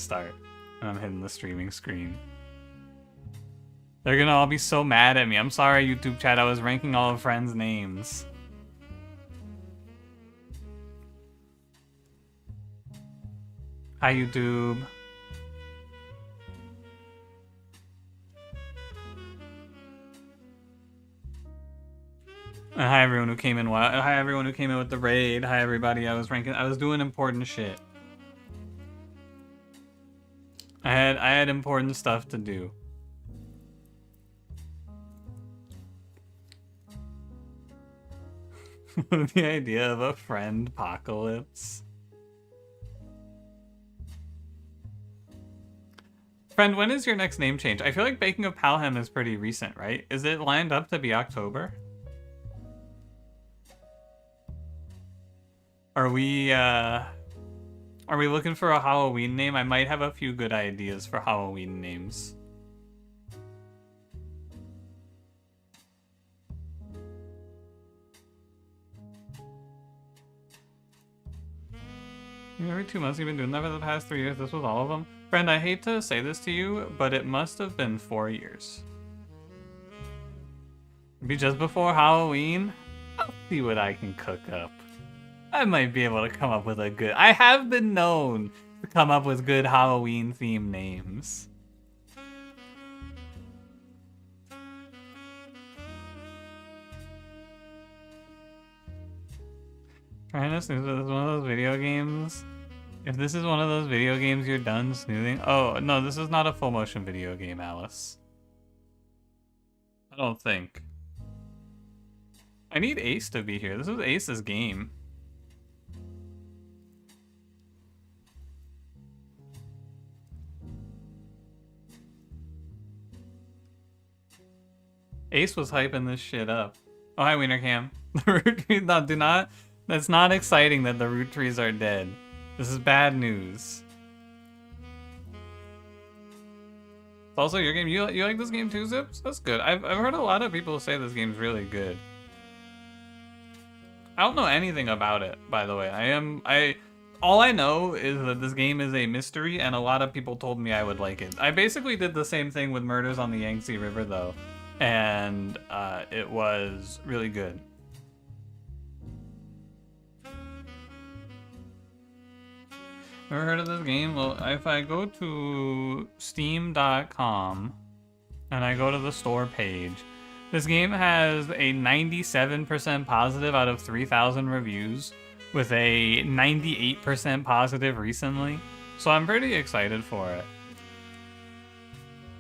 start. And I'm hitting the streaming screen. They're gonna all be so mad at me. I'm sorry, YouTube chat. I was ranking all of friends' names. Hi, YouTube. And hi everyone who came in. Hi everyone who came in with the raid. Hi everybody. I was doing important shit. I had important stuff to do. The idea of a friend apocalypse. Friend, when is your next name change? I feel like Baking of Palhem is pretty recent, right? Is it lined up to be October? Are we looking for a Halloween name? I might have a few good ideas for Halloween names. Every 2 months you've been doing that for the past 3 years. This was all of them. Friend, I hate to say this to you, but it must have been 4 years. Maybe just before Halloween? I'll see what I can cook up. I might be able to come up with a good... I have been known to come up with good Halloween-themed names. Trying to snooze, this is one of those video games. If this is one of those video games you're done snoozing... Oh, no, this is not a full motion video game, Alice. I don't think. I need Ace to be here. This is Ace's game. Ace was hyping this shit up. Oh, hi, Wiener Cam. The root trees, no, do not. That's not exciting that the root trees are dead. This is bad news. It's also your game. You like this game too, Zips? That's good. I've heard a lot of people say this game's really good. I don't know anything about it, by the way. All I know is that this game is a mystery, and a lot of people told me I would like it. I basically did the same thing with Murders on the Yangtze River, though. And it was really good. Never heard of this game? Well, if I go to steam.com and I go to the store page, this game has a 97% positive out of 3,000 reviews with a 98% positive recently. So I'm pretty excited for it.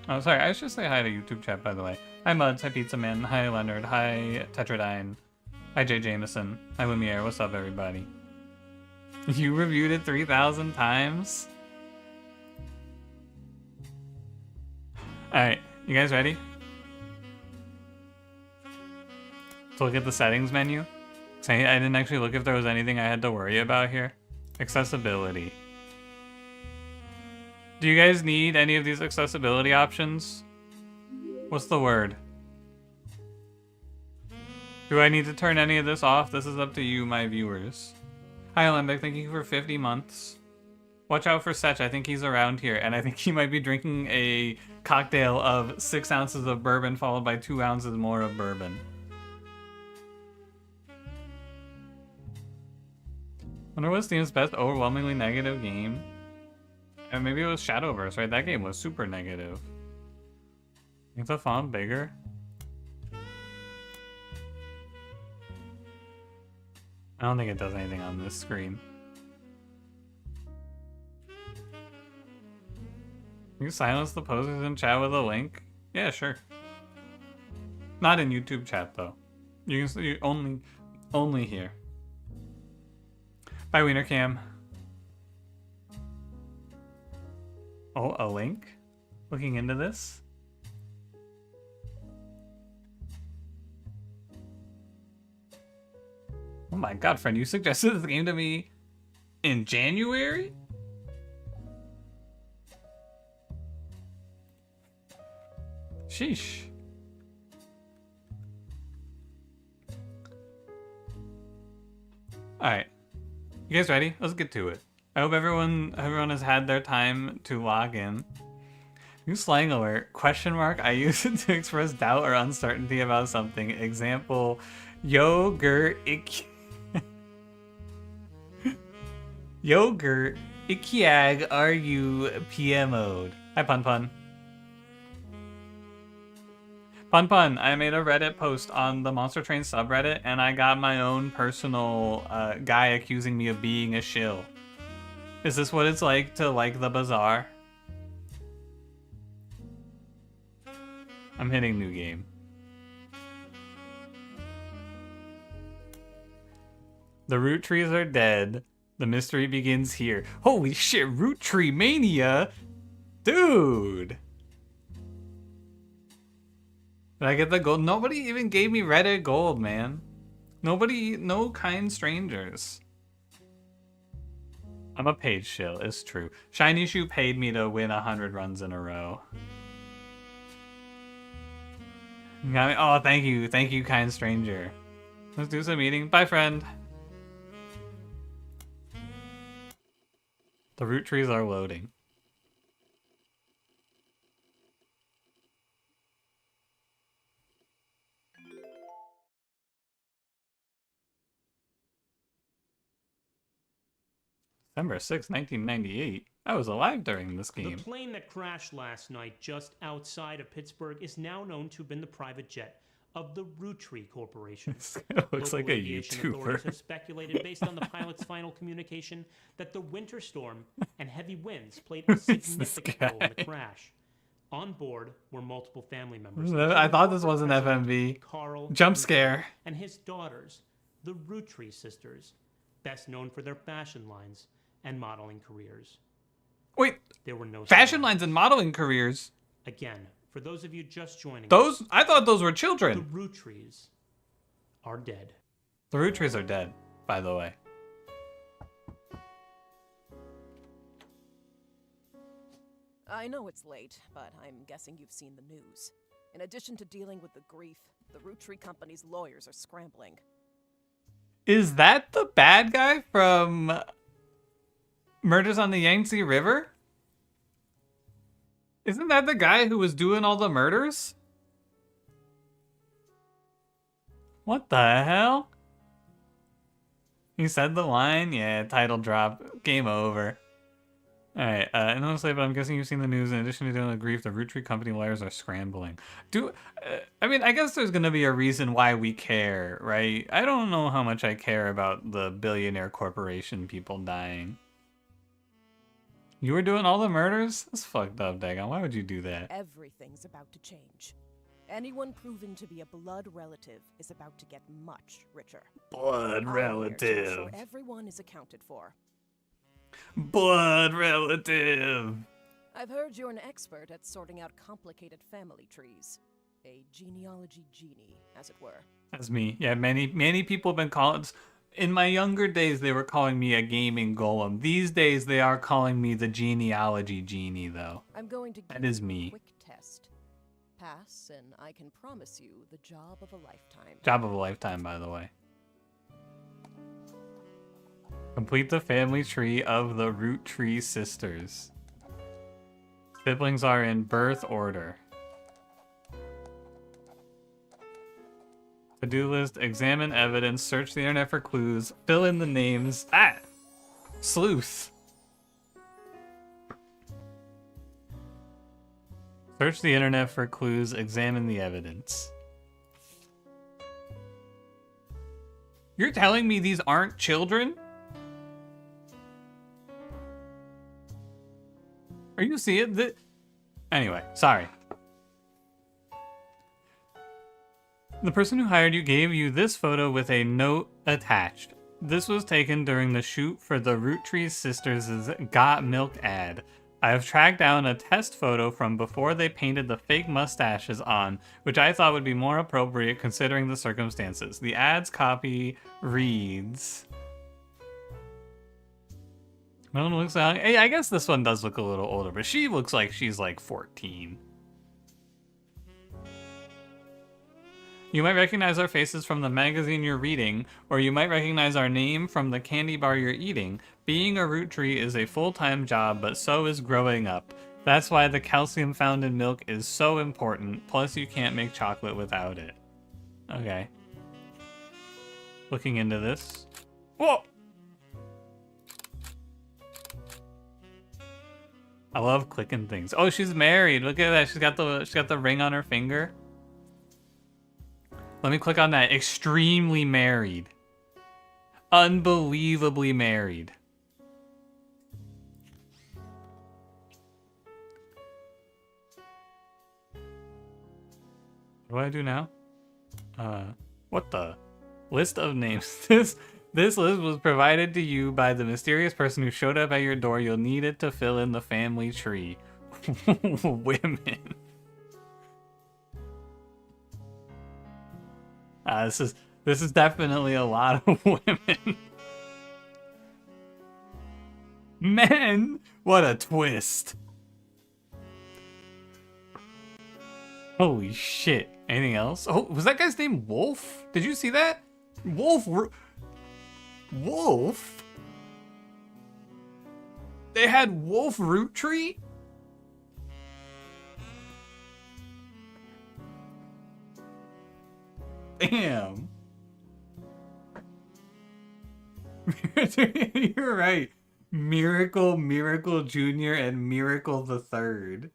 Oh, sorry, I should say hi to YouTube chat, by the way. Hi Muds, hi Pizza Man, hi Leonard, hi Tetradyne, hi Jay Jameson, hi Lumiere, what's up everybody? You reviewed it 3,000 times? Alright, you guys ready? To look at the settings menu? I didn't actually look if there was anything I had to worry about here. Accessibility. Do you guys need any of these accessibility options? What's the word? Do I need to turn any of this off? This is up to you, my viewers. Hi, Olympic. Thank you for 50 months. Watch out for Setch. I think he's around here, and I think he might be drinking a cocktail of 6 ounces of bourbon followed by 2 ounces more of bourbon. Wonder what's Steam's best overwhelmingly negative game? And maybe it was Shadowverse, right? That game was super negative. Make the font bigger. I don't think it does anything on this screen. You silence the posters in chat with a link? Yeah, sure. Not in YouTube chat though. You can only here. Bye, Wiener Cam. Oh, a link? Looking into this? Oh my god, friend, you suggested this game to me in January? Sheesh. Alright. You guys ready? Let's get to it. I hope everyone has had their time to log in. New slang alert, question mark, I use it to express doubt or uncertainty about something. Example, yogurt, yogurt, ikiag, are you PMO'd? Hi, Pun Pun. Pun Pun, I made a Reddit post on the Monster Train subreddit, and I got my own personal guy accusing me of being a shill. Is this what it's like to like the bazaar? I'm hitting new game. The root trees are dead. The mystery begins here. Holy shit, root tree mania! Dude! Did I get the gold? Nobody even gave me Reddit gold, man. Nobody, no kind strangers. I'm a paid shill, it's true. Shiny Shoe paid me to win 100 runs in a row. Oh, thank you, kind stranger. Let's do some eating. Bye, friend. The root trees are loading. December 6, 1998. I was alive during this game. The plane that crashed last night just outside of Pittsburgh is now known to have been the private jet of the Root Tree Corporation. It looks like a YouTuber. Authorities have speculated, based on the pilot's final communication, that the winter storm and heavy winds played a significant role in the crash. On board were multiple family members. I thought this was an FMV. Carl, jump scare. And his daughters, the Root Tree sisters, best known for their fashion lines and modeling careers. Wait, there were no fashion lines and modeling careers? Again, for those of you just joining us, I thought those were children. The root trees are dead. The root trees are dead, by the way. I know it's late, but I'm guessing you've seen the news. In addition to dealing with the grief, the Root Tree Company's lawyers are scrambling. Is that the bad guy from Murders on the Yangtze River? Isn't that the guy who was doing all the murders? What the hell? He said the line? Yeah, title drop. Game over. Alright, and honestly, but I'm guessing you've seen the news. In addition to dealing with grief, the Root Tree Company lawyers are scrambling. I mean, I guess there's gonna be a reason why we care, right? I don't know how much I care about the billionaire corporation people dying. You were doing all the murders? That's fucked up, Dagon. Why would you do that? Everything's about to change. Anyone proven to be a blood relative is about to get much richer. Blood relative. I'm here to ensure everyone is accounted for. Blood relative. I've heard you're an expert at sorting out complicated family trees. A genealogy genie, as it were. That's me. Yeah, many people have been calling... In my younger days, they were calling me a gaming golem. These days, they are calling me the genealogy genie, though. I'm going to give that is you me. A quick test. Pass, and I can promise you the job of a lifetime. Job of a lifetime, by the way. Complete the family tree of the Root Tree sisters. Siblings are in birth order. To-do list, examine evidence, search the internet for clues, fill in the names. Ah! Sleuth. Search the internet for clues, examine the evidence. You're telling me these aren't children? Are you seeing that? Anyway, sorry. The person who hired you gave you this photo with a note attached. This was taken during the shoot for the Root Tree Sisters' Got Milk ad. I have tracked down a test photo from before they painted the fake mustaches on, which I thought would be more appropriate considering the circumstances. The ad's copy reads... No one looks like... Hey, I guess this one does look a little older, but she looks like she's like 14. You might recognize our faces from the magazine you're reading, or you might recognize our name from the candy bar you're eating. Being a root tree is a full-time job, but so is growing up. That's why the calcium found in milk is so important, plus you can't make chocolate without it. Okay. Looking into this. Whoa! I love clicking things. Oh, she's married. Look at that. She's got the ring on her finger. Let me click on that. Extremely married. Unbelievably married. What do I do now? What the? List of names. This list was provided to you by the mysterious person who showed up at your door. You'll need it to fill in the family tree. Women. This is definitely a lot of women. Men? What a twist. Holy shit. Anything else? Oh, was that guy's name Wolf? Did you see that? Wolf? They had Wolf Root Tree? Damn. You're right. Miracle Jr. and Miracle the Third.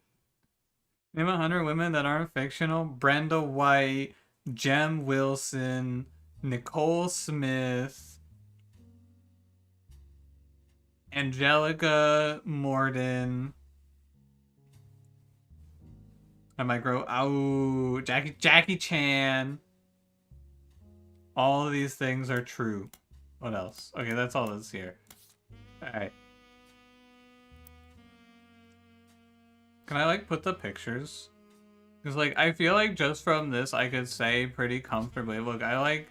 Name 100 women that aren't fictional. Brenda White, Jem Wilson, Nicole Smith, Angelica Morden. I might grow. Oh, Jackie Chan. All of these things are true. What else? Okay, that's all that's here. Alright. Can I, like, put the pictures? Because, like, I feel like just from this, I could say pretty comfortably, look, I like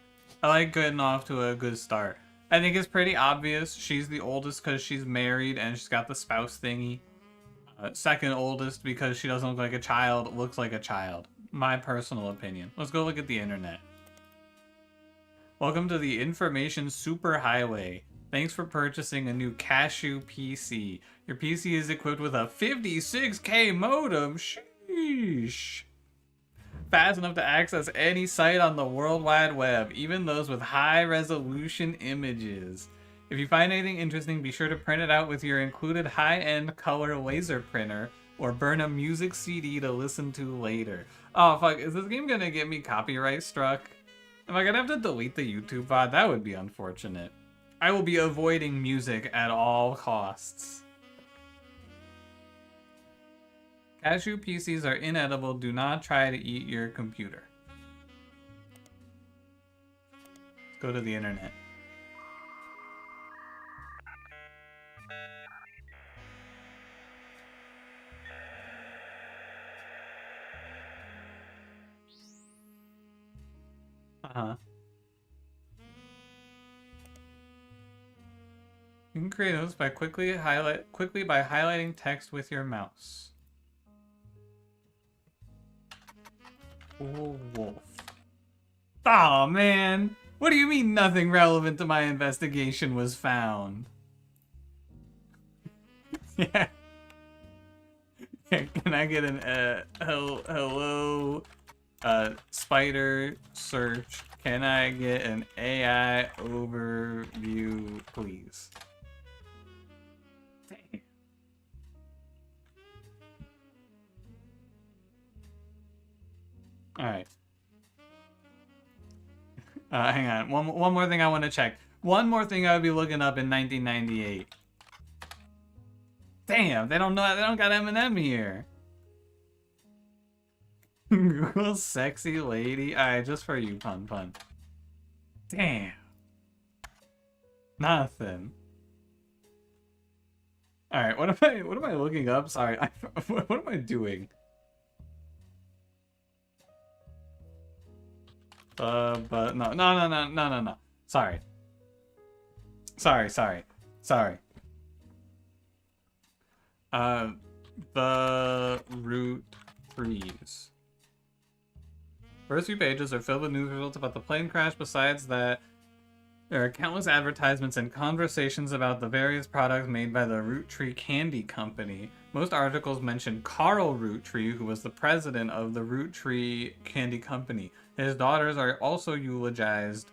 getting off to a good start. I think it's pretty obvious she's the oldest because she's married and she's got the spouse thingy. Second oldest because she doesn't look like a child, looks like a child. My personal opinion. Let's go look at the internet. Welcome to the information superhighway. Thanks for purchasing a new Cashew PC. Your PC is equipped with a 56K modem. Sheesh. Fast enough to access any site on the World Wide Web, even those with high-resolution images. If you find anything interesting, be sure to print it out with your included high-end color laser printer, or burn a music CD to listen to later. Oh, fuck. Is this game gonna get me copyright struck? Am I gonna have to delete the YouTube VOD? That would be unfortunate. I will be avoiding music at all costs. Cashew PCs are inedible. Do not try to eat your computer. Let's go to the internet. You can create those by quickly by highlighting text with your mouse. Oh, Wolf. Aw, man. What do you mean nothing relevant to my investigation was found? Yeah. Can I get an hello spider search? Can I get an AI overview, please? Dang. All right. Hang on. One more thing I want to check. One more thing I would be looking up in 1998. Damn, they don't got Eminem here. Google sexy lady. Alright, just for you, pun. Damn. Nothing. Alright, what am I looking up? Sorry, what am I doing? But no. Sorry. The root trees. First few pages are filled with news results about the plane crash. Besides that, there are countless advertisements and conversations about the various products made by the Root Tree Candy Company. Most articles mention Carl Roottree, who was the president of the Root Tree Candy Company. His daughters are also eulogized,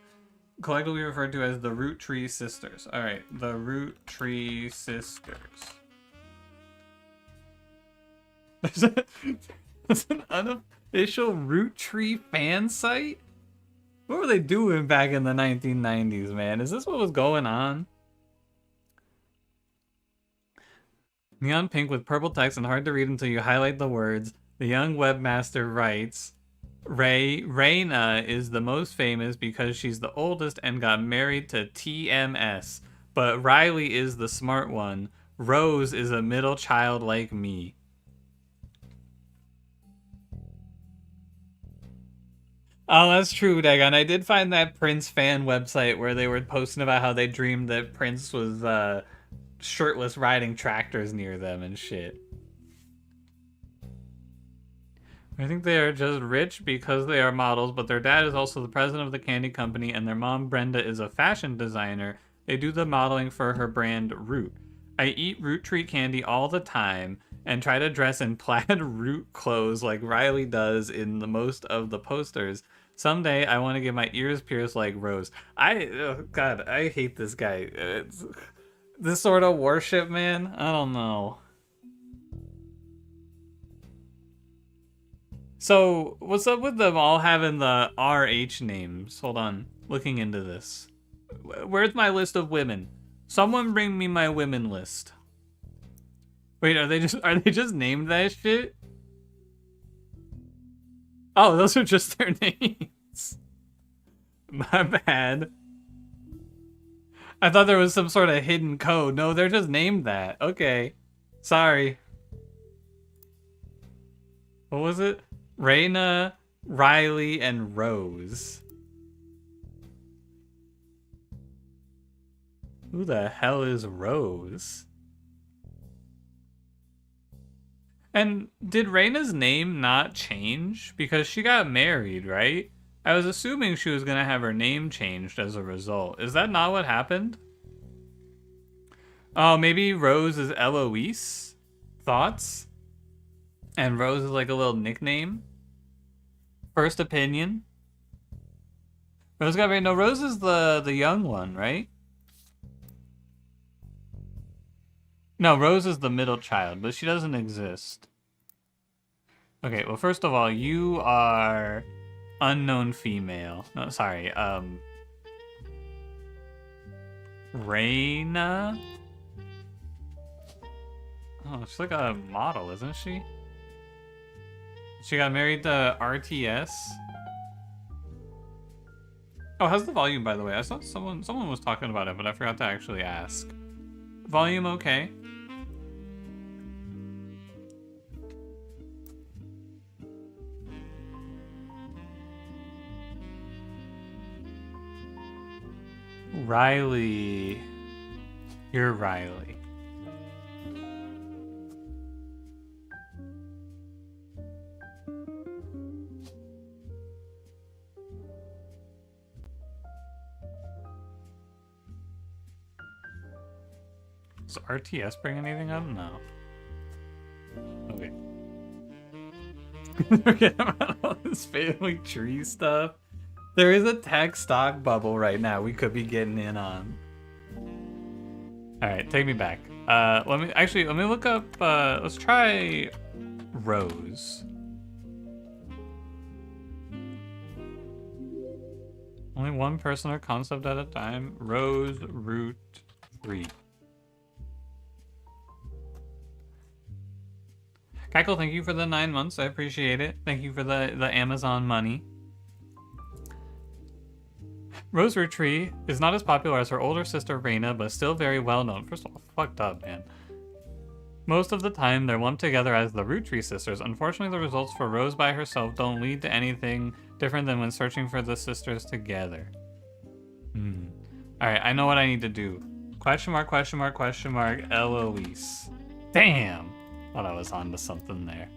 collectively referred to as the Root Tree Sisters. Alright, the Root Tree Sisters. There's an unofficial Root Tree fan site? What were they doing back in the 1990s, man? Is this what was going on? Neon pink with purple text and hard to read until you highlight the words. The young webmaster writes, Raina is the most famous because she's the oldest and got married to TMS. But Riley is the smart one. Rose is a middle child like me. Oh, that's true, Dagon. I did find that Prince fan website where they were posting about how they dreamed that Prince was shirtless riding tractors near them and shit. I think they are just rich because they are models, but their dad is also the president of the candy company and their mom, Brenda, is a fashion designer. They do the modeling for her brand, Root. I eat Root Tree candy all the time and try to dress in plaid Root clothes like Riley does in the most of the posters. Someday I want to get my ears pierced like Rose. God, I hate this guy. It's this sort of worship, man. I don't know. So, what's up with them all having the RH names? Hold on, looking into this. Where's my list of women? Someone bring me my women list. Wait, are they just named that shit? Oh, those are just their names. My bad. I thought there was some sort of hidden code. No, they're just named that. Okay. Sorry. What was it? Raina, Riley, and Rose. Who the hell is Rose? And did Raina's name not change? Because she got married, right? I was assuming she was gonna have her name changed as a result. Is that not what happened? Oh, maybe Rose is Eloise? Thoughts? And Rose is like a little nickname? First opinion? Rose got married. No, Rose is the young one, right? No, Rose is the middle child, but she doesn't exist. Okay, well, first of all, you are unknown female. No, sorry, Raina? Oh, she's like a model, isn't she? She got married to RTS. Oh, how's the volume, by the way? I saw someone was talking about it, but I forgot to actually ask. Volume okay? Riley. You're Riley. Does RTS bring anything up? No. Okay. Forget about all this family tree stuff. There is a tech stock bubble right now we could be getting in on. Alright, take me back. Let me look up, let's try Rose. Only one person or concept at a time. Rose Root Tree. Cackle, thank you for the 9 months. I appreciate it. Thank you for the Amazon money. Rose Root Tree is not as popular as her older sister Raina, but still very well known. First of all, fucked up, man. Most of the time, they're lumped together as the Root Tree sisters. Unfortunately, the results for Rose by herself don't lead to anything different than when searching for the sisters together. Alright, I know what I need to do. Question mark, question mark, question mark, Eloise. Damn! Thought I was onto something there.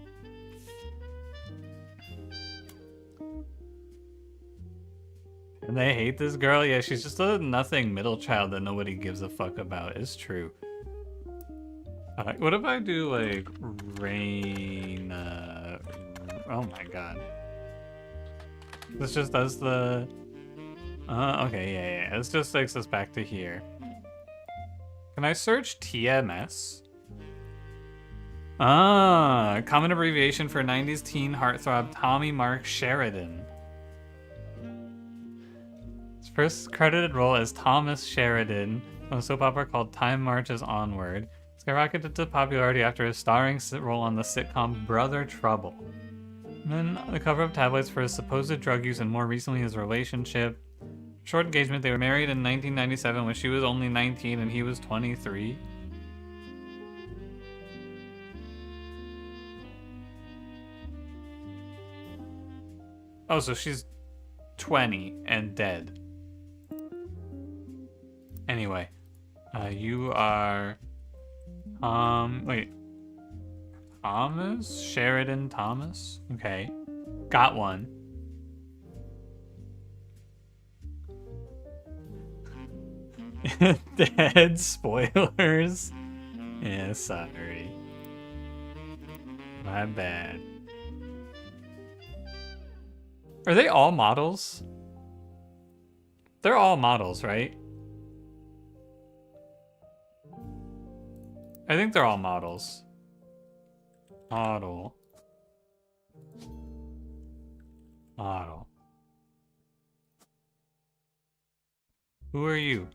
And they hate this girl? Yeah, she's just a nothing middle child that nobody gives a fuck about. It's true. What if I do, like, rain... oh my god. This just does the... okay, yeah. This just takes us back to here. Can I search TMS? Common abbreviation for 90s teen heartthrob Tommy Mark Sheridan. His first credited role as Thomas Sheridan on a soap opera called Time Marches Onward. Skyrocketed to popularity after his starring role on the sitcom Brother Trouble. And then the cover of tabloids for his supposed drug use and more recently his relationship. Short engagement, they were married in 1997 when she was only 19 and he was 23. Oh, so she's 20 and dead. Anyway, you are... wait. Thomas? Sheridan Thomas? Okay. Got one. Dead spoilers? Yeah, sorry. My bad. Are they all models? They're all models, right? I think they're all models. Model. Model. Who are you?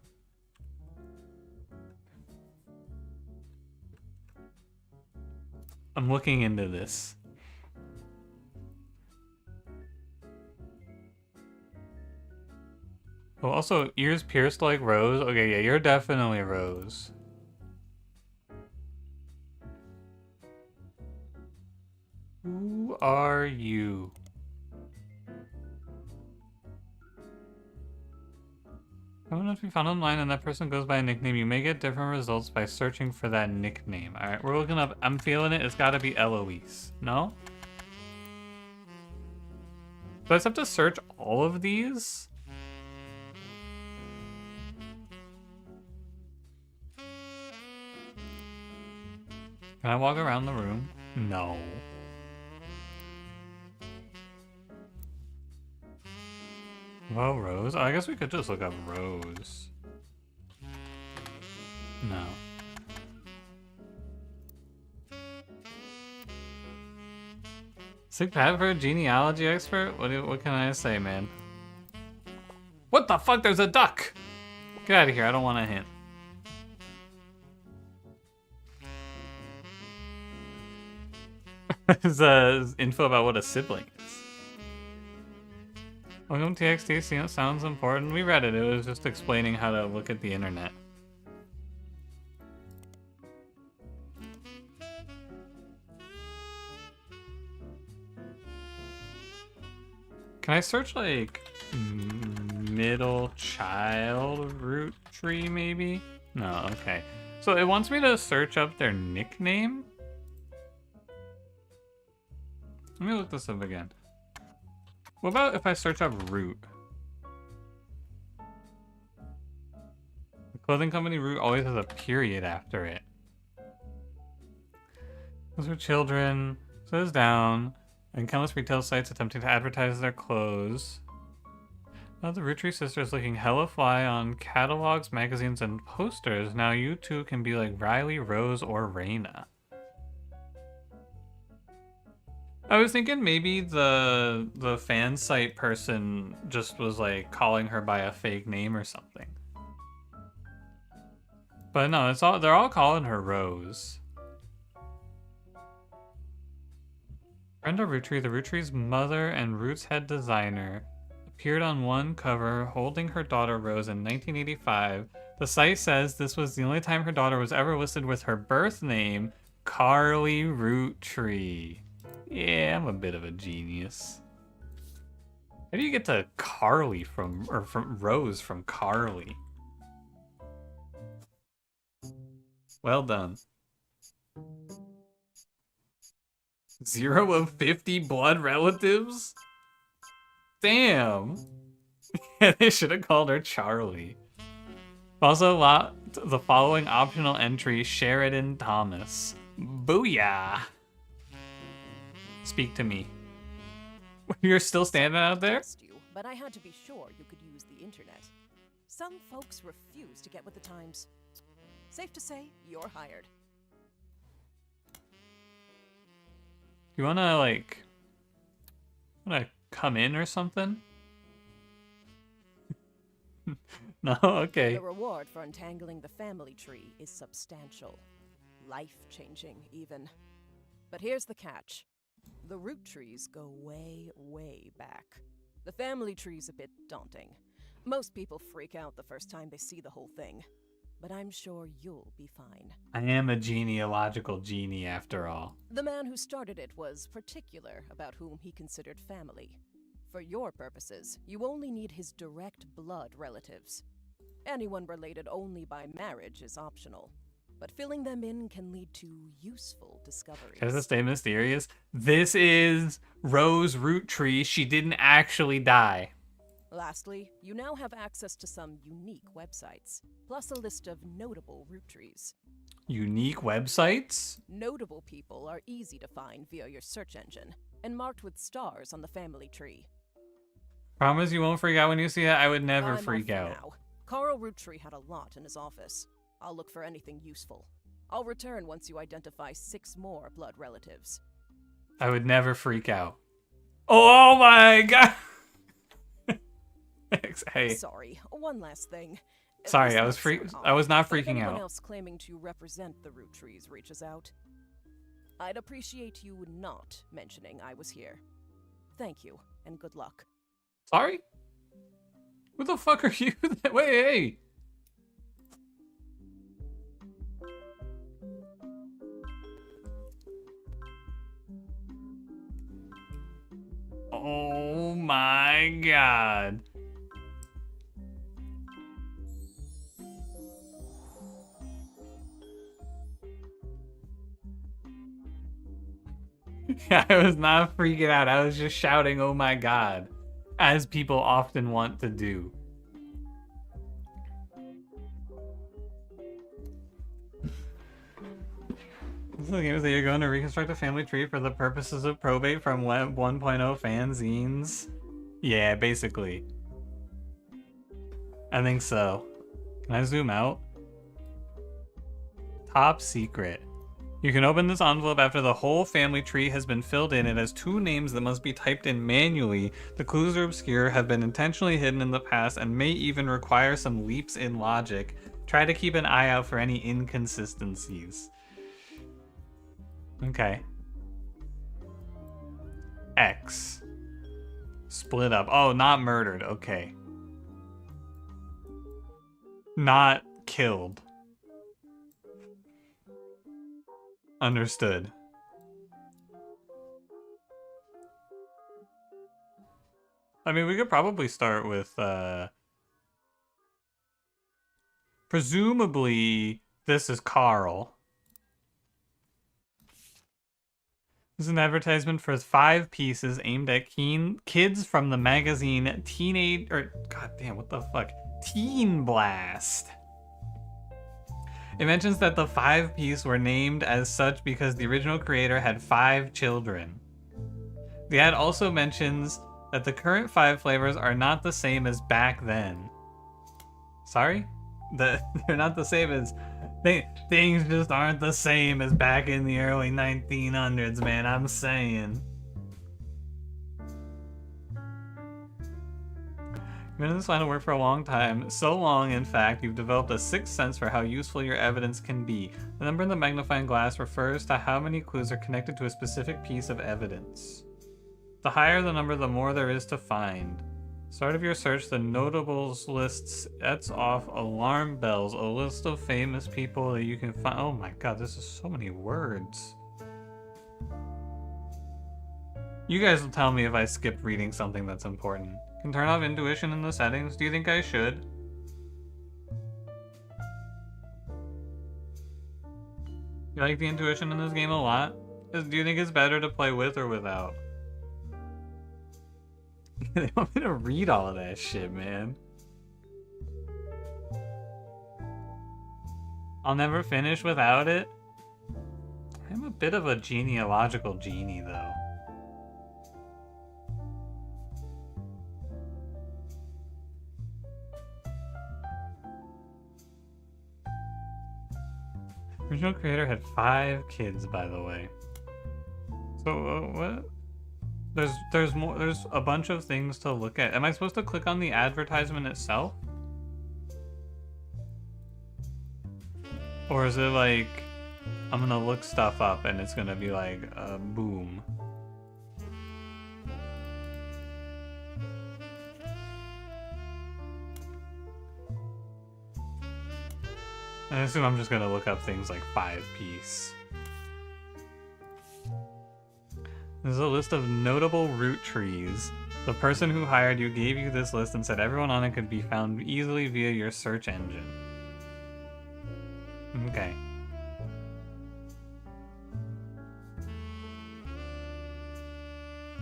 I'm looking into this. Oh, also, ears pierced like Rose? Okay, yeah, you're definitely Rose. Who are you? Someone must be found online and that person goes by a nickname. You may get different results by searching for that nickname. Alright, we're looking up. I'm feeling it. It's gotta be Eloise. No? Do I just have to search all of these? Can I walk around the room? No. Well, Rose? Oh, I guess we could just look up Rose. No. Sick pad for a genealogy expert? What can I say, man? What the fuck? There's a duck! Get out of here, I don't want a hint. There's info about what a sibling is. Welcome TXT, sounds important. We read it, it was just explaining how to look at the internet. Can I search like middle child root tree maybe? No, okay. So it wants me to search up their nickname? Let me look this up again. What about if I search up Root? The clothing company Root always has a period after it. Those are children. Says down. And countless retail sites attempting to advertise their clothes. Now the Root Tree sisters looking hella fly on catalogs, magazines, and posters. Now you two can be like Riley, Rose, or Raina. I was thinking maybe the fan site person just was like calling her by a fake name or something. But no, they're all calling her Rose. Brenda Roottree, the Roottree's mother and Root's head designer, appeared on one cover holding her daughter Rose in 1985. The site says this was the only time her daughter was ever listed with her birth name, Carly Roottree. Yeah, I'm a bit of a genius. How do you get to Carly from Rose from Carly? Well done. 0 of 50 blood relatives? Damn. Yeah, they should have called her Charlie. Also, the following optional entry, Sheridan Thomas. Booyah! Speak to me. You're still standing out there? Trust you, but I had to be sure you could use the internet. Some folks refuse to get with the times. Safe to say, you're hired. You wanna come in or something? No? Okay. The reward for untangling the family tree is substantial. Life-changing, even. But here's the catch. The root trees go way, way back. The family tree's a bit daunting. Most people freak out the first time they see the whole thing. But I'm sure you'll be fine. I am a genealogical genie after all. The man who started it was particular about whom he considered family. For your purposes, you only need his direct blood relatives. Anyone related only by marriage is optional, but filling them in can lead to useful discoveries. Does it stay mysterious? This is Rose Root Tree. She didn't actually die. Lastly, you now have access to some unique websites, plus a list of notable root trees. Unique websites? Notable people are easy to find via your search engine, and marked with stars on the family tree. Promise you won't freak out when you see it? I would never I'm off freak for out. now. Carl Roottree had a lot in his office. I'll look for anything useful. I'll return once you identify 6 more blood relatives. I would never freak out. Oh my god! Hey. Sorry, one last thing. Sorry, This I was might sound I was odd, not but if freaking anyone out. else claiming to represent the Roottrees reaches out, I'd appreciate you not mentioning I was here. Thank you, and good luck. Sorry? Who the fuck are you? Wait, hey! Oh my god. I was not freaking out. I was just shouting, oh my god, as people often want to do. This is the game that you're going to reconstruct a family tree for the purposes of probate from Web 1.0 fanzines. Yeah, basically. I think so. Can I zoom out? Top secret. You can open this envelope after the whole family tree has been filled in. It has 2 names that must be typed in manually. The clues are obscure, have been intentionally hidden in the past, and may even require some leaps in logic. Try to keep an eye out for any inconsistencies. Okay. X. Split up. Oh, not murdered. Okay. Not killed. Understood. I mean, we could probably start with, presumably, this is Carl. This is an advertisement for 5 pieces aimed at kids from the magazine goddamn, what the fuck? Teen Blast. It mentions that the 5-piece were named as such because the original creator had 5 children. The ad also mentions that the current 5 flavors are not the same as back then. Sorry? They're not the same as... Things just aren't the same as back in the early 1900s, man, I'm saying. You've been in this line of work for a long time. So long, in fact, you've developed a 6th sense for how useful your evidence can be. The number in the magnifying glass refers to how many clues are connected to a specific piece of evidence. The higher the number, the more there is to find. Start of your search, the notables list sets off alarm bells, a list of famous people that you can find. Oh my god, this is so many words. You guys will tell me if I skip reading something that's important. Can turn off intuition in the settings. Do you think I should? You like the intuition in this game a lot? Do you think it's better to play with or without? They want me to read all of that shit, man. I'll never finish without it. I'm a bit of a genealogical genie, though. Original creator had 5 kids, by the way. So what? There's more. There's a bunch of things to look at. Am I supposed to click on the advertisement itself? Or is it like I'm gonna look stuff up and it's gonna be like boom? I assume I'm just gonna look up things like 5-piece. There's a list of notable root trees. The person who hired you gave you this list and said everyone on it could be found easily via your search engine. Okay.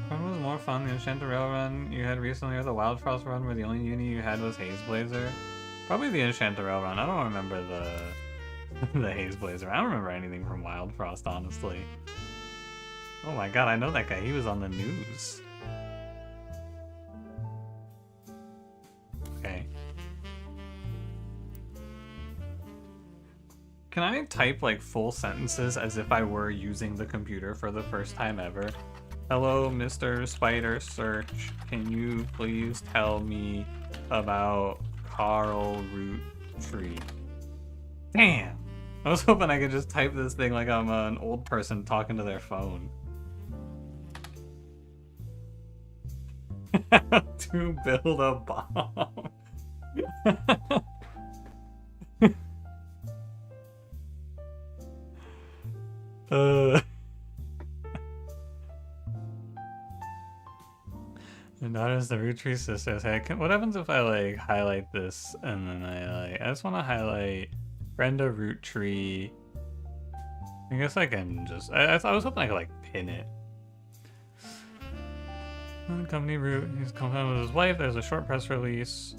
What was more fun, the Enchanted Rail run you had recently or the Wild Frost run where the only uni you had was Haze Blazer? Probably the Enchanted Rail run. I don't remember the Haze Blazer. I don't remember anything from Wild Frost, honestly. Oh my god, I know that guy. He was on the news. Okay. Can I type like full sentences as if I were using the computer for the first time ever? Hello, Mr. Spider Search. Can you please tell me about Carl Root Tree? Damn! I was hoping I could just type this thing like I'm an old person talking to their phone. To build a bomb. My daughter's the Root Tree Sisters. Hey, what happens if I like highlight this and then I just want to highlight Brenda Root Tree. I guess I can just. I was hoping I could like pin it. Company Root. He's compounded with his wife. There's a short press release.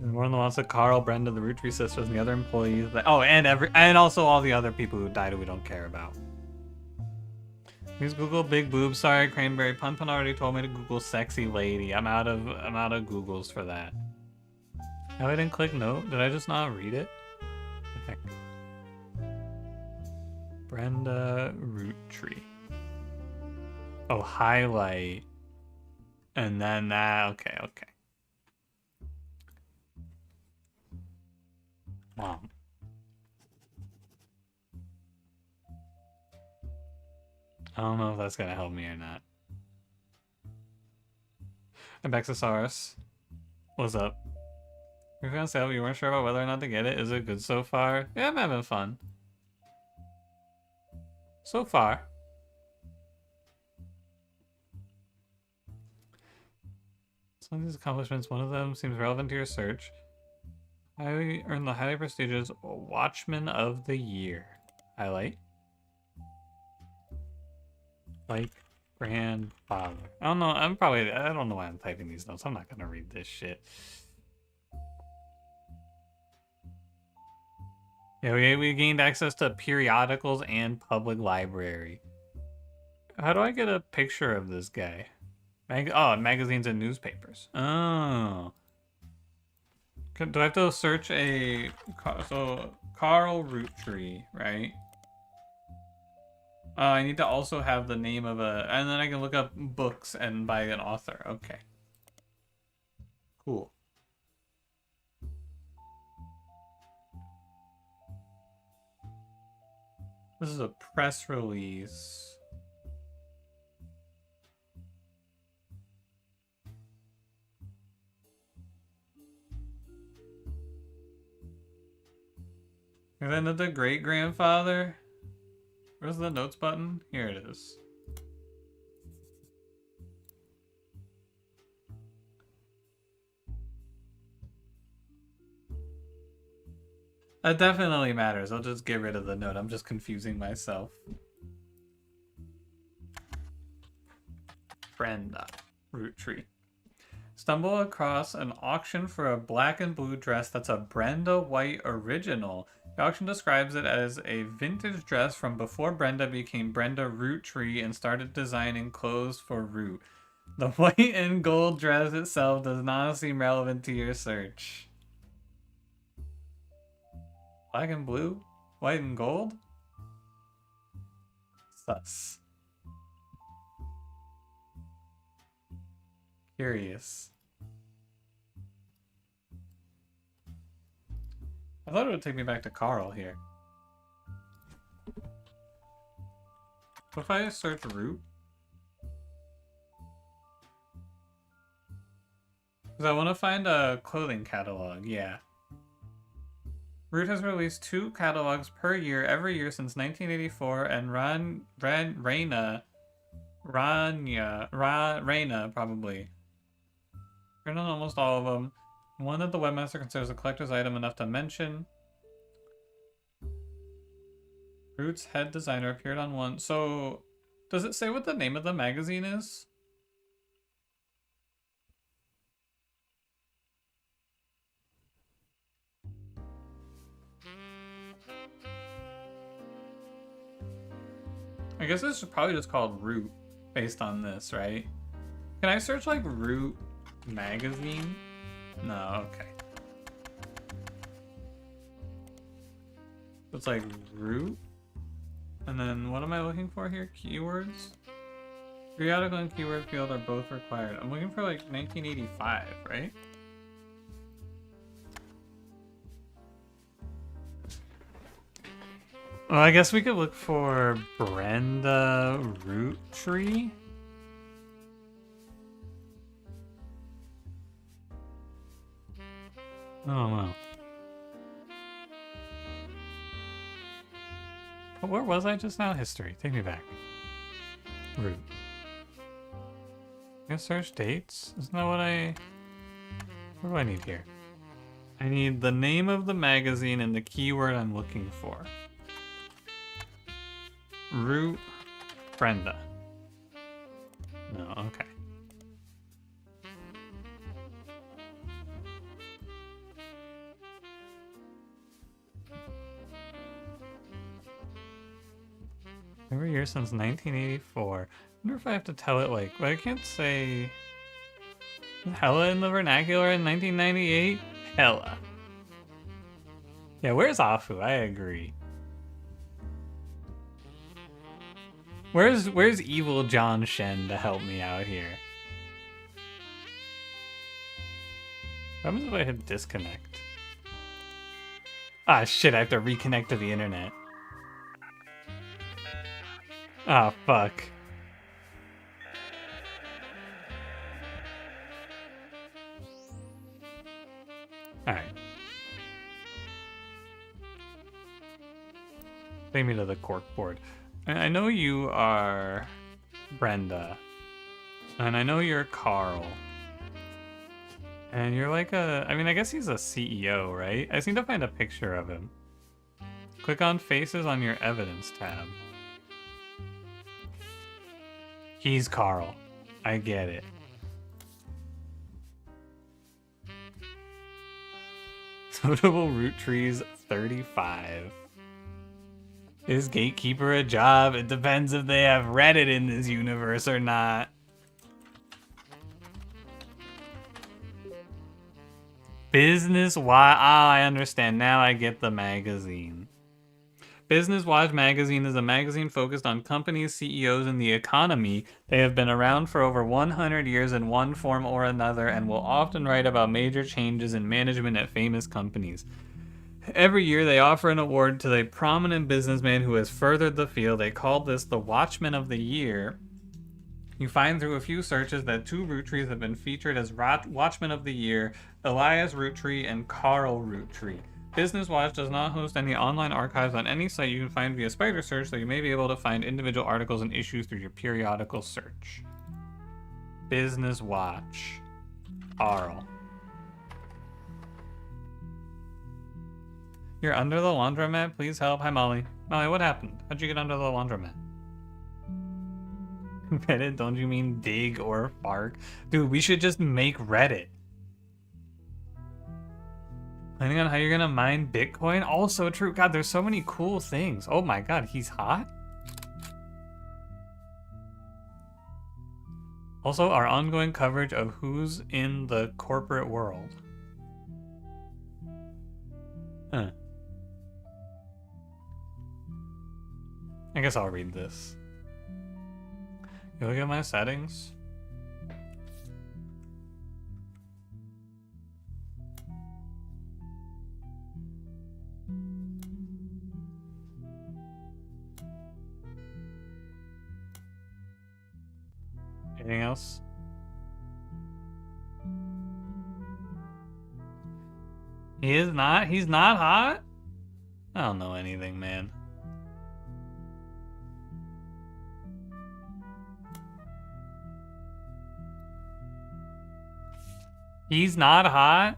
And one of the ones that Carl, Brenda, the Root Tree Sisters, and the other employees. And also all the other people who died who we don't care about. Please Google big boobs. Sorry, Cranberry. Punpun already told me to Google sexy lady. I'm out of Googles for that. Oh, I didn't click no. Did I just not read it? Okay. Brenda Root Tree. Oh, highlight. And then that. Okay. Wow. I don't know if that's gonna help me or not. Abexosaurus. What's up? We found sale, but you weren't sure about whether or not to get it. Is it good so far? Yeah, I'm having fun. So far. Some of these accomplishments, one of them seems relevant to your search. I earned the highly prestigious Watchman of the Year. Highlight. Like grandfather. I don't know. I don't know why I'm typing these notes. I'm not gonna read this shit. Yeah, we gained access to periodicals and public library. How do I get a picture of this guy? Magazines and newspapers. Oh. Do I have to search Carl Root Tree, right? I need to also have the name of and then I can look up books and by an author. Okay. Cool. This is a press release. And then the great grandfather. Where's the notes button? Here it is. That definitely matters. I'll just get rid of the note. I'm just confusing myself. Brenda Root Tree. Stumble across an auction for a black and blue dress that's a Brenda White original. The auction describes it as a vintage dress from before Brenda became Brenda Roottree and started designing clothes for Root. The white and gold dress itself does not seem relevant to your search. Black and blue? White and gold? Sus. Curious. I thought it would take me back to Carl here. What if I search Root? Because I want to find a clothing catalog, yeah. Root has released 2 catalogs per year every year since 1984, and Raina probably. Written on almost all of them. One that the webmaster considers a collector's item enough to mention. Root's head designer appeared on one. So, does it say what the name of the magazine is? I guess this is probably just called Root based on this, right? Can I search like Root magazine? No, okay. It's like Root. And then what am I looking for here? Keywords? Periodical and keyword field are both required. I'm looking for like 1985, right? Well, I guess we could look for Brenda Roottree. Oh, wow. But where was I just now? History. Take me back. Root. I guess search dates? Isn't that what I... What do I need here? I need the name of the magazine and the keyword I'm looking for. Root Brenda. No, okay. Every year since 1984. I wonder if I have to tell it like, but I can't say hella in the vernacular in 1998? Hella. Yeah, where's Afu? I agree. Where's evil John Shen to help me out here? What happens if I hit disconnect? Ah, shit, I have to reconnect to the internet. Ah, fuck. Alright. Take me to the corkboard. I know you are Brenda. And I know you're Carl. And you're like a... I mean, I guess he's a CEO, right? I just need to find a picture of him. Click on Faces on your Evidence tab. He's Carl. I get it. Notable root trees 35. Is Gatekeeper a job? It depends if they have Reddit in this universe or not. Business Watch. Ah, I understand. Now I get the magazine. Business Watch magazine is a magazine focused on companies, CEOs, and the economy. They have been around for over 100 years in one form or another and will often write about major changes in management at famous companies. Every year, they offer an award to a prominent businessman who has furthered the field. They call this the Watchman of the Year. You find through a few searches that 2 Roottrees have been featured as Watchmen of the Year, Elias Roottree and Carl Roottree. Business Watch does not host any online archives on any site you can find via spider search, so you may be able to find individual articles and issues through your periodical search. Business Watch. Carl. You're under the laundromat? Please help. Hi, Molly. Molly, what happened? How'd you get under the laundromat? Reddit? Don't you mean dig or fark? Dude, we should just make Reddit. Planning on how you're gonna mine Bitcoin? Also true. God, there's so many cool things. Oh my god, he's hot? Also, our ongoing coverage of who's in the corporate world. Huh. I guess I'll read this. You look at my settings. Anything else? He's not hot? I don't know anything, man. He's not hot?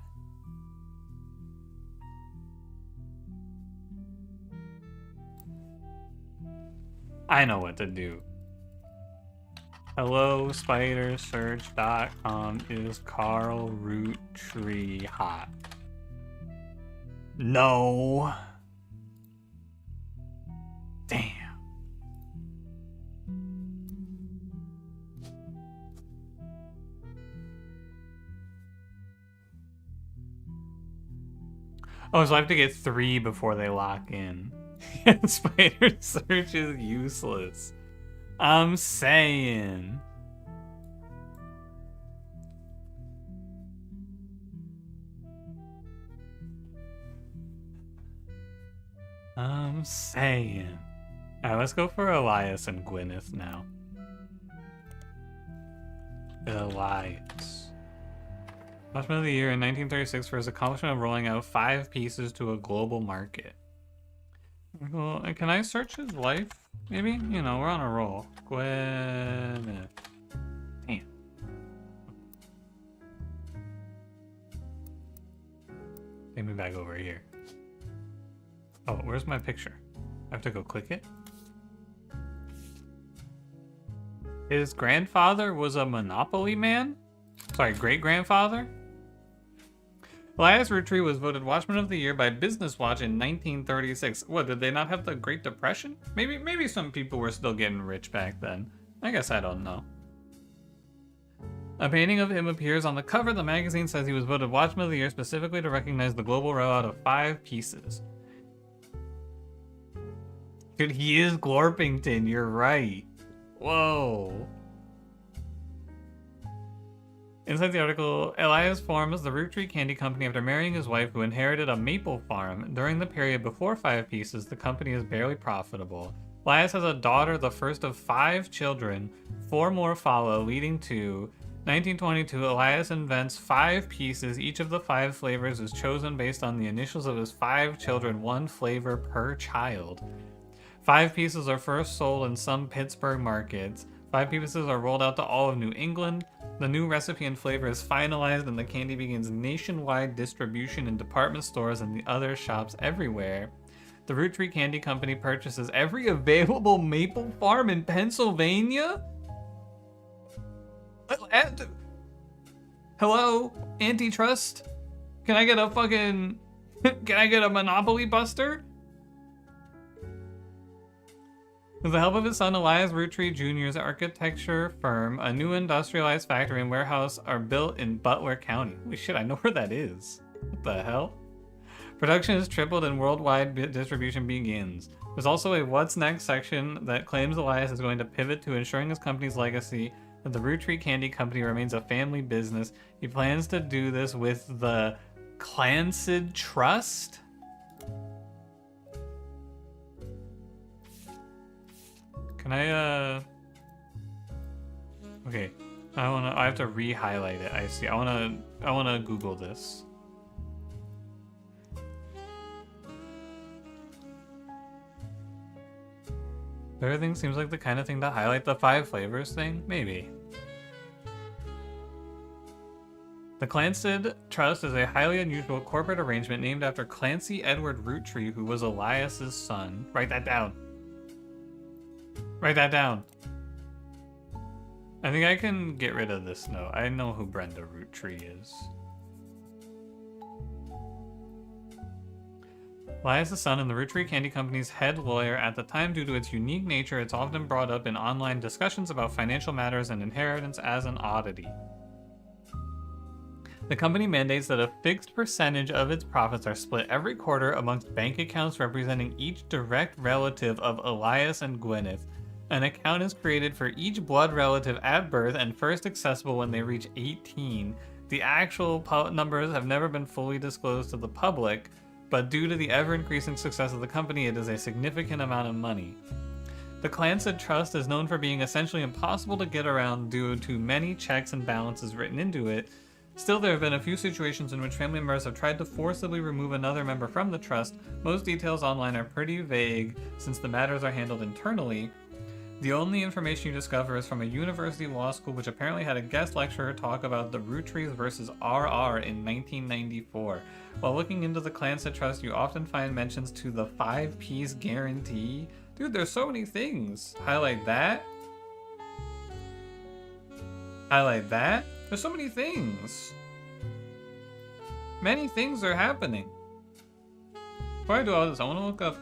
I know what to do. HelloSpiderSearch.com is Carl Roottree hot? No. Damn. Oh, so I have to get 3 before they lock in. Spider search is useless. I'm saying. I'm saying. Alright, let's go for Elias and Gwyneth now. Elias. Watchman of the Year in 1936 for his accomplishment of rolling out 5 pieces to a global market. Well, can I search his life? Maybe? You know, we're on a roll. Gwyneth. Damn. Take me back over here. Oh, where's my picture? I have to go click it? His grandfather was a Monopoly man? Sorry, great-grandfather? Elias Roottree was voted Watchman of the Year by Business Watch in 1936. What, did they not have the Great Depression? Maybe some people were still getting rich back then. I guess I don't know. A painting of him appears on the cover. The magazine says he was voted Watchman of the Year specifically to recognize the global rollout of 5 pieces. Dude, he is Glorpington, you're right. Whoa. Inside the article, Elias forms the Roottree Candy Company after marrying his wife, who inherited a maple farm. During the period before 5 pieces, the company is barely profitable. Elias has a daughter, the first of 5 children. 4 more follow, leading to 1922. Elias invents 5 pieces. Each of the 5 flavors is chosen based on the initials of his 5 children, 1 flavor per child. 5 pieces are first sold in some Pittsburgh markets. 5 pieces are rolled out to all of New England. The new recipe and flavor is finalized, and the candy begins nationwide distribution in department stores and the other shops everywhere. The Roottree Candy Company purchases every available maple farm in Pennsylvania? Hello? Antitrust? Can I get a fucking... Can I get a Monopoly Buster? With the help of his son Elias Roottree Jr.'s architecture firm, a new industrialized factory and warehouse are built in Butler County. Holy shit, I know where that is. What the hell? Production is tripled and worldwide distribution begins. There's also a What's Next section that claims Elias is going to pivot to ensuring his company's legacy, that the Roottree Candy Company remains a family business. He plans to do this with the Clansid Trust? Can I, okay, I have to re-highlight it, I see. I wanna Google this. Everything seems like the kind of thing to highlight the 5 flavors thing? Maybe. The Clansid Trust is a highly unusual corporate arrangement named after Clancy Edward Roottree, who was Elias's son. Write that down. Write that down. I think I can get rid of this note. I know who Brenda Roottree is. Elias the son and the Roottree Candy Company's head lawyer at the time. Due to its unique nature, it's often brought up in online discussions about financial matters and inheritance as an oddity. The company mandates that a fixed percentage of its profits are split every quarter amongst bank accounts representing each direct relative of Elias and Gwyneth. An account is created for each blood relative at birth and first accessible when they reach 18. The actual numbers have never been fully disclosed to the public, but due to the ever-increasing success of the company, it is a significant amount of money. The Clansett Trust is known for being essentially impossible to get around due to many checks and balances written into it. Still, there have been a few situations in which family members have tried to forcibly remove another member from the trust. Most details online are pretty vague since the matters are handled internally. The only information you discover is from a university law school which apparently had a guest lecturer talk about the Roottrees versus RR in 1994. While looking into the Clansett Trust, you often find mentions to the 5-piece guarantee. Dude, there's so many things. Highlight that. Highlight that. There's so many things. Many things are happening. Before I do all this, I want to look up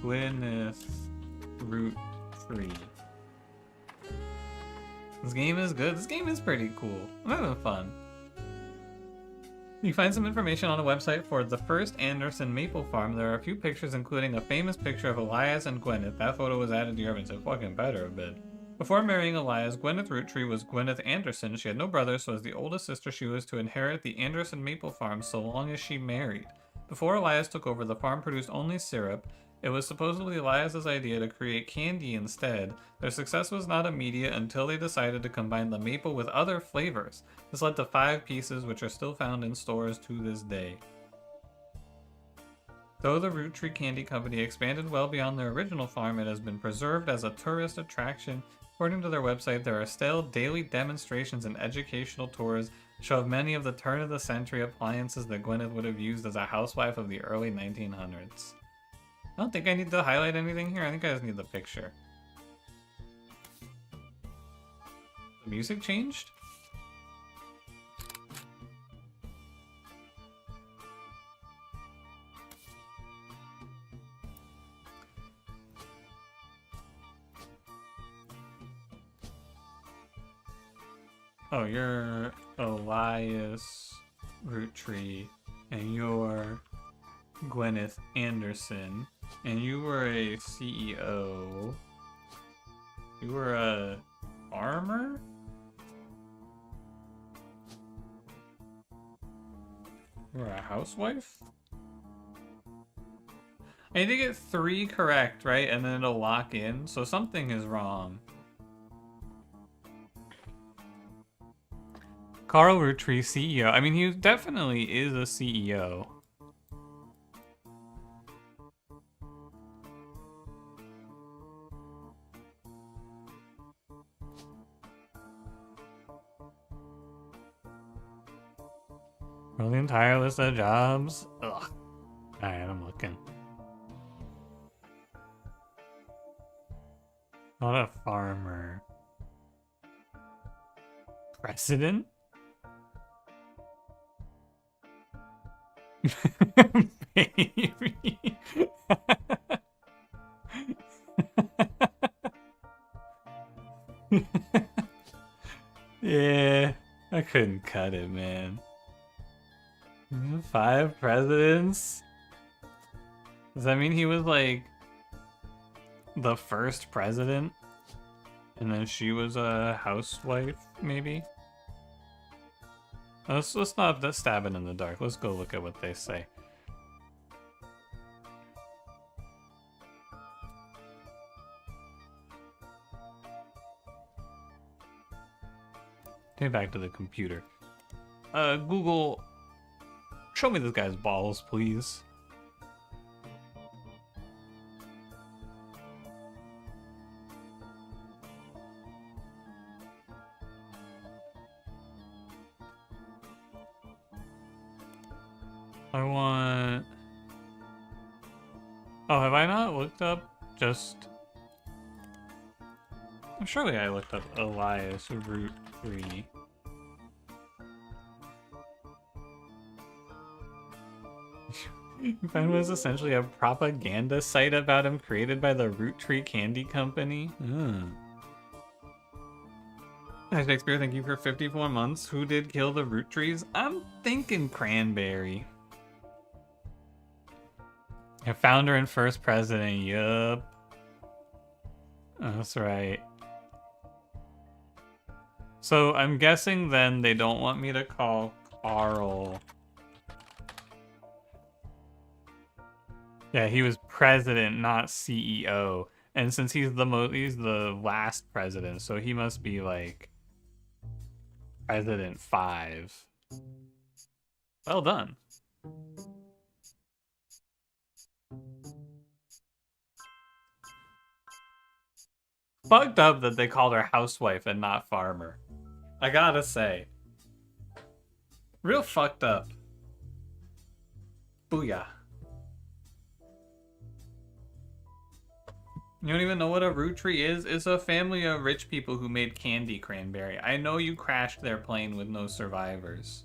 Gwyneth Roottree. This game is good. This game is pretty cool. I'm having fun. You find some information on a website for the first Anderson Maple Farm. There are a few pictures, including a famous picture of Elias and Gwyneth. That photo was added to your evidence. It's fucking better a bit. Before marrying Elias, Gwyneth Roottree was Gwyneth Anderson. She had no brothers, so as the oldest sister, she was to inherit the Anderson Maple Farm so long as she married. Before Elias took over, the farm produced only syrup. It was supposedly Elias's idea to create candy instead. Their success was not immediate until they decided to combine the maple with other flavors. This led to 5 pieces, which are still found in stores to this day. Though the Roottree Candy Company expanded well beyond their original farm, it has been preserved as a tourist attraction. According to their website, there are still daily demonstrations and educational tours that show many of the turn-of-the-century appliances that Gwyneth would have used as a housewife of the early 1900s. I don't think I need to highlight anything here. I think I just need the picture. The music changed? Oh, you're Elias Roottree, and you're Gwyneth Anderson, and you were a CEO. You were a farmer? You were a housewife? I need to get 3 correct, right? And then it'll lock in, so something is wrong. Carl Roottree, CEO. I mean, he definitely is a CEO. Well, the entire list of jobs. Ugh. Alright, I'm looking. Not a farmer. President? Baby. Yeah, I couldn't cut it, man. 5 presidents? Does that mean he was like the first president? And then she was a housewife, maybe? Let's not stab it in the dark. Let's go look at what they say. Take back to the computer. Google, show me this guy's balls, please. I want... Oh, have I not looked up just... surely I looked up Elias Root 3. Mine was essentially a propaganda site about him created by the Root Tree Candy Company. Hi Shakespeare, thank you for 54 months. Who did kill the root trees? I'm thinking Cranberry. Yeah, founder and first president, yup. That's right. So I'm guessing then they don't want me to call Carl. Yeah, he was president, not CEO. And since he's the last president, so he must be like President 5. Well done. Fucked up that they called her housewife and not farmer. I gotta say. Real fucked up. Booyah. You don't even know what a root tree is? It's a family of rich people who made candy cranberry. I know you crashed their plane with no survivors.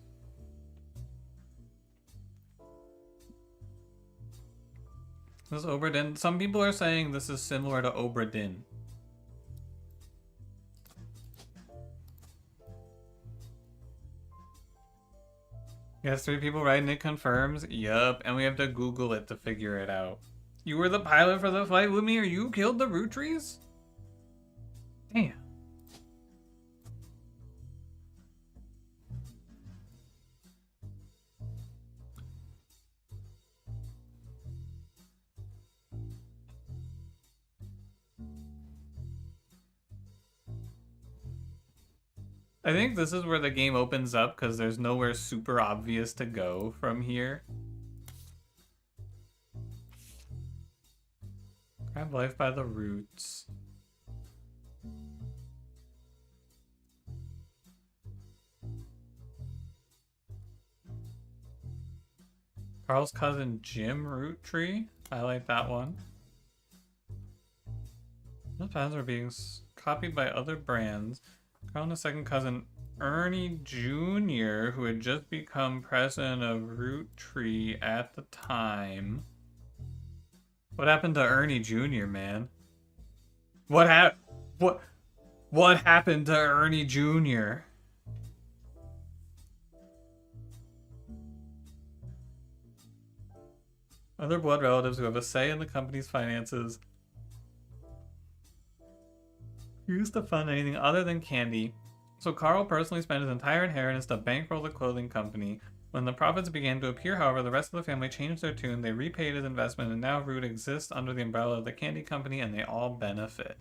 This is Obra Dinn. Some people are saying this is similar to Obra Dinn. Yes, 3 people writing it confirms. Yup, and we have to Google it to figure it out. You were the pilot for the flight with me, or you killed the root trees? Damn. I think this is where the game opens up because there's nowhere super obvious to go from here. Grab life by the roots. Carl's cousin Jim Root Tree. I like that one. Those patents are being copied by other brands. Carl and his second cousin Ernie Jr., who had just become president of Root Tree at the time. What happened to Ernie Jr., man? What happened to Ernie Jr.? Other blood relatives who have a say in the company's finances used to fund anything other than candy. So Carl personally spent his entire inheritance to bankroll the clothing company. When the profits began to appear, however, the rest of the family changed their tune. They repaid his investment, and now Root exists under the umbrella of the candy company, and they all benefit.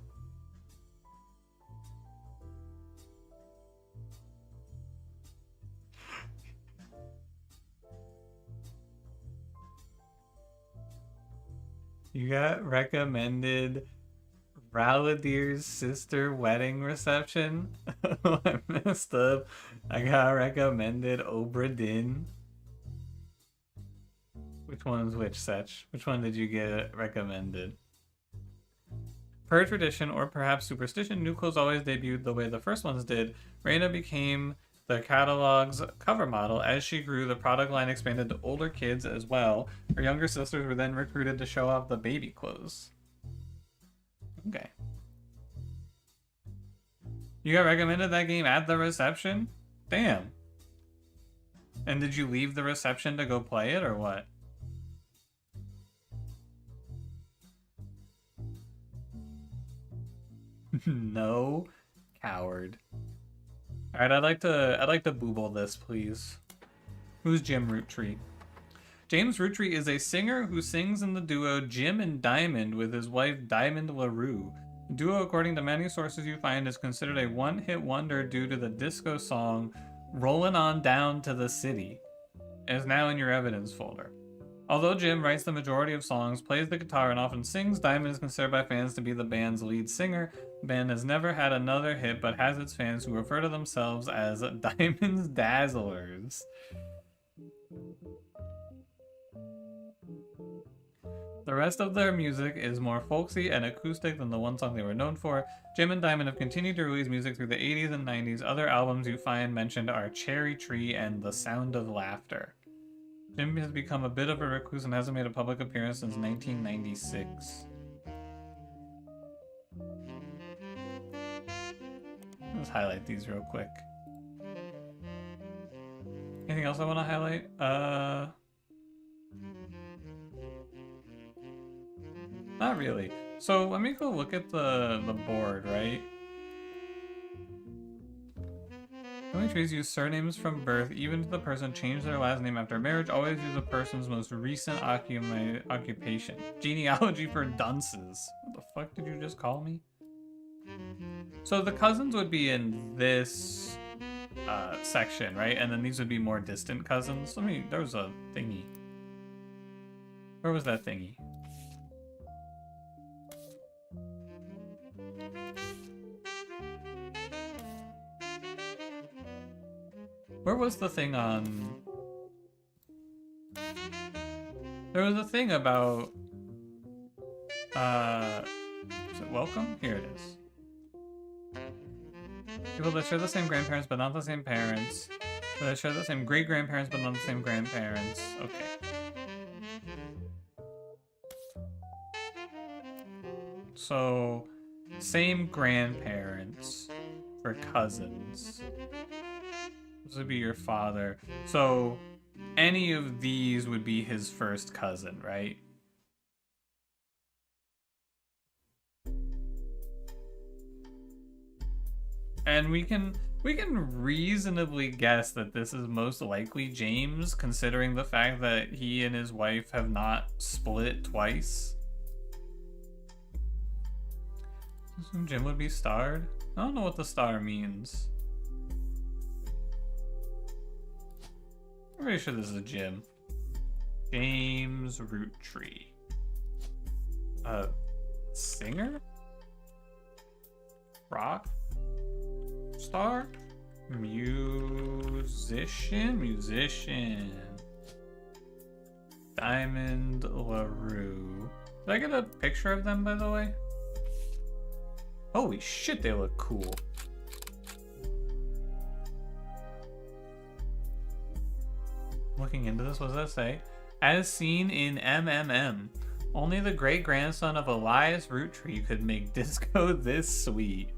You got recommended Raladir's sister wedding reception. I messed up. I got recommended Obra Dinn. Which one's which, Setch? Which one did you get recommended? Per tradition, or perhaps superstition, new clothes always debuted the way the first ones did. Reina became the catalog's cover model. As she grew, the product line expanded to older kids as well. Her younger sisters were then recruited to show off the baby clothes. Okay. You got recommended that game at the reception? Damn. And did you leave the reception to go play it, or what? No, coward. All right, I'd like to booble this, please. Who's Jim Root Tree? James Root Tree is a singer who sings in the duo Jim and Diamond with his wife Diamond LaRue. The duo, according to many sources you find, is considered a one-hit wonder due to the disco song "Rollin' On Down to the City." It is now in your evidence folder. Although Jim writes the majority of songs, plays the guitar, and often sings, Diamond is considered by fans to be the band's lead singer. The band has never had another hit, but has its fans who refer to themselves as Diamond's Dazzlers. The The rest of their music is more folksy and acoustic than the one song they were known for. Jim and Diamond have continued to release music through the 80s and 90s. Other albums you find mentioned are Cherry Tree and The Sound of Laughter. Jim has become a bit of a recluse and hasn't made a public appearance since 1996. Let's highlight these real quick. Anything else I want to highlight? Not really. So let me go look at the board, right? Family trees use surnames from birth, even if the person changed their last name after marriage. Always use a person's most recent occupation. Genealogy for dunces. What the fuck did you just call me? So the cousins would be in this section, right? And then these would be more distant cousins. There was a thingy. Where was that thingy? Where was the thing on... There was a thing about... Is it welcome? Here it is. People that share the same grandparents but not the same parents. That share the same great-grandparents but not the same grandparents. Okay. So, same grandparents for cousins. This would be your father. So, any of these would be his first cousin, right? And we can reasonably guess that this is most likely James, considering the fact that he and his wife have not split twice. I assume Jim would be starred. I don't know what the star means. I'm pretty sure this is a Jim. James Roottree. Singer? Rock star? Musician. Diamond LaRue. Did I get a picture of them, by the way? Holy shit, they look cool. Looking into this, what does that say? As seen in MMM, only the great-grandson of Elias Roottree could make disco this sweet.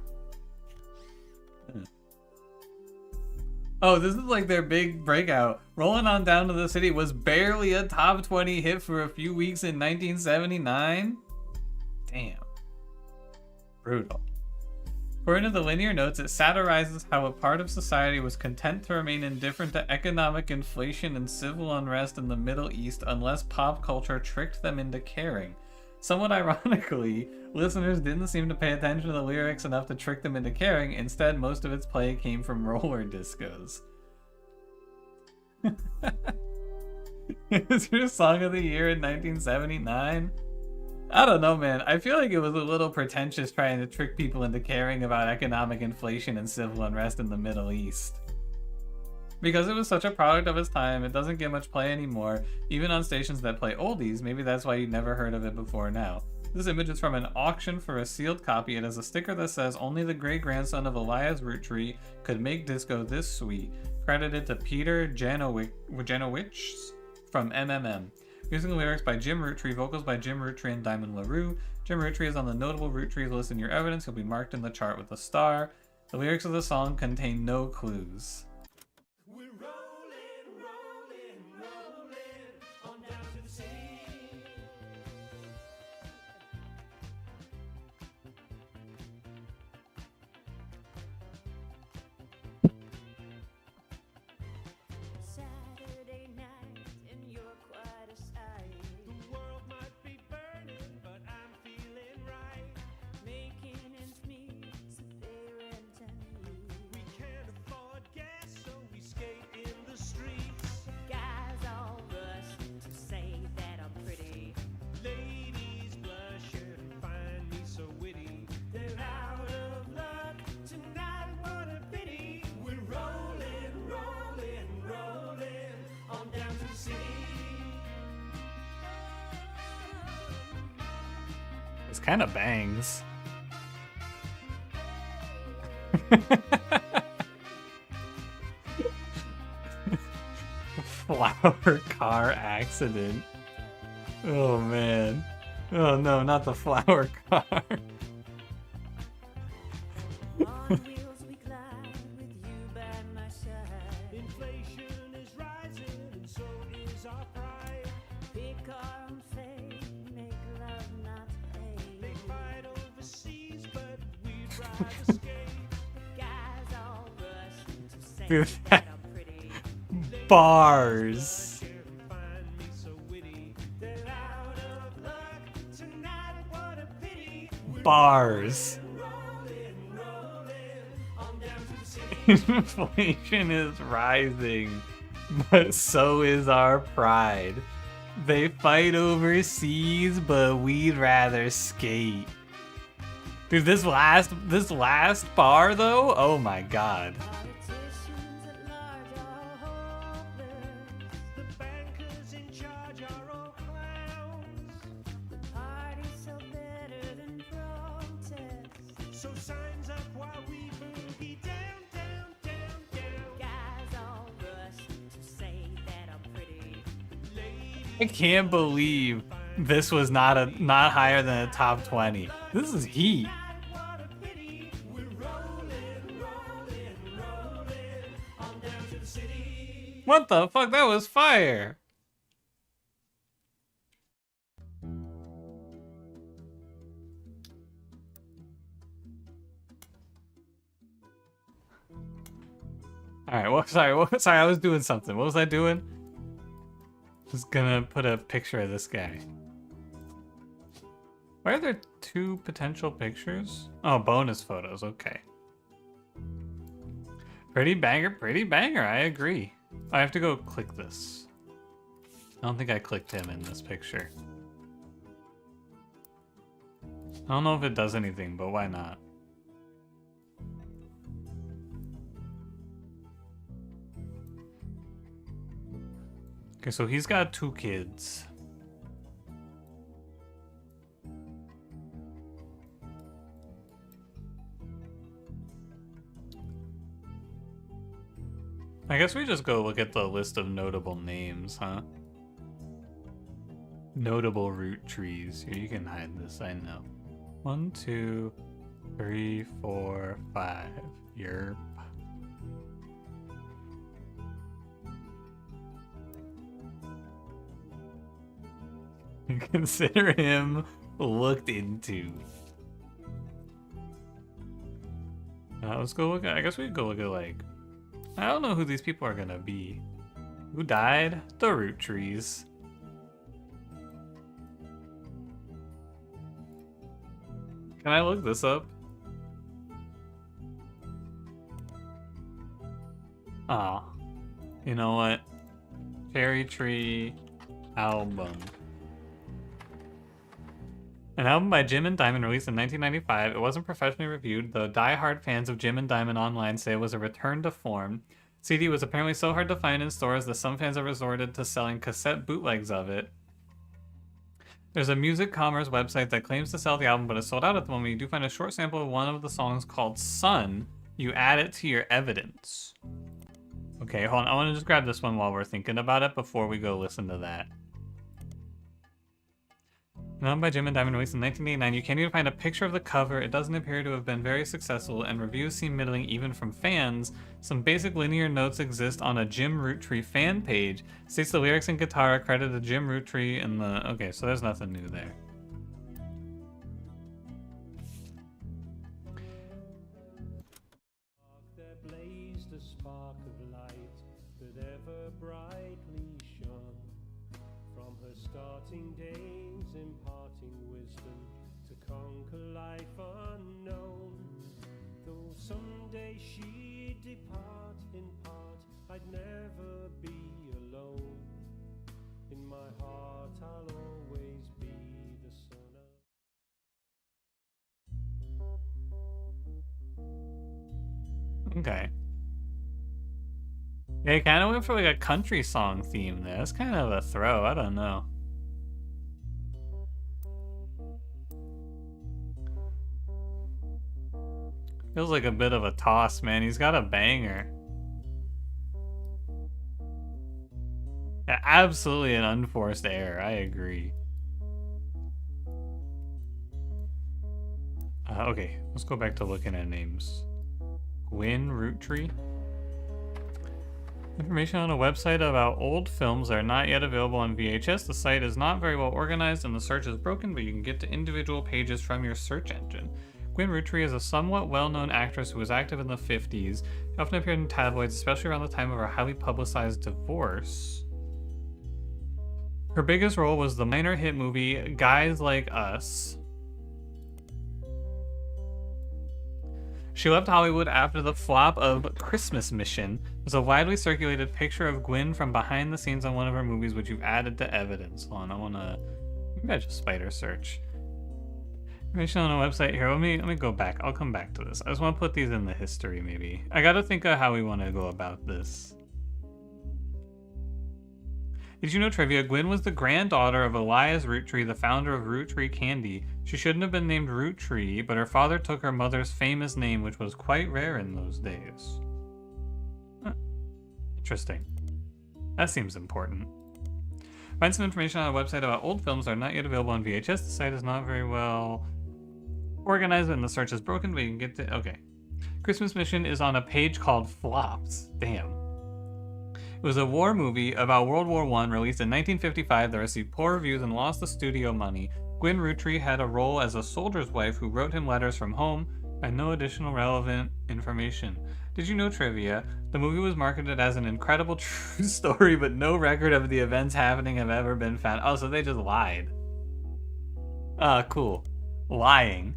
Oh, this is like their big breakout. Rolling On Down to the City was barely a top 20 hit for a few weeks in 1979. Damn. Brutal. According to the linear notes, it satirizes how a part of society was content to remain indifferent to economic inflation and civil unrest in the Middle East unless pop culture tricked them into caring. Somewhat ironically, listeners didn't seem to pay attention to the lyrics enough to trick them into caring. Instead, most of its play came from roller discos. It was your song of the year in 1979? I don't know, man. I feel like it was a little pretentious trying to trick people into caring about economic inflation and civil unrest in the Middle East. Because it was such a product of its time, it doesn't get much play anymore, even on stations that play oldies. Maybe that's why you never heard of it before now. This image is from an auction for a sealed copy. It has a sticker that says, only the great-grandson of Elias Roottree could make disco this sweet. Credited to Peter Janowicz from MMM. Music and lyrics by Jim Roottree, vocals by Jim Roottree and Diamond LaRue. Jim Roottree is on the notable Roottrees list in your evidence. He'll be marked in the chart with a star. The lyrics of the song contain no clues. We're rolling, rolling, rolling on down to the sea. Saturday night and you're quite a sight. The world might be burning, but I'm feeling right. Making ends meet, so they rent and you. We can't afford gas It's kind of bangs. Flower car accident. Oh man. Oh no, not the flower car. On wheels we glide with you by my side. Inflation is rising, and so is our pride. Pick our own fate, make love not They hate. fight overseas, but we'd rather skate. Guys all rush to say Dude, that I'm pretty. Bars. Can't find me so witty. They're out of luck tonight. What a pity. Bars. Rolling, on down to the city. Inflation is rising, but so is our pride. They fight overseas, but we'd rather skate. Dude, this last bar though, oh my god. Politicians at large are hopeless. The bankers in charge are all clowns. The party's so better than protest. So signs up while we boogie down, down, down, down. Guys all rush to say that I'm pretty. I can't believe this was not higher than a top 20. This is heat. What a pity. We're rolling, on down to the city. What the fuck? That was fire. Alright, well, sorry, I was doing something. What was I doing? Just gonna put a picture of this guy. Why are there two potential pictures? Oh, bonus photos, okay. Pretty banger, I agree. I have to go click this. I don't think I clicked him in this picture. I don't know if it does anything, but why not? Okay, so he's got 2 kids. I guess we just go look at the list of notable names, huh? Notable root trees. Here, you can hide this, I know. 1, 2, 3, 4, 5. Yerp. Consider him looked into. Let's go look at, I guess we could go look at, like, I don't know who these people are gonna be. Who died? The root trees. Can I look this up? Ah, you know what? Cherry Tree album. An album by Jim and Diamond released in 1995. It wasn't professionally reviewed, though die-hard fans of Jim and Diamond online say it was a return to form. CD was apparently so hard to find in stores that some fans have resorted to selling cassette bootlegs of it. There's a music commerce website that claims to sell the album, but is sold out at the moment. You do find a short sample of one of the songs called Sun. You add it to your evidence. Okay, hold on. I want to just grab this one while we're thinking about it before we go listen to that. Known by Jim and Diamond, released in 1989, you can't even find a picture of the cover. It doesn't appear to have been very successful, and reviews seem middling even from fans. Some basic linear notes exist on a Jim Roottree fan page. States the lyrics and guitar are credited to Jim Roottree in the... Okay, so there's nothing new there. There blazed a spark of light that ever brightly shone. From her starting days, imparting wisdom to conquer life unknown. Though someday she'd depart in part, I'd never be alone. In my heart, I'll always be the son of... Okay. Yeah, it kind of went for like a country song theme there. That's kind of a throw. I don't know. Feels like a bit of a toss, man. He's got a banger. Yeah, absolutely an unforced error. I agree. Okay, let's go back to looking at names. Gwyn Roottree. Information on a website about old films that are not yet available on VHS. The site is not very well organized and the search is broken, but you can get to individual pages from your search engine. Gwyn Roottree is a somewhat well-known actress who was active in the 50s. She often appeared in tabloids, especially around the time of her highly publicized divorce. Her biggest role was the minor hit movie Guys Like Us. She left Hollywood after the flop of Christmas Mission. There's a widely circulated picture of Gwyn from behind the scenes on one of her movies, which you've added to evidence. Hold on, maybe I just spider search. Information on a website here. Let me go back. I'll come back to this. I just want to put these in the history, maybe. I gotta think of how we want to go about this. Did you know trivia? Gwyn was the granddaughter of Elias Roottree, the founder of Roottree Candy. She shouldn't have been named Roottree, but her father took her mother's famous name, which was quite rare in those days. Huh. Interesting. That seems important. Find some information on a website about old films that are not yet available on VHS. The site is not very well organized and the search is broken, but you can get to... Okay. Christmas Mission is on a page called Flops. Damn. It was a war movie about World War I released in 1955 that received poor reviews and lost the studio money. Gwyn Roottree had a role as a soldier's wife who wrote him letters from home and no additional relevant information. Did you know trivia? The movie was marketed as an incredible true story, but no record of the events happening have ever been found. Oh, so they just lied. Cool. Lying.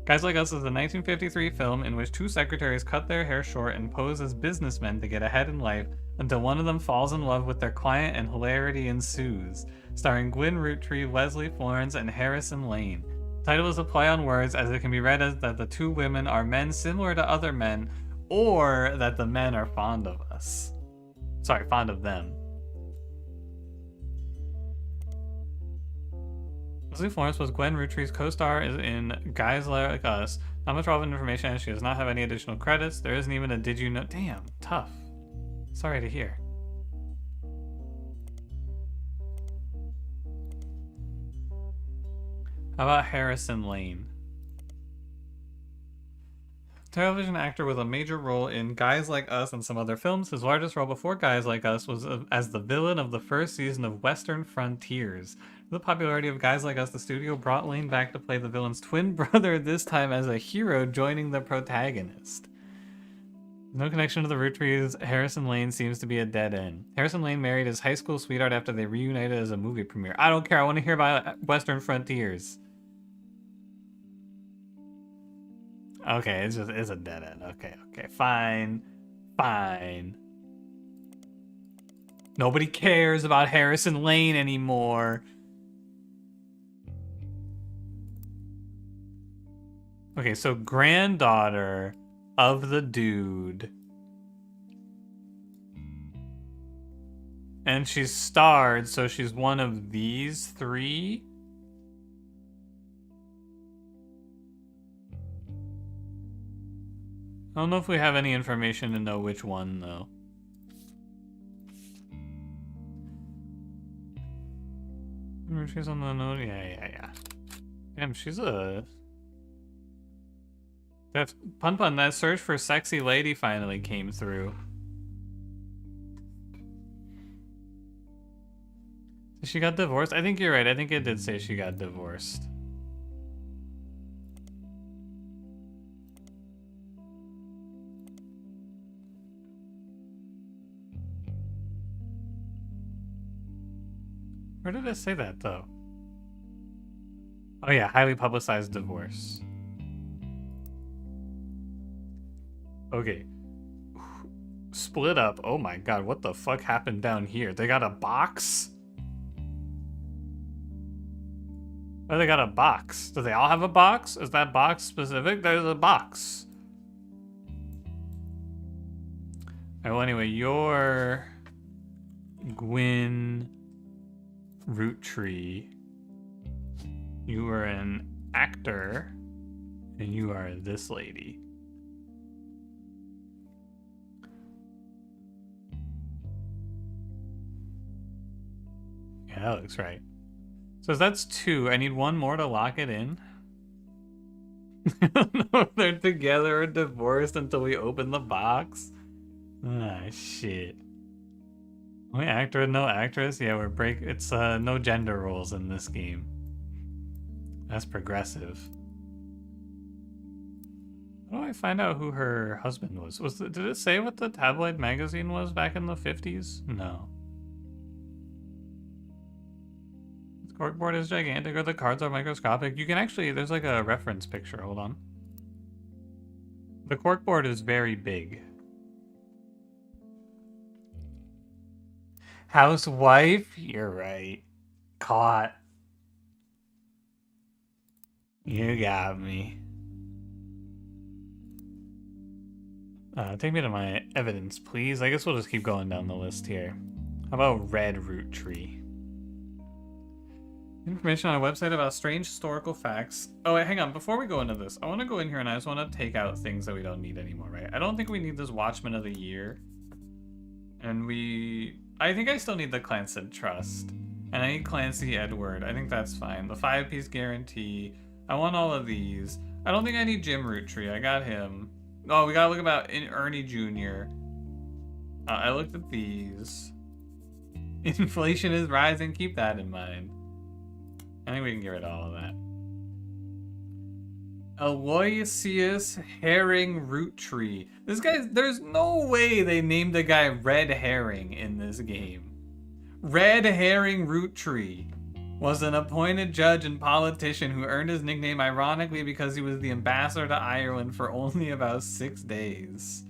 Guys Like Us is a 1953 film in which two secretaries cut their hair short and pose as businessmen to get ahead in life until one of them falls in love with their client and hilarity ensues. Starring Gwyn Roottree, Leslie Florence, and Harrison Lane. The title is a play on words as it can be read as that the two women are men similar to other men, or that the men are fond of us. Sorry, fond of them. Leslie Florence was Gwyn Roottree's co-star in Guys Like Us. Not much relevant information as she does not have any additional credits. There isn't even a did you know. Damn, tough. Sorry to hear. How about Harrison Lane? Television actor with a major role in Guys Like Us and some other films. His largest role before Guys Like Us was as the villain of the first season of Western Frontiers. With the popularity of Guys Like Us, the studio brought Lane back to play the villain's twin brother, this time as a hero joining the protagonist. No connection to the Roottrees. Harrison Lane seems to be a dead end. Harrison Lane married his high school sweetheart after they reunited as a movie premiere. I don't care, I want to hear about Western Frontiers. Okay, it's a dead end. Okay, fine. Nobody cares about Harrison Lane anymore. Okay, so granddaughter of the dude. And she's starred, so she's one of these three? I don't know if we have any information to know which one, though. She's on the note. Yeah. Damn, she's a... Pun, that search for sexy lady finally came through. She got divorced? I think you're right. I think it did say she got divorced. Where did it say that, though? Oh yeah, highly publicized divorce. Okay. Split up. Oh my god, what the fuck happened down here? They got a box? Oh, they got a box. Do they all have a box? Is that box specific? There's a box. Alright, well anyway, you're... Gwyn Roottree. You were an actor And you are this lady. Yeah, that looks right. So that's 2. I need 1 more to lock it in. I don't know if they're together or divorced until we open the box. Ah, shit. Only actor, no actress? Yeah, it's no gender roles in this game. That's progressive. How do I find out who her husband was? Did it say what the tabloid magazine was back in the 50s? No. The corkboard is gigantic or the cards are microscopic. You can actually, there's like a reference picture, hold on. The corkboard is very big. Housewife? You're right. Caught. You got me. Take me to my evidence, please. I guess we'll just keep going down the list here. How about red root tree? Information on a website about strange historical facts. Oh, wait, hang on. Before we go into this, I want to go in here and I just want to take out things that we don't need anymore, right? I don't think we need this Watchman of the Year. And I think I still need the Clancy Trust. And I need Clancy Edward. I think that's fine. The 5-piece guarantee. I want all of these. I don't think I need Jim Roottree. I got him. Oh, we gotta look about Ernie Jr. I looked at these. Inflation is rising. Keep that in mind. I think we can get rid of all of that. Aloysius Herring Roottree. This guy, there's no way they named the guy Red Herring in this game. Red Herring Roottree was an appointed judge and politician who earned his nickname ironically because he was the ambassador to Ireland for only about 6 days.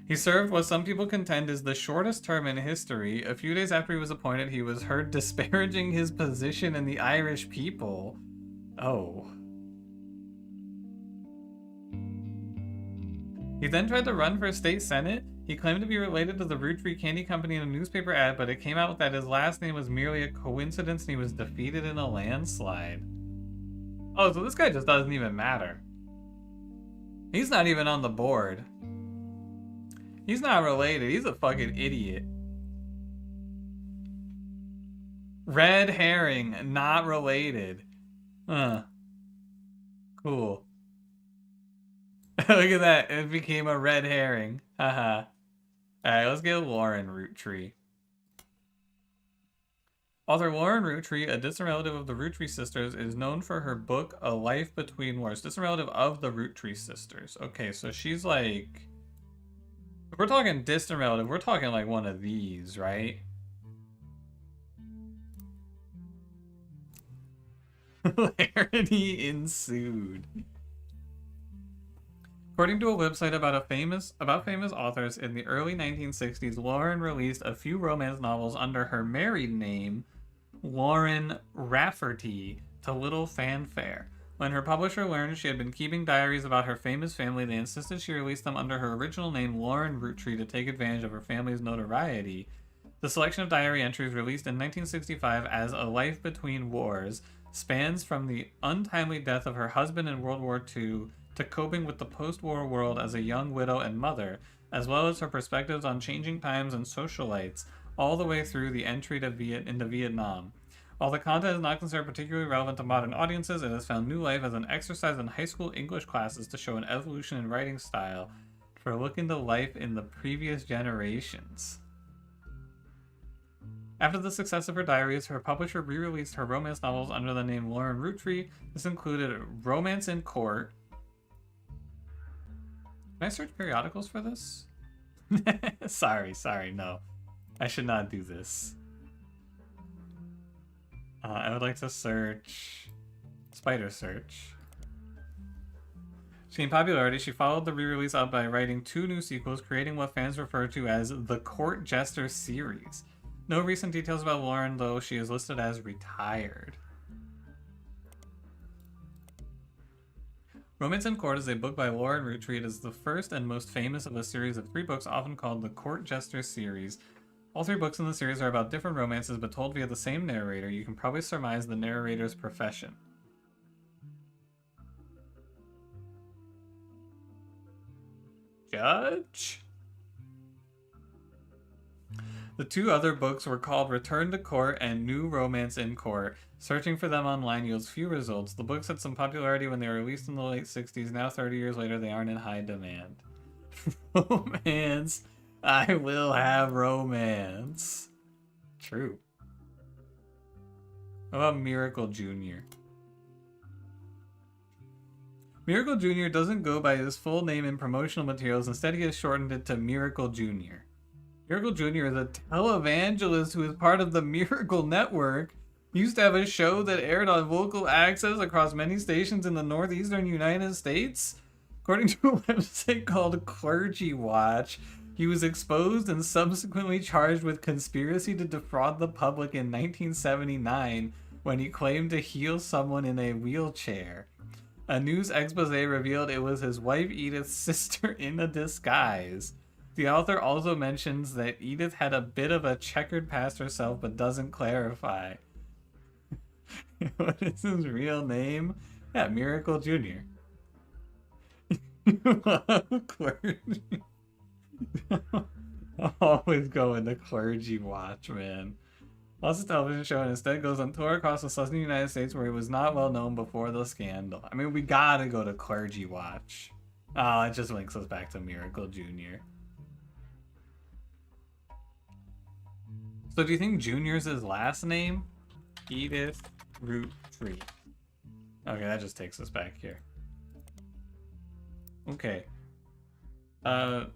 He served what some people contend is the shortest term in history. A few days after he was appointed, he was heard disparaging his position and the Irish people. Oh. He then tried to run for state senate. He claimed to be related to the Roottree Candy Company in a newspaper ad, but it came out that his last name was merely a coincidence and he was defeated in a landslide. Oh, so this guy just doesn't even matter. He's not even on the board. He's not related. He's a fucking idiot. Red Herring, not related. Huh. Cool. Look at that. It became a red herring. Haha. Alright, let's get Lauren Roottree. Author Lauren Roottree, a distant relative of the Roottree sisters, is known for her book A Life Between Wars. Distant relative of the Roottree sisters. Okay, so she's like... If we're talking distant relative, we're talking like one of these, right? Hilarity ensued. According to a website about famous authors in the early 1960s, Lauren released a few romance novels under her married name, Lauren Rafferty, to little fanfare. When her publisher learned she had been keeping diaries about her famous family, they insisted she release them under her original name, Lauren Roottree, to take advantage of her family's notoriety. The selection of diary entries released in 1965 as A Life Between Wars spans from the untimely death of her husband in World War II to coping with the post-war world as a young widow and mother, as well as her perspectives on changing times and socialites, all the way through the entry into Vietnam. While the content is not considered particularly relevant to modern audiences, it has found new life as an exercise in high school English classes to show an evolution in writing style for looking to life in the previous generations. After the success of her diaries, her publisher re-released her romance novels under the name Lauren Roottree. This included Romance in Court. Can I search periodicals for this? Sorry, no. I should not do this. I would like to search Spider Search. She gained popularity. She followed the re-release up by writing 2 new sequels, creating what fans refer to as the Court Jester series. No recent details about Lauren, though she is listed as retired. Romance in Court is a book by Lauren Roottree. It is the first and most famous of a series of 3 books, often called the Court Jester series. All 3 books in the series are about different romances, but told via the same narrator. You can probably surmise the narrator's profession. Judge? The two other books were called Return to Court and New Romance in Court. Searching for them online yields few results. The books had some popularity when they were released in the late 60s. Now, 30 years later, they aren't in high demand. Romance. I will have romance. True. What about Miracle Jr.? Miracle Jr. doesn't go by his full name in promotional materials. Instead, he has shortened it to Miracle Jr. Miracle Jr. is a televangelist who is part of the Miracle Network. He used to have a show that aired on local access across many stations in the northeastern United States. According to a website called Clergy Watch, he was exposed and subsequently charged with conspiracy to defraud the public in 1979 when he claimed to heal someone in a wheelchair. A news expose revealed it was his wife Edith's sister in a disguise. The author also mentions that Edith had a bit of a checkered past herself, but doesn't clarify. What is his real name? Yeah, Miracle Jr. Clergy. Always go into Clergy Watch, man. Lost a television show and instead goes on tour across the southern United States where he was not well known before the scandal. I mean, we gotta go to Clergy Watch. Oh, it just links us back to Miracle Jr. So do you think Junior's his last name? Edith Root Tree. Okay, that just takes us back here. Okay. So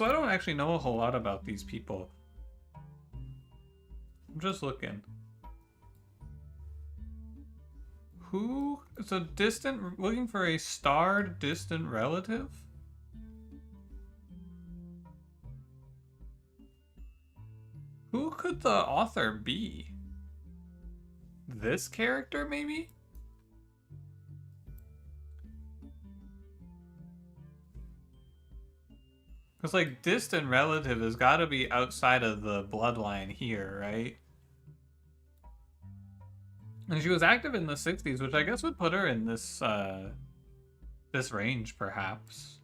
I don't actually know a whole lot about these people. I'm just looking. Who? So distant, looking for a starred distant relative? Who could the author be? This character, maybe? Because, like, distant relative has got to be outside of the bloodline here, right? And she was active in the 60s, which I guess would put her in this, this range, perhaps.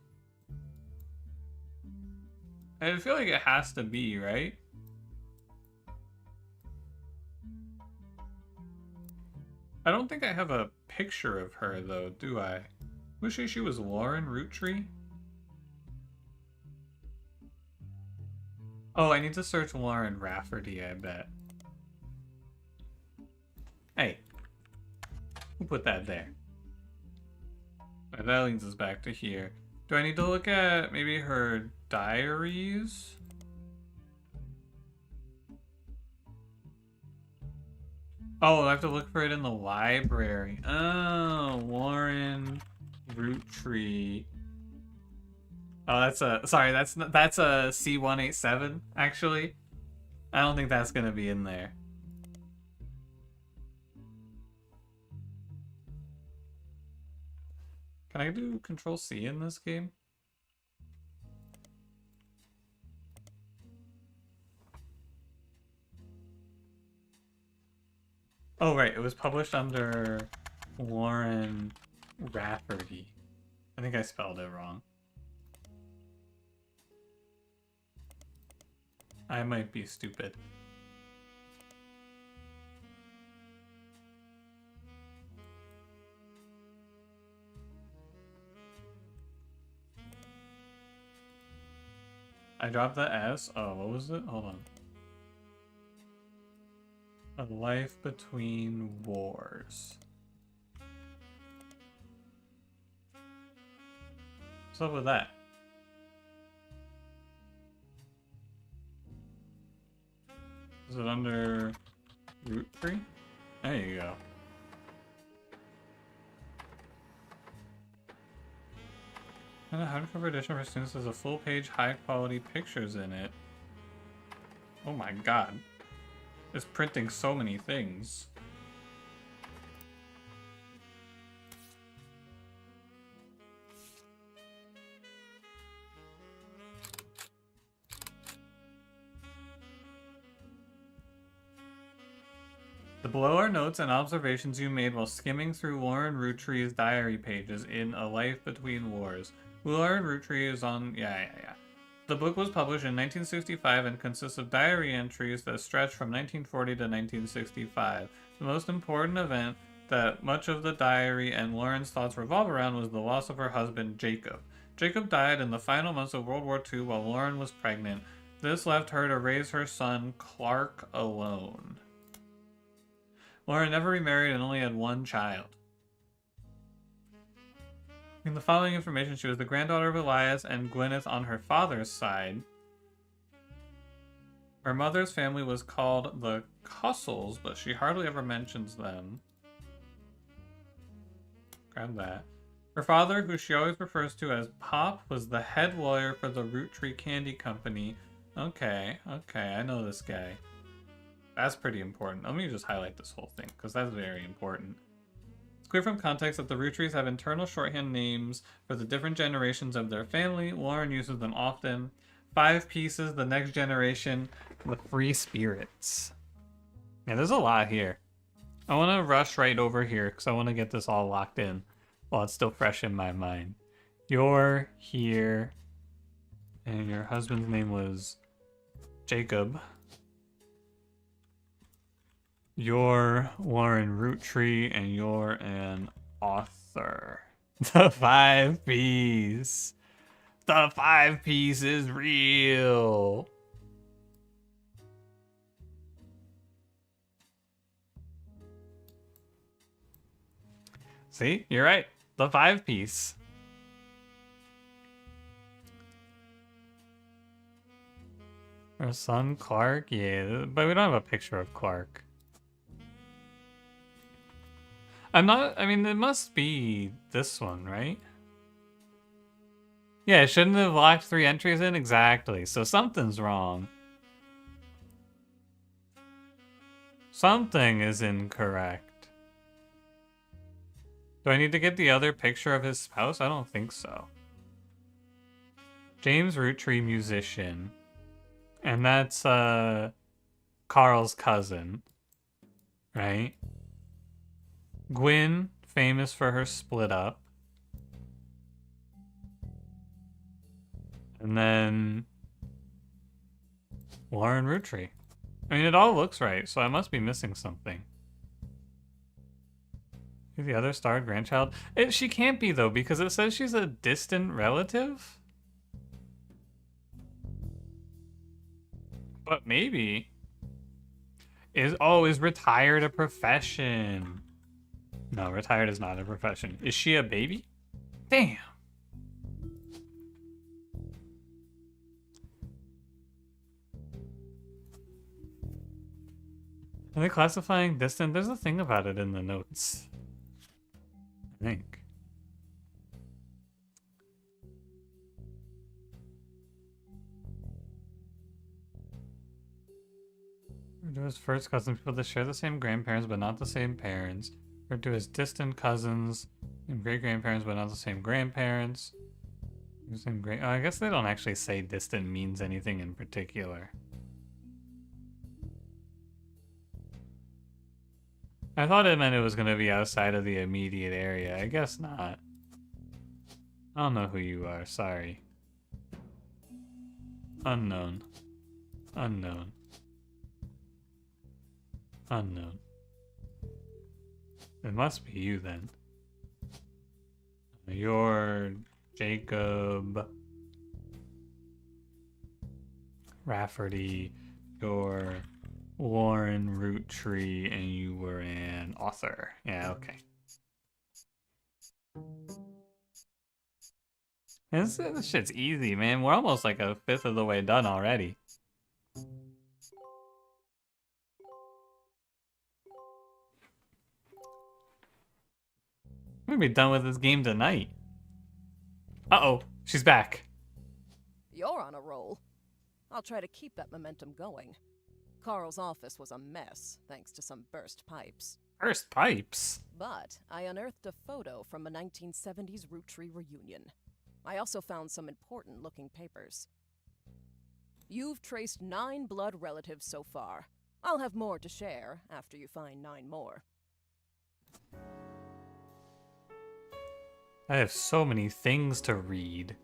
I feel like it has to be, right? I don't think I have a picture of her, though, do I? Was she was Lauren Roottree? Oh, I need to search Lauren Rafferty, I bet. Hey. Who put that there? Right, that leads us back to here. Do I need to look at maybe her diaries? Oh, I have to look for it in the library. Oh, Lauren Roottree. Oh, that's a that's a C187 actually. I don't think that's gonna be in there. Can I do Control C in this game? Oh right, it was published under Lauren Rafferty. I think I spelled it wrong. I might be stupid. I dropped the S. Oh, what was it? Hold on. A Life Between Wars. What's up with that? Is it under Roottree? There you go. And a hardcover edition for students has a full-page, high-quality pictures in it. Oh my god. It's printing so many things. The The below are notes and observations you made while skimming through Lauren Rootree's diary pages in A Life Between Wars. Lauren Rootree is on... Yeah. The book was published in 1965 and consists of diary entries that stretch from 1940 to 1965. The most important event that much of the diary and Lauren's thoughts revolve around was the loss of her husband, Jacob. Jacob died in the final months of World War II while Lauren was pregnant. This left her to raise her son, Clark, alone. Lauren never remarried and only had one child. In the following information, she was the granddaughter of Elias and Gwyneth on her father's side. Her mother's family was called the Cussells, but she hardly ever mentions them. Grab that. Her father, who she always refers to as Pop, was the head lawyer for the Root Tree Candy Company. Okay, I know this guy. That's pretty important. Let me just highlight this whole thing, because that's very important. It's clear from context that the Root Trees have internal shorthand names for the different generations of their family. Lauren uses them often. 5 Pieces, the next generation, the Free Spirits. Yeah, there's a lot here. I want to rush right over here, because I want to get this all locked in while it's still fresh in my mind. You're here, and your husband's name was Jacob. You're Lauren Roottree, and you're an author. The 5 Ps. The 5 Ps is real. See, you're right. The 5 Ps. Her son Clark, yeah, but we don't have a picture of Clark. I mean, it must be this one, right? Yeah, it shouldn't have locked 3 entries in? Exactly. So something's wrong. Something is incorrect. Do I need to get the other picture of his spouse? I don't think so. James Roottree, musician. And that's, Carl's cousin. Right? Gwyn, famous for her split up. And then Lauren Roottree. I mean, it all looks right, so I must be missing something. Who's the other starred grandchild? She can't be, though, because it says she's a distant relative? But maybe. Is retired a profession? No, retired is not a profession. Is she a baby? Damn. Are they classifying distant? There's a thing about it in the notes. I think. To his first cousins, people that share the same grandparents but not the same parents. Or to his distant cousins and great grandparents but not the same grandparents. I guess they don't actually say distant means anything in particular. I thought it meant it was going to be outside of the immediate area. I guess not. I don't know who you are. Sorry. Unknown. Unknown. Unknown. It must be you then. You're Jacob Rafferty. You're Lauren Roottree, and you were an author. Yeah, okay. This shit's easy, man. We're almost like a 5th of the way done already. I'm gonna be done with this game tonight. Uh-oh, she's back. You're on a roll. I'll try to keep that momentum going. Carl's office was a mess, thanks to some burst pipes. Burst pipes? But I unearthed a photo from a 1970s Roottree reunion. I also found some important-looking papers. You've traced 9 blood relatives so far. I'll have more to share after you find 9 more. I have so many things to read.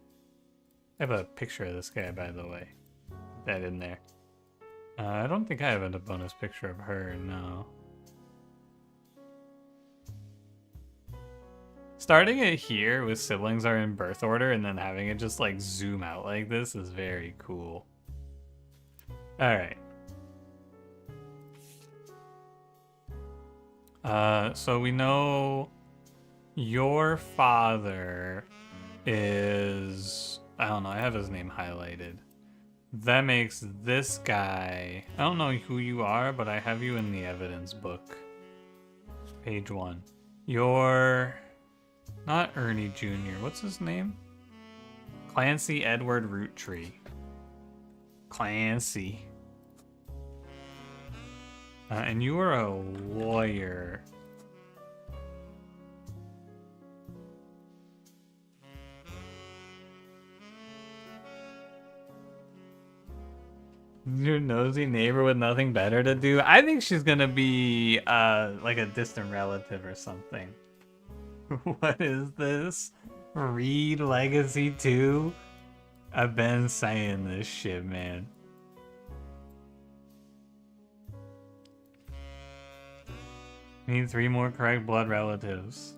I have a picture of this guy, by the way. That in there. I don't think I have a bonus picture of her, no. Starting it here with siblings are in birth order and then having it just like zoom out like this is very cool. Alright. So we know your father is... I don't know, I have his name highlighted. That makes this guy... I don't know who you are, but I have you in the evidence book. Page 1. You're... not Ernie Jr. What's his name? Clancy Edward Roottree. Clancy. And you are a lawyer. Your nosy neighbor with nothing better to do? I think she's gonna be like a distant relative or something. What is this? Reed Legacy 2? I've been saying this shit, man. Need 3 more correct blood relatives.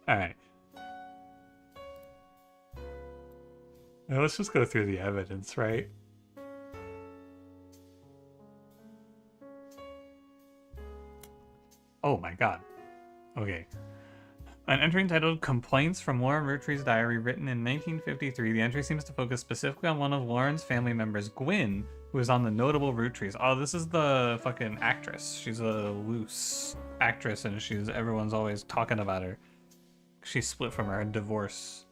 Alright. Now let's just go through the evidence, right? Oh my god. Okay. An entry entitled Complaints from Lauren Rootree's Diary, written in 1953. The entry seems to focus specifically on one of Lauren's family members, Gwyn, who is on the notable Rootrees. Oh, this is the fucking actress. She's a loose actress and everyone's always talking about her. She split from her divorce.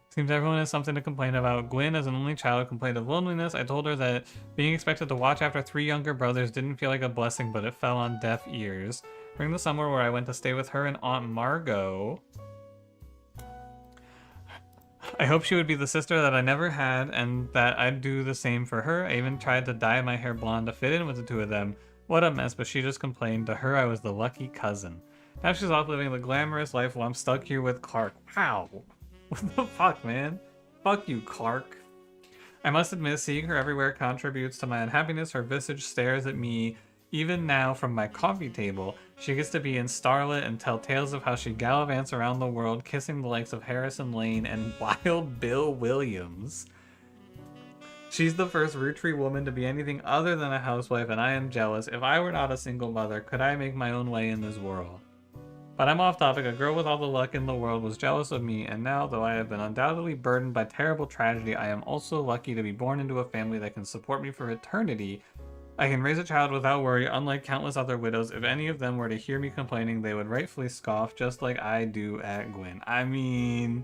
Seems everyone has something to complain about. Gwyn, as an only child, complained of loneliness. I told her that being expected to watch after 3 younger brothers didn't feel like a blessing, but it fell on deaf ears. During the summer where I went to stay with her and Aunt Margot, I hoped she would be the sister that I never had and that I'd do the same for her. I even tried to dye my hair blonde to fit in with the 2 of them. What a mess, but she just complained. To her, I was the lucky cousin. Now she's off living the glamorous life while I'm stuck here with Clark. Wow. What the fuck, man? Fuck you, Clark. I must admit, seeing her everywhere contributes to my unhappiness. Her visage stares at me even now from my coffee table. She gets to be in Starlet and tell tales of how she gallivants around the world, kissing the likes of Harrison Lane and Wild Bill Williams. She's the first Roottree woman to be anything other than a housewife, and I am jealous. If I were not a single mother, could I make my own way in this world? But I'm off topic. A girl with all the luck in the world was jealous of me, and now, though I have been undoubtedly burdened by terrible tragedy, I am also lucky to be born into a family that can support me for eternity. I can raise a child without worry, unlike countless other widows. If any of them were to hear me complaining, they would rightfully scoff, just like I do at Gwyn. I mean...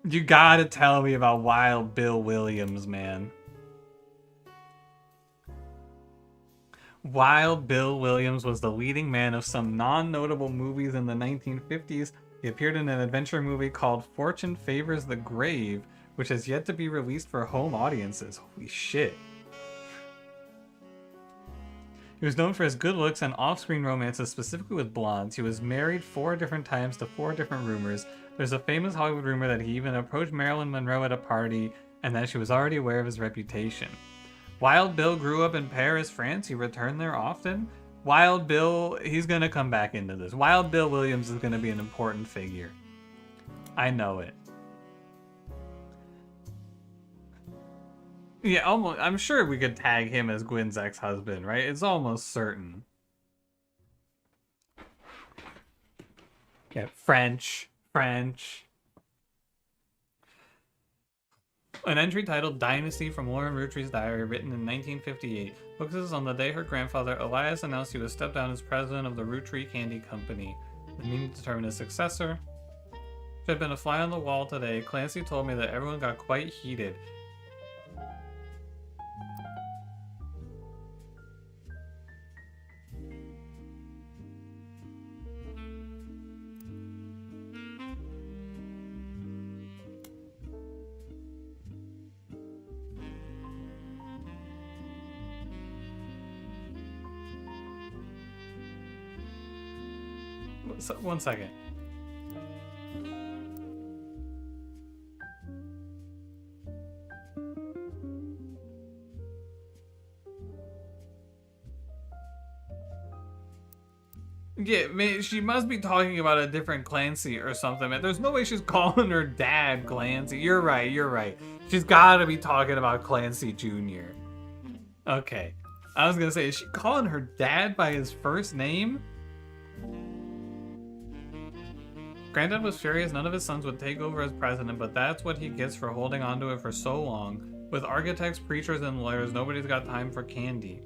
you gotta tell me about Wild Bill Williams, man. Wild Bill Williams was the leading man of some non-notable movies in the 1950s. He appeared in an adventure movie called Fortune Favors the Grave, which has yet to be released for home audiences. Holy shit. He was known for his good looks and off-screen romances, specifically with blondes. He was married 4 different times to 4 different rumors. There's a famous Hollywood rumor that he even approached Marilyn Monroe at a party and that she was already aware of his reputation. Wild Bill grew up in Paris, France. He returned there often. Wild Bill, he's going to come back into this. Wild Bill Williams is going to be an important figure. I know it. Yeah, almost. I'm sure we could tag him as Gwyn's ex-husband, right? It's almost certain. Yeah, French. An entry titled Dynasty from Lauren Rootree's Diary, written in 1958, focuses on the day her grandfather Elias announced he would step down as president of the Roottree Candy Company. The meeting to determine his successor. If I'd been a fly on the wall today, Clancy told me that everyone got quite heated. 1 second. Yeah, man, she must be talking about a different Clancy or something, man. There's no way she's calling her dad Clancy. You're right. She's gotta be talking about Clancy Jr. Okay. I was gonna say, is she calling her dad by his first name? Granddad was furious none of his sons would take over as president, but that's what he gets for holding onto it for so long. With architects, preachers, and lawyers, nobody's got time for candy.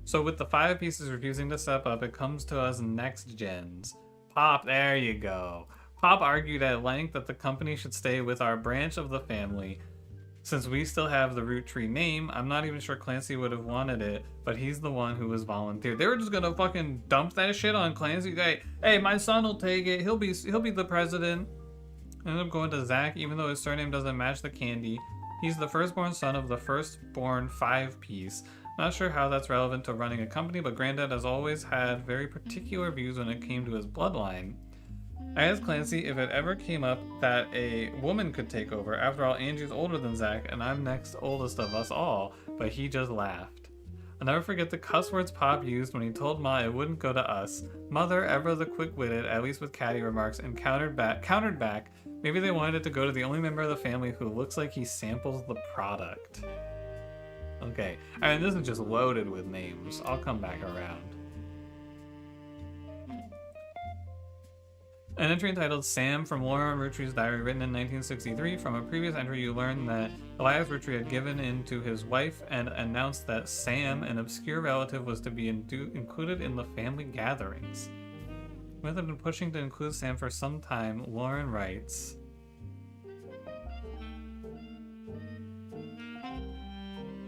So with the 5 pieces refusing to step up, it comes to us next gens. Pop, there you go. Pop argued at length that the company should stay with our branch of the family. Since we still have the Root Tree name, I'm not even sure Clancy would have wanted it, but he's the one who was volunteered. They were just gonna fucking dump that shit on Clancy. Hey, my son will take it. He'll be the president. Ended up going to Zach, even though his surname doesn't match the candy. He's the firstborn son of the firstborn 5-piece. Not sure how that's relevant to running a company, but Granddad has always had very particular views when it came to his bloodline. I asked Clancy if it ever came up that a woman could take over. After all, Angie's older than Zach, and I'm next oldest of us all, but he just laughed. I'll never forget the cuss words Pop used when he told Ma it wouldn't go to us. Mother, ever the quick-witted, at least with catty remarks, and countered back, maybe they wanted it to go to the only member of the family who looks like he samples the product. Okay, I mean, this is just loaded with names. I'll come back around. An entry entitled Sam from Laura Rootree's diary, written in 1963. From a previous entry, you learned that Elias Roottree had given in to his wife and announced that Sam, an obscure relative, was to be included in the family gatherings. We have been pushing to include Sam for some time, Lauren writes.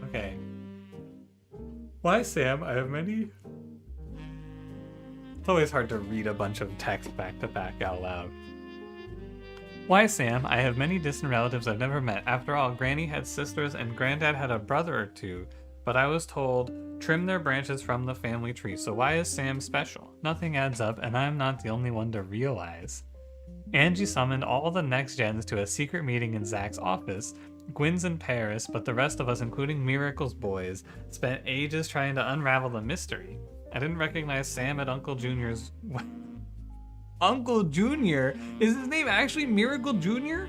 Okay. Why, Sam? I have many... It's always hard to read a bunch of text back to back out loud. Why, Sam? I have many distant relatives I've never met. After all, Granny had sisters and Granddad had a brother or two. But I was told, trim their branches from the family tree. So why is Sam special? Nothing adds up, and I'm not the only one to realize. Angie summoned all the next gens to a secret meeting in Zach's office. Gwyn's in Paris, but the rest of us, including Miracle's boys, spent ages trying to unravel the mystery. I didn't recognize Sam at Uncle Junior's... Uncle Junior? Is his name actually Miracle Jr.?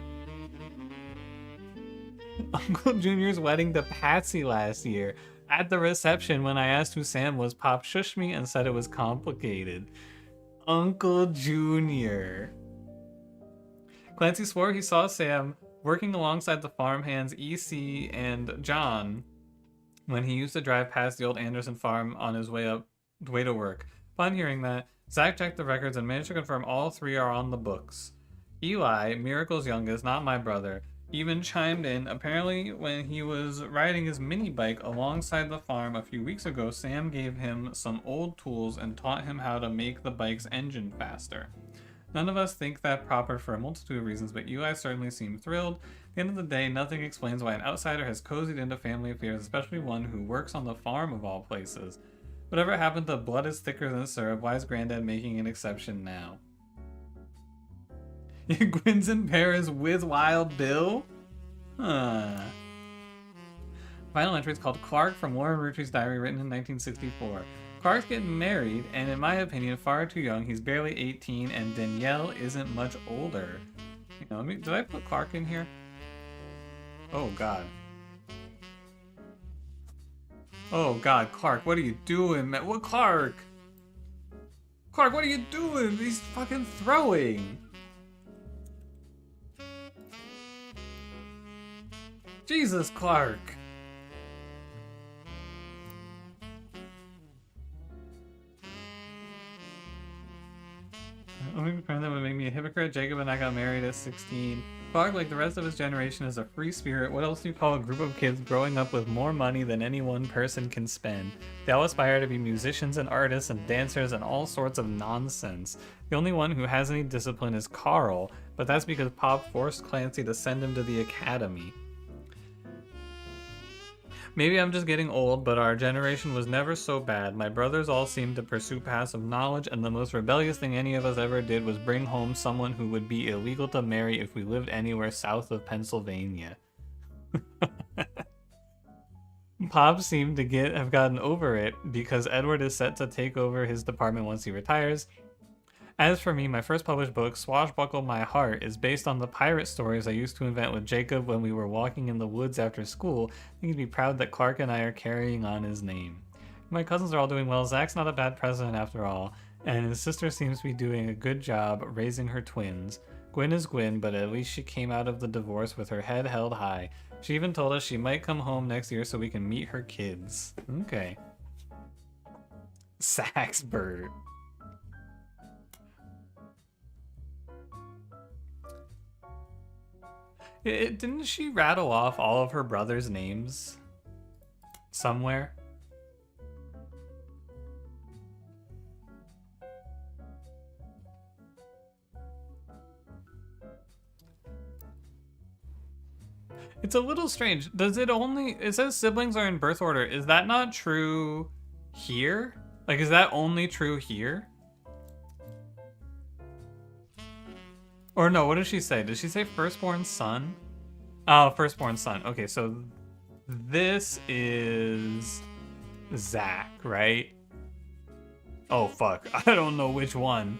Uncle Junior's wedding to Patsy last year. At the reception, when I asked who Sam was, Pop shushed me and said it was complicated. Uncle Junior. Clancy swore he saw Sam working alongside the farmhands EC and John when he used to drive past the old Anderson farm on his way to work. Upon hearing that, Zach checked the records and managed to confirm all 3 are on the books. Eli, Miracle's youngest, not my brother, even chimed in. Apparently, when he was riding his mini bike alongside the farm a few weeks ago, Sam gave him some old tools and taught him how to make the bike's engine faster. None of us think that proper for a multitude of reasons, but Eli certainly seemed thrilled. At the end of the day, nothing explains why an outsider has cozied into family affairs, especially one who works on the farm of all places. Whatever happened to blood is thicker than syrup? Why is Granddad making an exception now? Gwyn's in Paris with Wild Bill? Huh. Final entry is called Clark from Lauren Rootree's diary, written in 1964. Clark's getting married, and in my opinion, far too young. He's barely 18, and Danielle isn't much older. You know, did I put Clark in here? Oh, God. Oh, God, Clark, what are you doing, man? What, Clark? Clark, what are you doing? He's fucking throwing. Jesus, Clark. Only friend that would make me a hypocrite. Jacob and I got married at 16. Clark, like the rest of his generation, is a free spirit. What else do you call a group of kids growing up with more money than any one person can spend? They all aspire to be musicians and artists and dancers and all sorts of nonsense. The only one who has any discipline is Carl, but that's because Pop forced Clancy to send him to the academy. Maybe I'm just getting old, but our generation was never so bad. My brothers all seemed to pursue paths of knowledge, and the most rebellious thing any of us ever did was bring home someone who would be illegal to marry if we lived anywhere south of Pennsylvania. Pop seemed to have gotten over it because Edward is set to take over his department once he retires. As for me, my first published book, Swashbuckle My Heart, is based on the pirate stories I used to invent with Jacob when we were walking in the woods after school. I think he'd be proud that Clark and I are carrying on his name. My cousins are all doing well. Zach's not a bad president after all, and his sister seems to be doing a good job raising her twins. Gwen is Gwen, but at least she came out of the divorce with her head held high. She even told us she might come home next year so we can meet her kids. Okay. Saxbird. Didn't she rattle off all of her brothers' names somewhere? It's a little strange. It says siblings are in birth order. Is that not true here? Like, is that only true here? Or no, what did she say? Did she say firstborn son? Oh, firstborn son. Okay, so this is Zach, right? Oh, fuck. I don't know which one.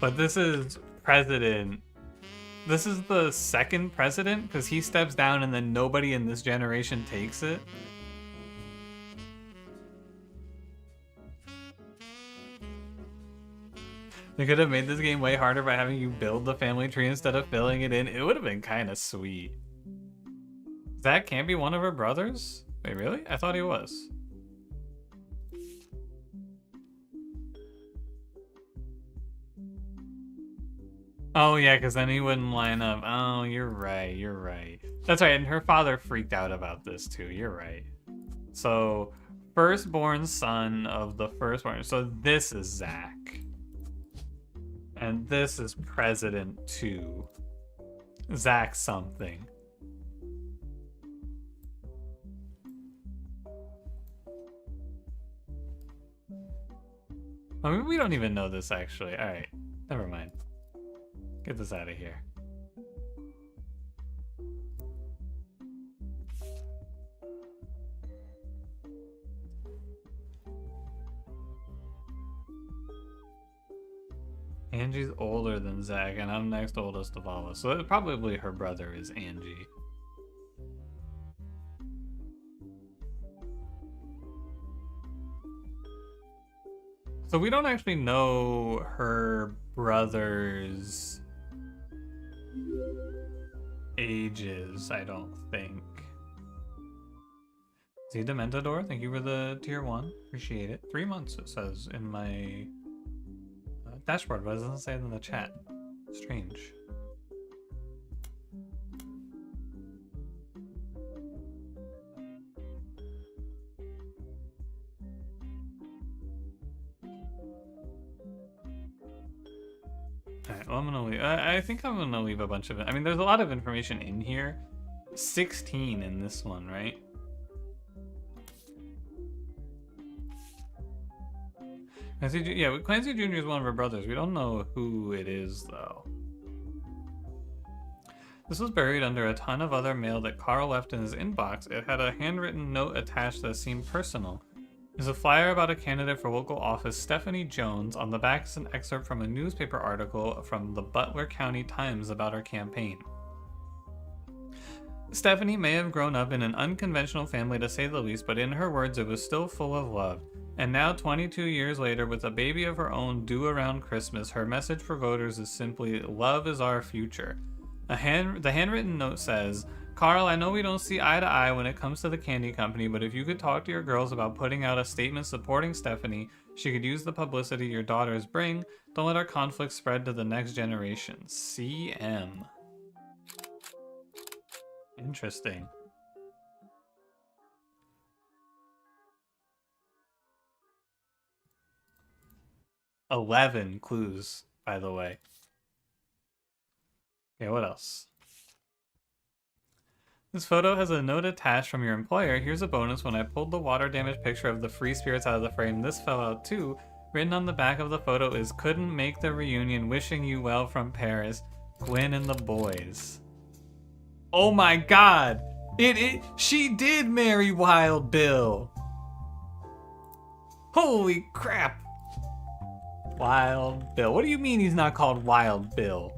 But this is president. This is the second president because he steps down and then nobody in this generation takes it. They could have made this game way harder by having you build the family tree instead of filling it in. It would have been kind of sweet. Zach can't be one of her brothers? Wait, really? I thought he was. Oh, yeah, because then he wouldn't line up. Oh, you're right, you're right. That's right, and her father freaked out about this too. You're right. So, firstborn son of the firstborn. So this is Zach. And this is President 2. Zach something. I mean, we don't even know this actually. Alright, never mind. Get this out of here. Angie's older than Zach, and I'm next oldest of all of us. So probably her brother is Angie. So we don't actually know her brother's ages, I don't think. Z Dementador, thank you for the tier 1. Appreciate it. 3 months, it says in my dashboard, but it doesn't say it in the chat. Strange. Alright, well, I'm gonna leave. I think I'm gonna leave a bunch of it. I mean, there's a lot of information in here. 16 in this one, right? Yeah, Clancy Jr. is one of her brothers. We don't know who it is, though. This was buried under a ton of other mail that Carl left in his inbox. It had a handwritten note attached that seemed personal. There's a flyer about a candidate for local office, Stephanie Jones. On the back is an excerpt from a newspaper article from the Butler County Times about her campaign. Stephanie may have grown up in an unconventional family to say the least, but in her words, it was still full of love. And now, 22 years later, with a baby of her own due around Christmas, her message for voters is simply, love is our future. The handwritten note says, Carl, I know we don't see eye to eye when it comes to the candy company, but if you could talk to your girls about putting out a statement supporting Stephanie, she could use the publicity your daughters bring. Don't let our conflict spread to the next generation. CM. Interesting. "11 clues, by the way. Okay, what else? This photo has a note attached from your employer. Here's a bonus. When I pulled the water damage picture of the free spirits out of the frame, this fell out too. Written on the back of the photo is, couldn't make the reunion, wishing you well from Paris, Gwen and the boys. Oh my god! She did marry Wild Bill! Holy crap! Wild Bill. What do you mean he's not called Wild Bill?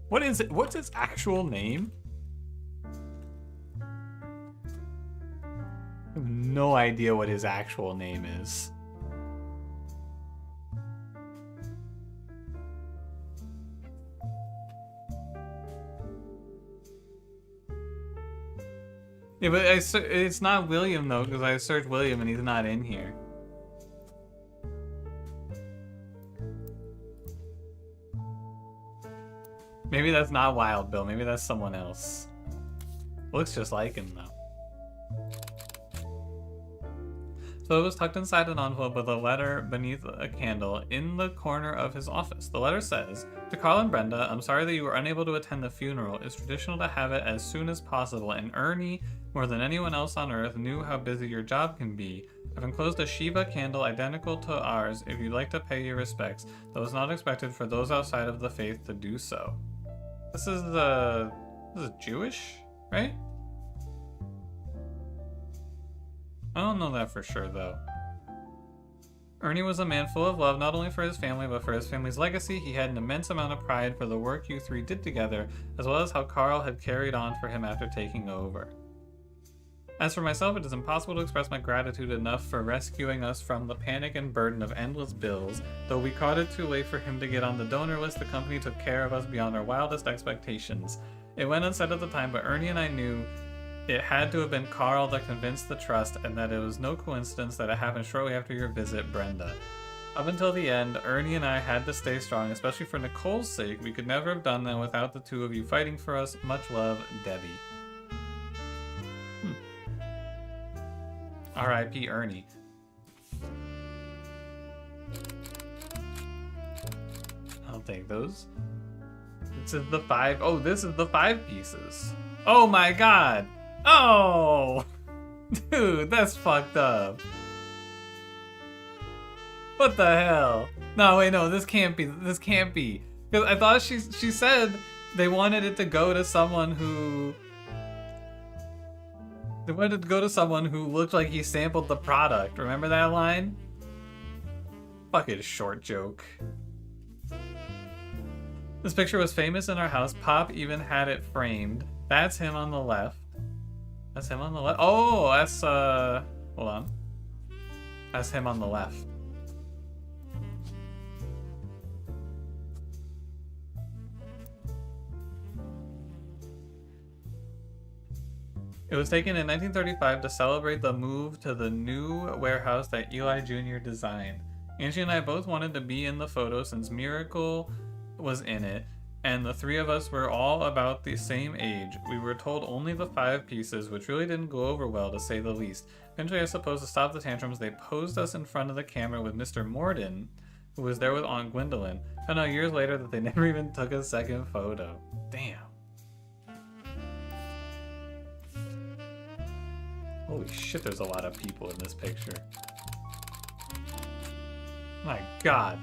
What is it? What's his actual name? I have no idea what his actual name is. Yeah, but it's not William though, because I searched William and he's not in here. Maybe that's not Wild Bill. Maybe that's someone else. Looks just like him though. So it was tucked inside an envelope with a letter beneath a candle in the corner of his office. The letter says, "To Carl and Brenda, I'm sorry that you were unable to attend the funeral. It's traditional to have it as soon as possible, and Ernie, more than anyone else on earth, knew how busy your job can be. I've enclosed a Shiva candle identical to ours if you'd like to pay your respects, though it's not expected for those outside of the faith to do so." This is Jewish, right? I don't know that for sure, though. Ernie was a man full of love, not only for his family, but for his family's legacy. He had an immense amount of pride for the work you three did together, as well as how Carl had carried on for him after taking over. As for myself, it is impossible to express my gratitude enough for rescuing us from the panic and burden of endless bills. Though we caught it too late for him to get on the donor list, the company took care of us beyond our wildest expectations. It went unsaid at the time, but Ernie and I knew it had to have been Carl that convinced the trust, and that it was no coincidence that it happened shortly after your visit, Brenda. Up until the end, Ernie and I had to stay strong, especially for Nicole's sake. We could never have done that without the two of you fighting for us. Much love, Debbie. R.I.P. Ernie. I'll take those. This is the 5. Oh, this is the 5 pieces. Oh my god! Oh! Dude, that's fucked up. What the hell? No, wait, no, this can't be. This can't be. Because I thought she said they wanted it to go to someone who... They wanted to go to someone who looked like he sampled the product. Remember that line? Fucking short joke. This picture was famous in our house. Pop even had it framed. That's him on the left. That's him on the left. Oh, that's, hold on. That's him on the left. It was taken in 1935 to celebrate the move to the new warehouse that Eli Jr. designed. Angie and I both wanted to be in the photo since Miracle was in it, and the three of us were all about the same age. We were told only the 5 pieces, which really didn't go over well, to say the least. Eventually, I suppose, to stop the tantrums, they posed us in front of the camera with Mr. Morden, who was there with Aunt Gwendolyn. I know years later that they never even took a second photo. Damn. Holy shit, there's a lot of people in this picture. My god.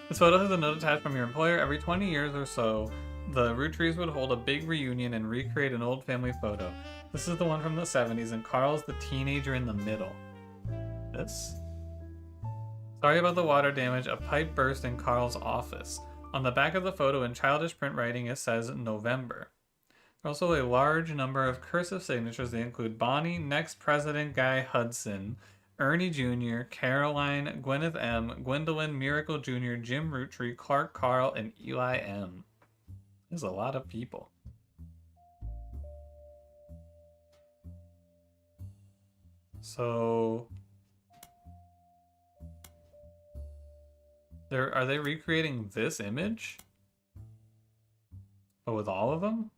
This photo has a note attached from your employer. Every 20 years or so, the Root Trees would hold a big reunion and recreate an old family photo. This is the one from the 70s, and Carl's the teenager in the middle. This? Sorry about the water damage. A pipe burst in Carl's office. On the back of the photo in childish print writing, it says November. There's also a large number of cursive signatures. They include Bonnie, next President Guy Hudson, Ernie Jr., Caroline, Gwyneth M., Gwendolyn, Miracle Jr., Jim Roottree, Clark Carl, and Eli M. There's a lot of people. So... are they recreating this image? Oh, with all of them?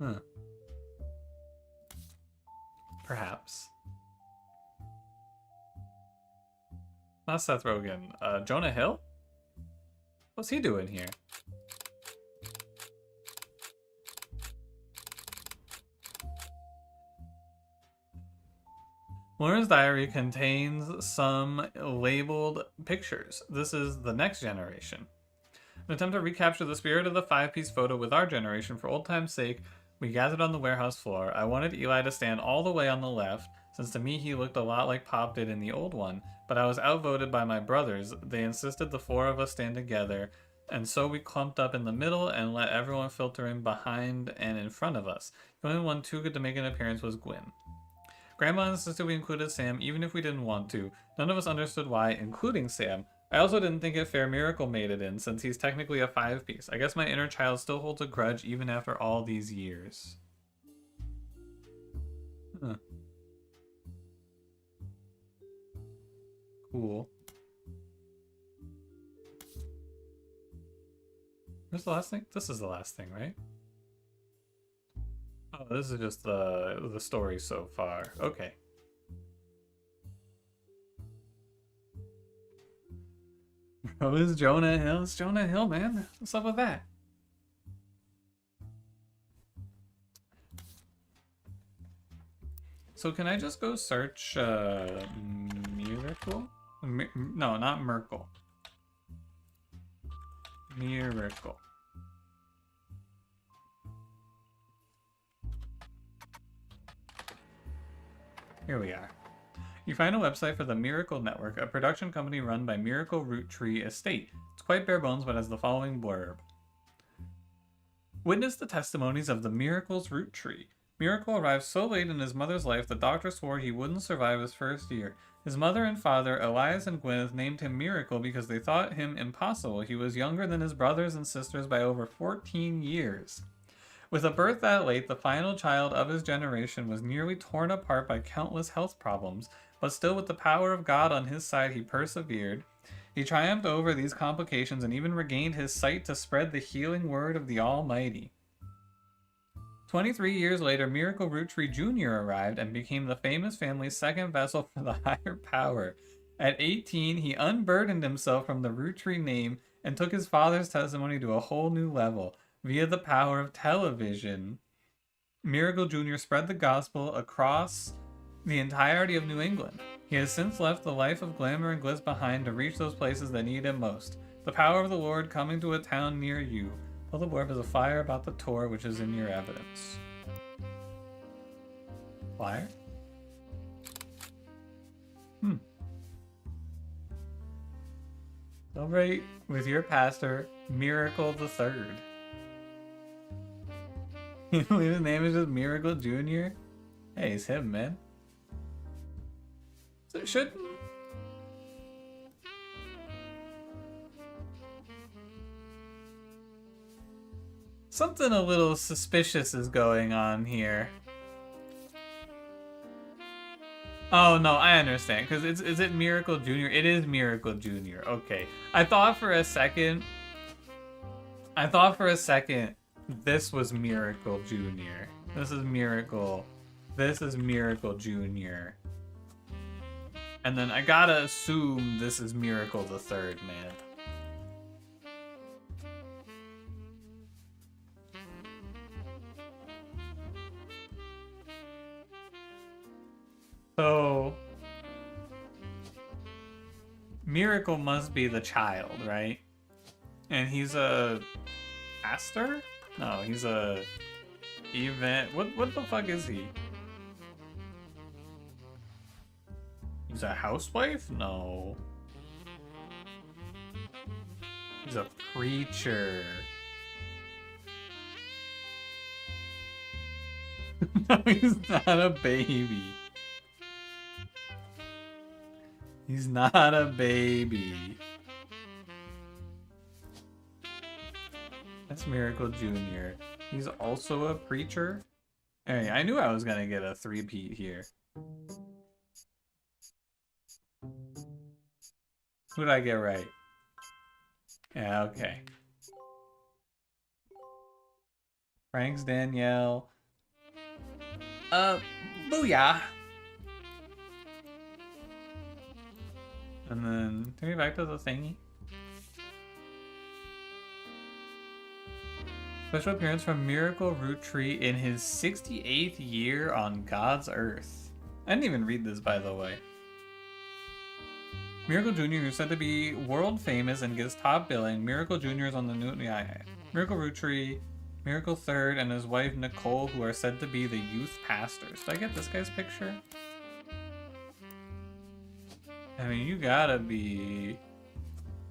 Huh. Perhaps. Not Seth Rogen. Jonah Hill? What's he doing here? Lauren's diary contains some labeled pictures. This is the next generation. An attempt to recapture the spirit of the 5-piece photo with our generation for old time's sake, we gathered on the warehouse floor. I wanted Eli to stand all the way on the left, since to me he looked a lot like Pop did in the old one, but I was outvoted by my brothers. They insisted the 4 of us stand together, and so we clumped up in the middle and let everyone filter in behind and in front of us. The only one too good to make an appearance was Gwyn. Grandma insisted we included Sam even if we didn't want to. None of us understood why, including Sam. I also didn't think it fair Miracle made it in, since he's technically a 5-piece. I guess my inner child still holds a grudge even after all these years. Huh. Cool. Where's the last thing? This is the last thing, right? Oh, this is just the story so far. Okay. Bro, it's Jonah Hill. It's Jonah Hill, man. What's up with that? So can I just go search Miracle? No, not Merkel. Miracle. Here we are. You find a website for the Miracle Network, a production company run by Miracle Root Tree Estate. It's quite bare bones, but has the following blurb. Witness the testimonies of the Miracle's Root Tree. Miracle arrived so late in his mother's life, the doctor swore he wouldn't survive his first year. His mother and father, Elias and Gwyneth, named him Miracle because they thought him impossible. He was younger than his brothers and sisters by over 14 years. With a birth that late, the final child of his generation was nearly torn apart by countless health problems, but still with the power of God on his side, he persevered. He triumphed over these complications and even regained his sight to spread the healing word of the Almighty. 23 years later, Miracle Root Tree Jr. arrived and became the famous family's second vessel for the higher power. At 18, he unburdened himself from the Root Tree name and took his father's testimony to a whole new level. Via the power of television, Miracle Jr. spread the gospel across the entirety of New England. He has since left the life of glamour and glitz behind to reach those places that need him most. The power of the Lord coming to a town near you. Pull the blurb as a flyer about the tour which is in your evidence. Flyer? Celebrate with your pastor, Miracle the Third. His name is just Miracle Jr.? Hey, it's him, man. So shouldn't... Something a little suspicious is going on here. Oh, no, I understand. Because is it Miracle Jr.? It is Miracle Jr. Okay. I thought for a second this was Miracle Jr. This is Miracle Jr. And then I gotta assume this is Miracle the Third, man. So Miracle must be the child, right? And he's a pastor? No, he's a event. What the fuck is he? He's a housewife? No. He's a preacher. No, he's not a baby. He's not a baby. That's Miracle Jr. He's also a preacher? Hey, I knew I was gonna get a three-peat here. Who did I get right? Yeah, okay. Frank's Danielle. Booyah! And then, take me back to the thingy. Special appearance from Miracle Root Tree in his 68th year on God's earth. I didn't even read this, by the way. Miracle Jr. is said to be world famous and gets top billing. Miracle Jr. is on the new... Yeah. Miracle Root Tree, Miracle Third, and his wife Nicole, who are said to be the youth pastors. Did I get this guy's picture? I mean, you gotta be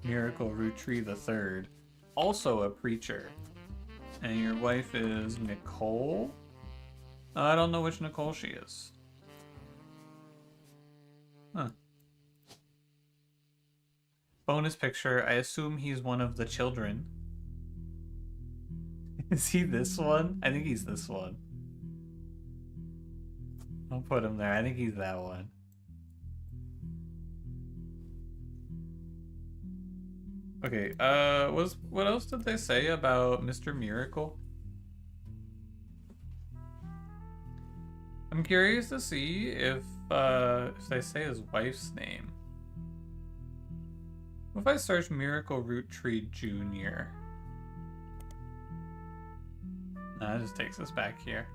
Miracle Root Tree the Third. Also a preacher. And your wife is Nicole? I don't know which Nicole she is. Huh. Bonus picture. I assume he's one of the children. Is he this one? I think he's this one. I'll put him there. I think he's that one. Okay, what else did they say about Mr. Miracle? I'm curious to see if they say his wife's name. What if I search Miracle Root Tree Jr.? Nah, it just takes us back here.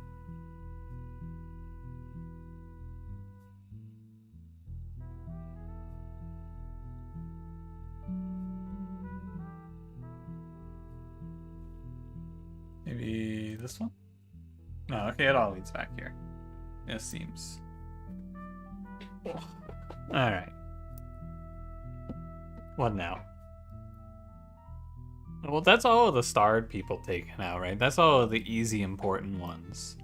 Maybe this one? No, okay, it all leads back here. It seems. Alright. What now? Well, that's all of the starred people taken out, right? That's all of the easy, important ones.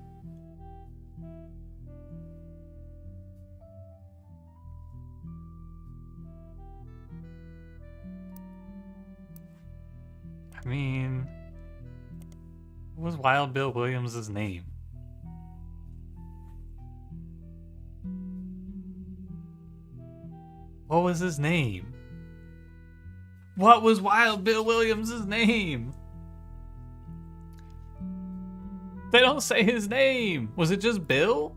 I mean... what was Wild Bill Williams' name? What was his name? What was Wild Bill Williams' name? They don't say his name. Was it just Bill?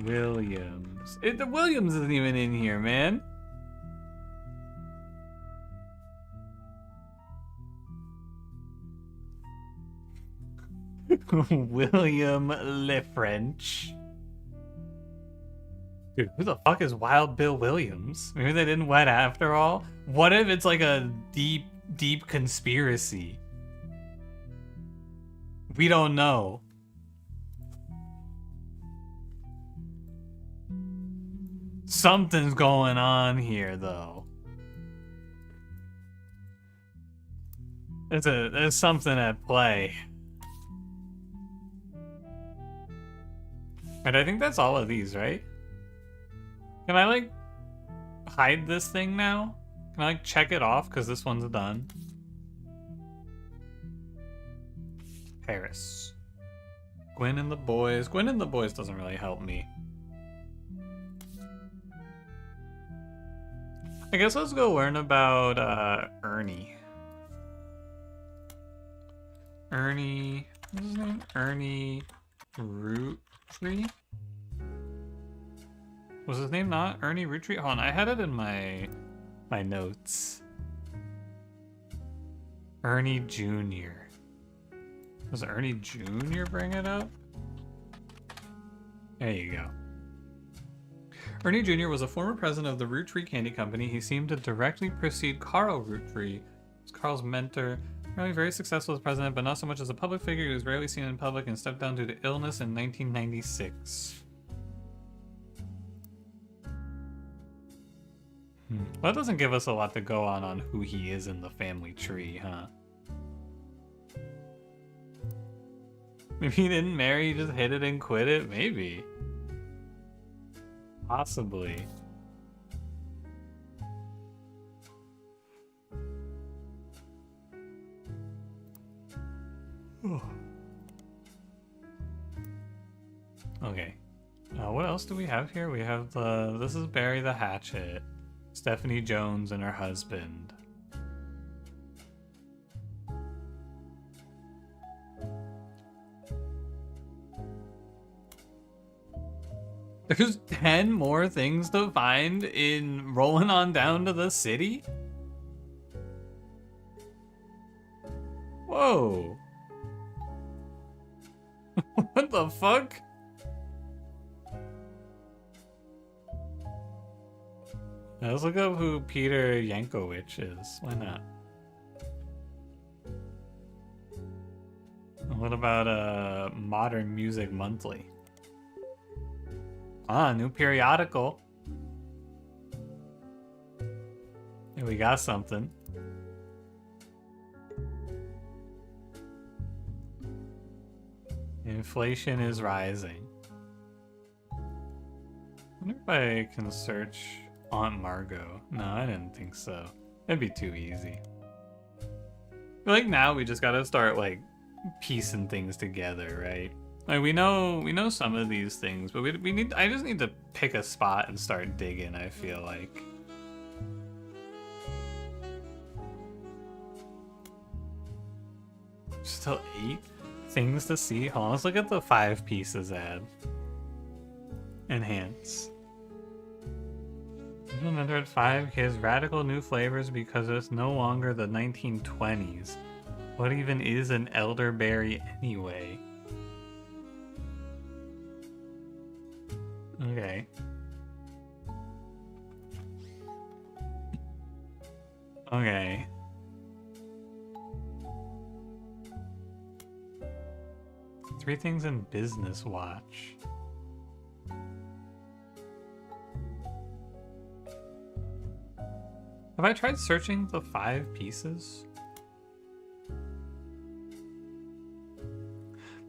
Williams. The Williams isn't even in here, man. William LeFrench. Dude, who the fuck is Wild Bill Williams? Maybe they didn't wed after all? What if it's like a deep, deep conspiracy? We don't know. Something's going on here, though. There's something at play. And I think that's all of these, right? Can I, like, hide this thing now? Can I, like, check it off? Because this one's done. Paris. Gwen and the Boys. Gwen and the Boys doesn't really help me. I guess let's go learn about, Ernie. Ernie... what's his name? Ernie... Root Tree? Was his name not Ernie Root Tree? Hold on, I had it in my notes. Ernie Jr. Was Ernie Jr. bring it up? There you go. Ernie Jr. was a former president of the Root Tree Candy Company. He seemed to directly precede Carl Root Tree. He was Carl's mentor. Really very successful as president, but not so much as a public figure. He was rarely seen in public and stepped down due to illness in 1996. Well, that doesn't give us a lot to go on who he is in the family tree, huh? Maybe he didn't marry, he just hit it and quit it? Maybe. Possibly. Okay. What else do we have here? We have this is Barry the Hatchet. Stephanie Jones and her husband. There's 10 more things to find in rolling on down to the city? Whoa. What the fuck? Now let's look up who Peter Yankovic is. Why not? What about Modern Music Monthly? Ah, new periodical. Hey, we got something. Inflation is rising. I wonder if I can search Aunt Margot. No, I didn't think so. It'd be too easy. But like now we just gotta start like piecing things together, right? Like we know some of these things, but I just need to pick a spot and start digging, I feel like. Still 8 things to see. Hold on, let's look at the 5 pieces ad. Enhance. Implemented 5 gives radical new flavors because it's no longer the 1920s. What even is an elderberry anyway? Okay. Okay. Three things in Business Watch. Have I tried searching the 5 pieces?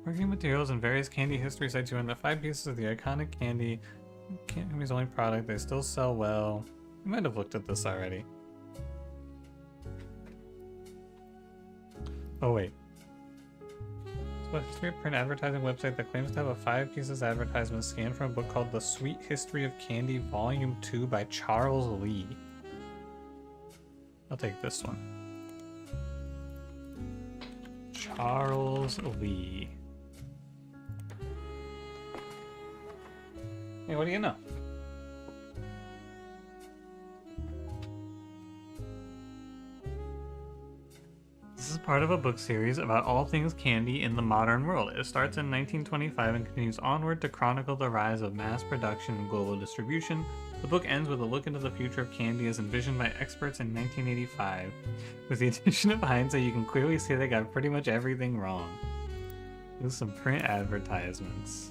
Marketing materials and various candy history sites you find the 5 pieces of the iconic candy. Candy's only product. They still sell well. I might have looked at this already. Oh wait. It's a history of print advertising website that claims to have a 5 pieces advertisement scanned from a book called The Sweet History of Candy Volume 2 by Charles Lee. I'll take this one. Charles Lee. Hey, what do you know? This is part of a book series about all things candy in the modern world. It starts in 1925 and continues onward to chronicle the rise of mass production and global distribution. The book ends with a look into the future of candy as envisioned by experts in 1985. With the addition of hindsight, you can clearly see they got pretty much everything wrong. There's some print advertisements.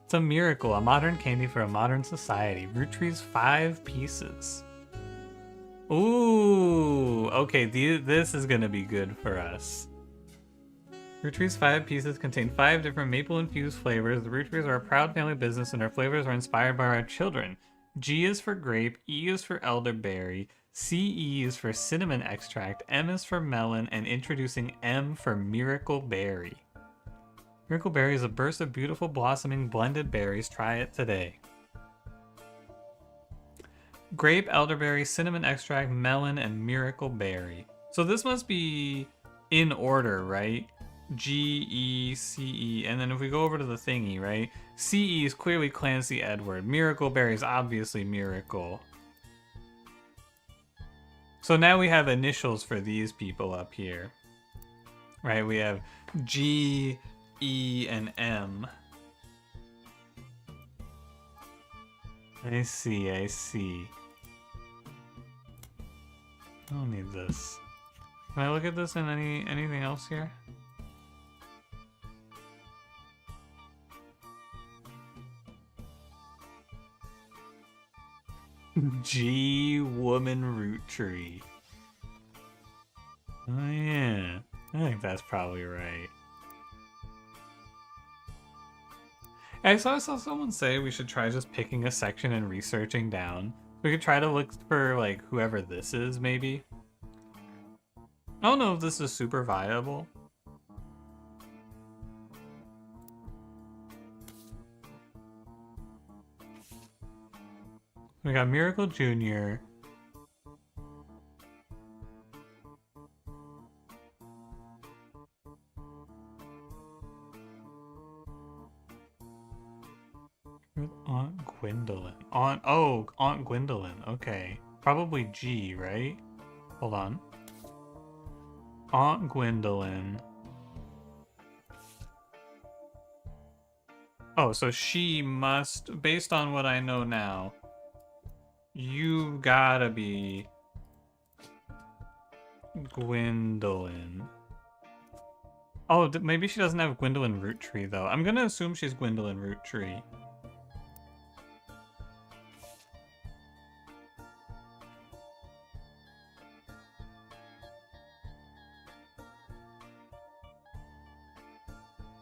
It's a miracle, a modern candy for a modern society. Root Tree's 5 pieces. Ooh, okay, this is gonna be good for us. Root Tree's 5 pieces contain 5 different maple-infused flavors. The Root Trees are a proud family business and our flavors are inspired by our children. G is for grape, E is for elderberry, CE is for cinnamon extract, M is for melon, and introducing M for miracle berry. Miracle berry is a burst of beautiful blossoming blended berries. Try it today. Grape, elderberry, cinnamon extract, melon, and miracle berry. So this must be in order, right? G, E, C, E, and then if we go over to the thingy, right? C, E is clearly Clancy Edward. Miracle berry is obviously Miracle. So now we have initials for these people up here. Right, we have G, E, and M. I see, I see. I don't need this. Can I look at this in anything else here? G Woman Root Tree. Oh yeah, I think that's probably right. I saw someone say we should try just picking a section and researching down. We could try to look for like whoever this is, maybe. I don't know if this is super viable. We got Miracle Jr. Aunt Gwendolyn. Aunt Gwendolyn. Okay. Probably G, right? Hold on. Aunt Gwendolyn. Oh, so she must, based on what I know now, you gotta be Gwendolyn. Oh, maybe she doesn't have Gwendolyn Roottree, though. I'm gonna assume she's Gwendolyn Roottree.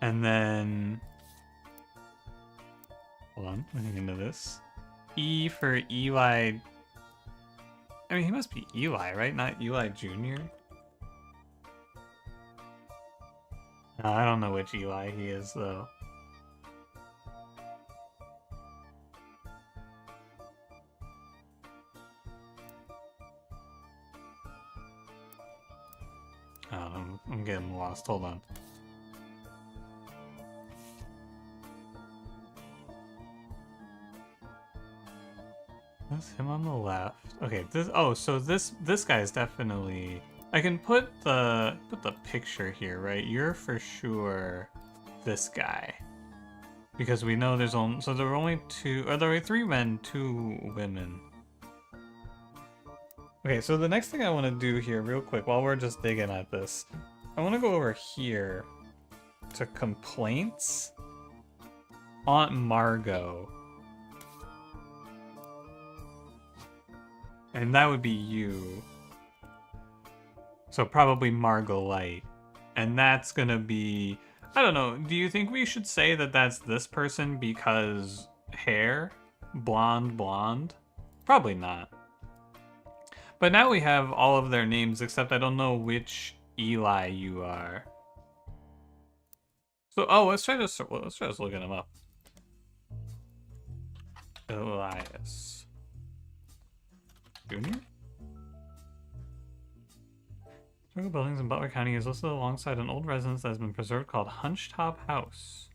And then... Hold on, looking into this. E for Eli... I mean, he must be Eli, right? Not Eli Jr.? I don't know which Eli he is, though. Oh, I'm getting lost. Hold on. That's him on the left. Okay, this. Oh, so this guy is definitely. I can put the picture here, right? You're for sure this guy, because we know there's only. So there were only two. Or there were 3 men, 2 women. Okay, so the next thing I want to do here, real quick, while we're just digging at this, I want to go over here to complaints. Aunt Margot. And that would be you. So probably Margolite. And that's gonna be... I don't know, do you think we should say that that's this person because hair? Blonde? Probably not. But now we have all of their names, except I don't know which Eli you are. So, oh, let's try just looking them up. Elias Jr.? Historical buildings in Butler County is listed alongside an old residence that has been preserved called Hunchetop House.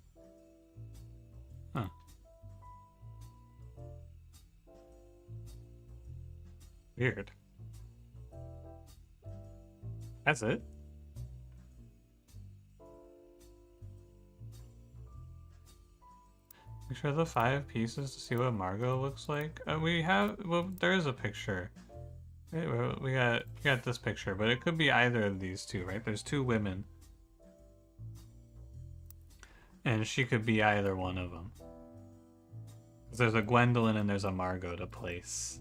Huh. Weird. That's it? Picture of the 5 pieces to see what Margot looks like. We have, well, there is a picture. We got this picture, but it could be either of these two, right? There's 2 women. And she could be either one of them. There's a Gwendolyn and there's a Margot to place.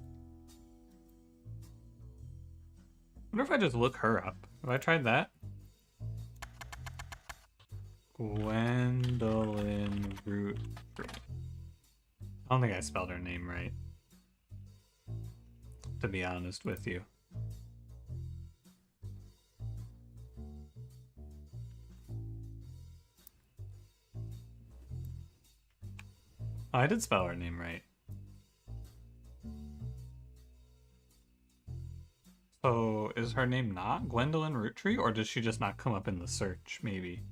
I wonder if I just look her up. Have I tried that? Gwendolyn Root. I don't think I spelled her name right, to be honest with you. Oh, I did spell her name right. So, is her name not Gwendolyn Roottree, or does she just not come up in the search, maybe?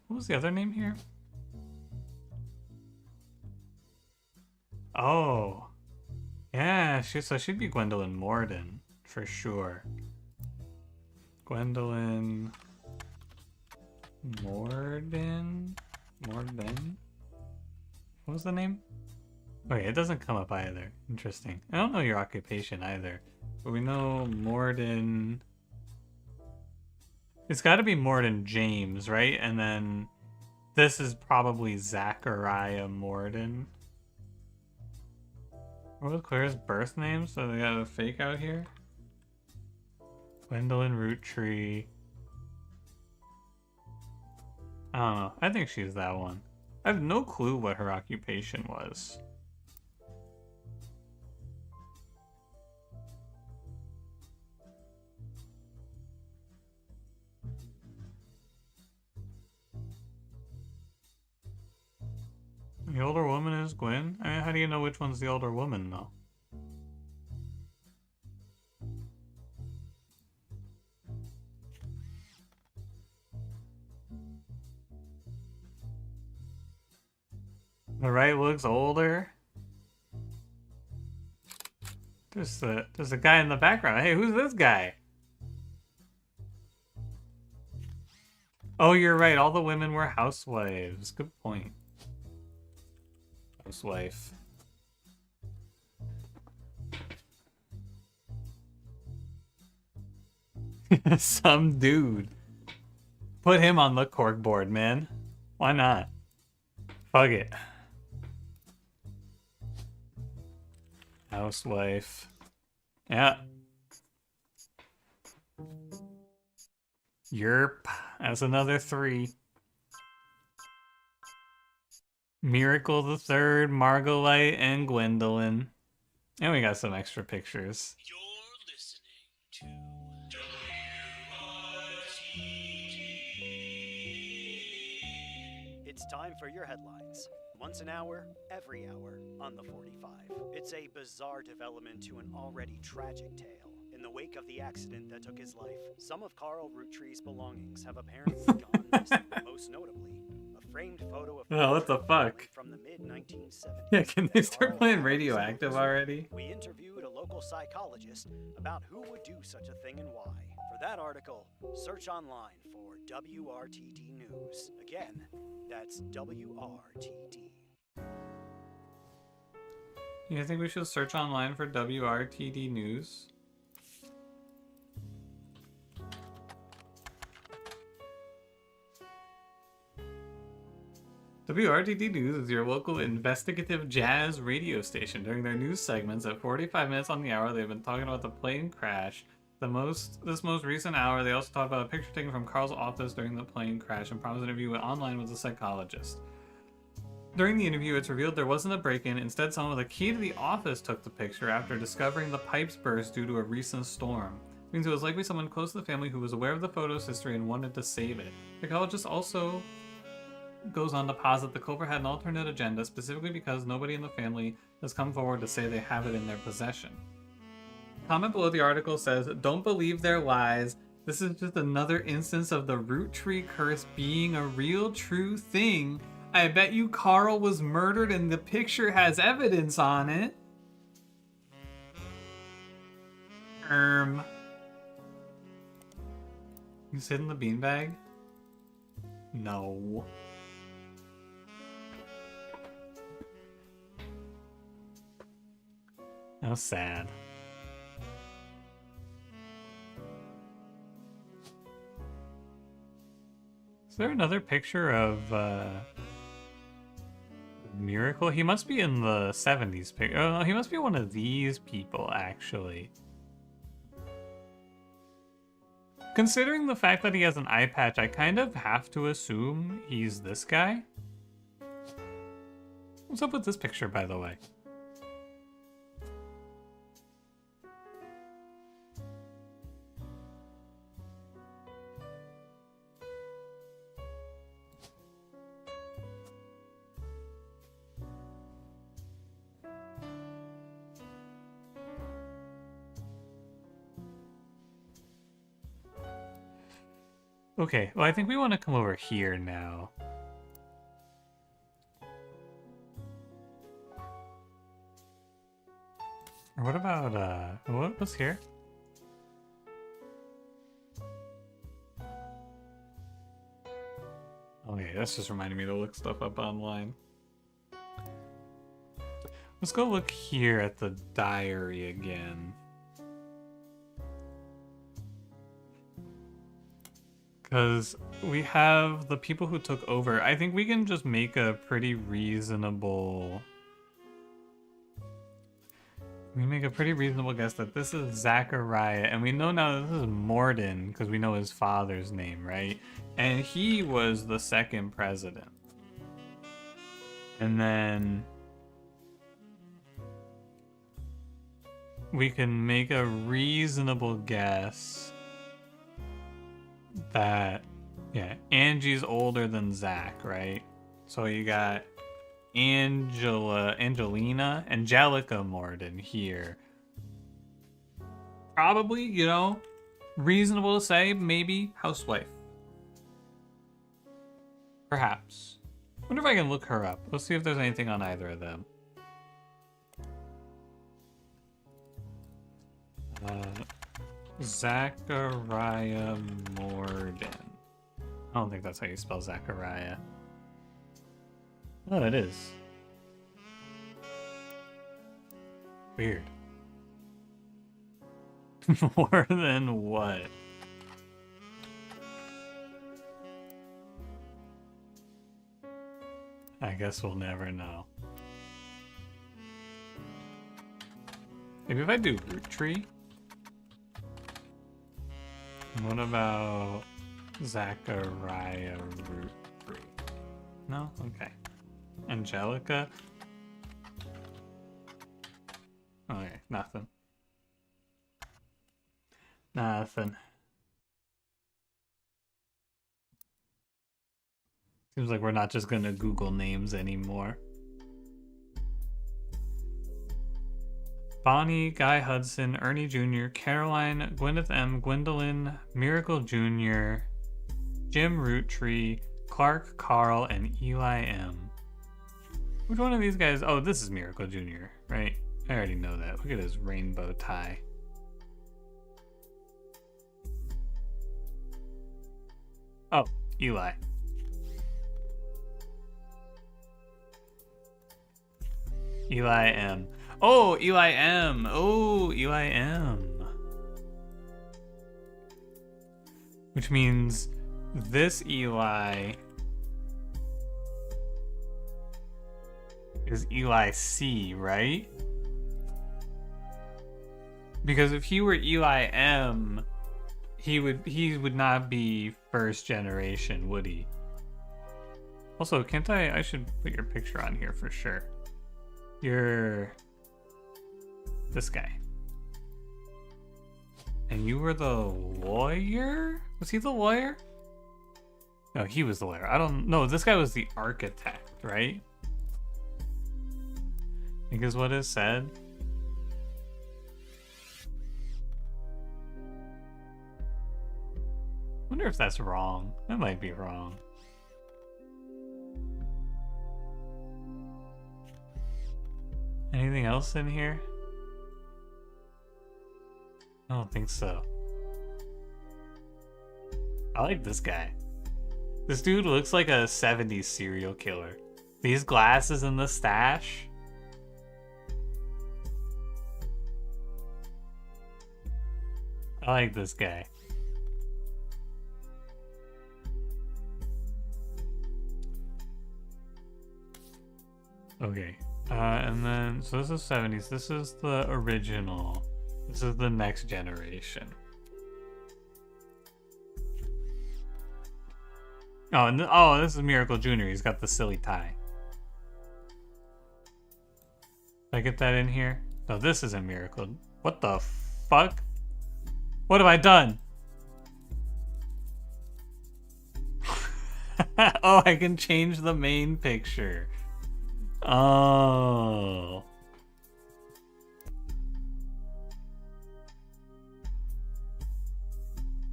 What was the other name here? Oh. Yeah, so she'd be Gwendolyn Morden, for sure. Gwendolyn Morden? What was the name? Okay, it doesn't come up either. Interesting. I don't know your occupation either. But we know Morden... It's got to be Morden James, right? And then this is probably Zachariah Morden. What was Claire's birth name? So they got a fake out here? Gwendolyn Roottree. I don't know. I think she's that one. I have no clue what her occupation was. The older woman is Gwen? I mean, how do you know which one's the older woman, though? The right looks older? There's a guy in the background. Hey, who's this guy? Oh, you're right. All the women were housewives. Good point. Housewife. Some dude. Put him on the corkboard, man. Why not? Fuck it. Housewife. Yeah. Yerp. That's another 3. Miracle the Third, Margolite, and Gwendolyn. And we got some extra pictures. You're listening to WRTT. It's time for your headlines. Once an hour, every hour, on the 45. It's a bizarre development to an already tragic tale. In the wake of the accident that took his life, some of Carl Roottree's belongings have apparently gone missing. Most notably, a framed photo of Oh, what the fuck? from the mid-1970s. Yeah, can they that start Carl playing had Radioactive exposed. already? We interviewed a local psychologist about who would do such a thing and why. For that article, search online for WRTD News. Again, that's WRTD. You think we should search online for WRTD News? WRTD News is your local investigative jazz radio station. During their news segments at 45 minutes on the hour, they've been talking about the plane crash. This most recent hour, they also talked about a picture taken from Carl's office during the plane crash and promised an interview online with a psychologist. During the interview, it's revealed there wasn't a break-in. Instead, someone with a key to the office took the picture after discovering the pipes burst due to a recent storm. It means it was likely someone close to the family who was aware of the photo's history and wanted to save it. The psychologist also goes on to posit the culprit had an alternate agenda, specifically because nobody in the family has come forward to say they have it in their possession. Comment below the article says, "Don't believe their lies. This is just another instance of the Roottree curse being a real true thing. I bet you Carl was murdered and the picture has evidence on it." You sit in the beanbag? No. How sad. Is there another picture of Miracle? He must be in the 70s picture. Oh, no, he must be one of these people, actually. Considering the fact that he has an eye patch, I kind of have to assume he's this guy. What's up with this picture, by the way? Okay, well, I think we want to come over here now. Or what about, what's here? Okay, that's just reminding me to look stuff up online. Let's go look here at the diary again. Because we have the people who took over. I think we can just make a pretty reasonable... We make a pretty reasonable guess that this is Zachariah. And we know now this is Morden, because we know his father's name, right? And he was the second president. And then... we can make a reasonable guess that, yeah, Angie's older than Zach, right? So you got Angelica Morden here. Probably, you know, reasonable to say, maybe housewife. Perhaps. Wonder if I can look her up. Let's see if there's anything on either of them. Zachariah Morden. I don't think that's how you spell Zachariah. Oh, it is. Weird. More than what? I guess we'll never know. Maybe if I do root tree? What about Zachariah root tree? No? Okay. Angelica? Okay, nothing. Nothing. Seems like we're not just gonna Google names anymore. Bonnie, Guy Hudson, Ernie Jr., Caroline, Gwyneth M., Gwendolyn, Miracle Jr., Jim Roottree, Clark, Carl, and Eli M. Which one of these guys? Oh, this is Miracle Jr., right? I already know that. Look at his rainbow tie. Oh, Eli. Eli M. Oh, Eli M. Oh, Eli M. Which means this Eli is Eli C, right? Because if he were Eli M, he would not be first generation, would he? Also, can't I should put your picture on here for sure. You're this guy. And you were the lawyer? Was he the lawyer? No, he was the lawyer. I don't know. This guy was the architect, right? I think is what it said. Wonder if that's wrong. That might be wrong. Anything else in here? I don't think so. I like this guy. This dude looks like a 70s serial killer. These glasses and the stash. I like this guy. Okay. And then, so this is 70s. This is the original. This is the next generation. Oh, and this is Miracle Jr. He's got the silly tie. Did I get that in here? No, this isn't Miracle. What the fuck? What have I done? Oh, I can change the main picture. Oh.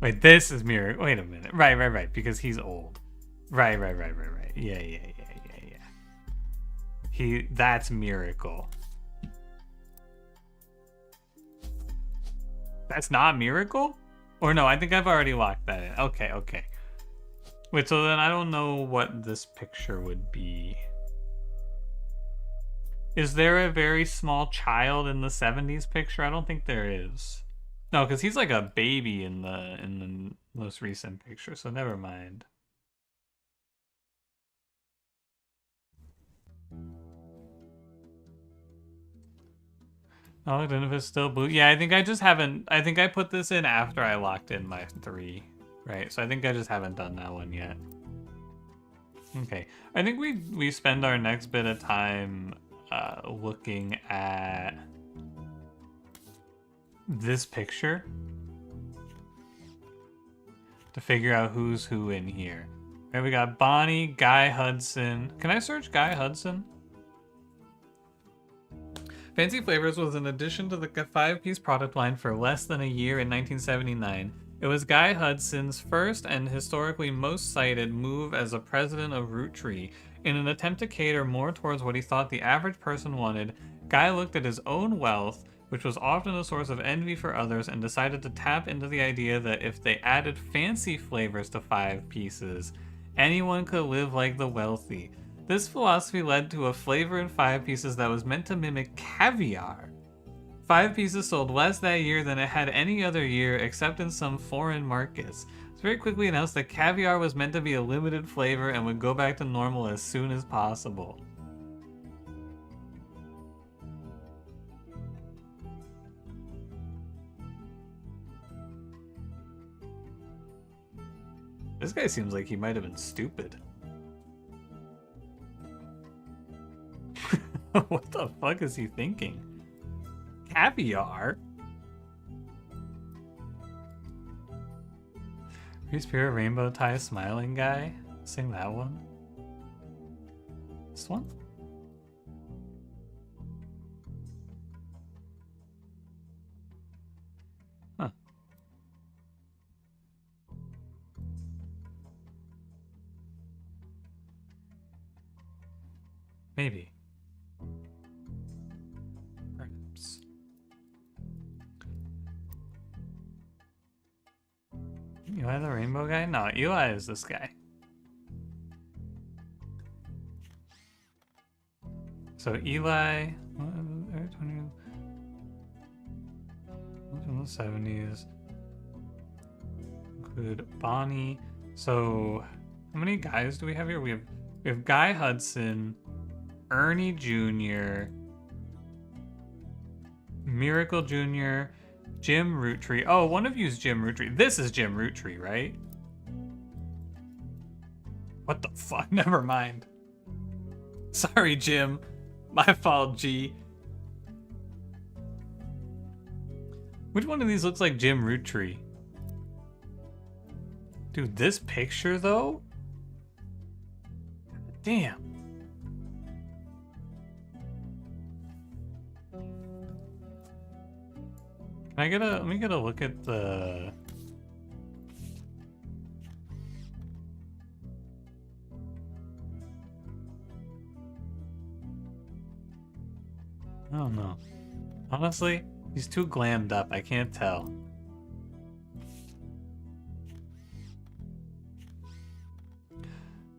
Wait, this is Miracle. Wait a minute. Right. Because he's old. Right. Yeah. That's Miracle. That's not Miracle? Or no, I think I've already locked that in. Okay. Wait, so then I don't know what this picture would be. Is there a very small child in the 70s picture? I don't think there is. No, because he's like a baby in the most recent picture, so never mind. Oh, Identify still blue. Yeah, I think I just haven't. I think I put this in after I locked in my 3, right? So I think I just haven't done that one yet. Okay, I think we spend our next bit of time looking at this picture to figure out who's who in here. All right, we got Bonnie, Guy Hudson. Can I search Guy Hudson? Fancy Flavors was an addition to the 5-piece product line for less than a year in 1979. It was Guy Hudson's first and historically most cited move as a president of Roottree. In an attempt to cater more towards what he thought the average person wanted, Guy looked at his own wealth, which was often a source of envy for others, and decided to tap into the idea that if they added fancy flavors to 5 pieces, anyone could live like the wealthy. This philosophy led to a flavor in 5 pieces that was meant to mimic caviar. 5 pieces sold less that year than it had any other year except in some foreign markets. It's very quickly announced that caviar was meant to be a limited flavor and would go back to normal as soon as possible. This guy seems like he might have been stupid. What the fuck is he thinking? Caviar? Free Spirit Rainbow Tie Smiling Guy? Sing that one? This one? Huh. Maybe. Perhaps. Eli the rainbow guy? No, Eli is this guy. So Eli, in the 70s, include Bonnie. So how many guys do we have here? We have Guy Hudson, Ernie Jr., Miracle Jr., Jim Roottree. Oh, one of you's Jim Roottree. This is Jim Roottree, right? What the fuck? Never mind. Sorry, Jim. My fault, G. Which one of these looks like Jim Roottree? Dude, this picture, though? Damn. Let me get a look at the... I don't know. Honestly, he's too glammed up. I can't tell.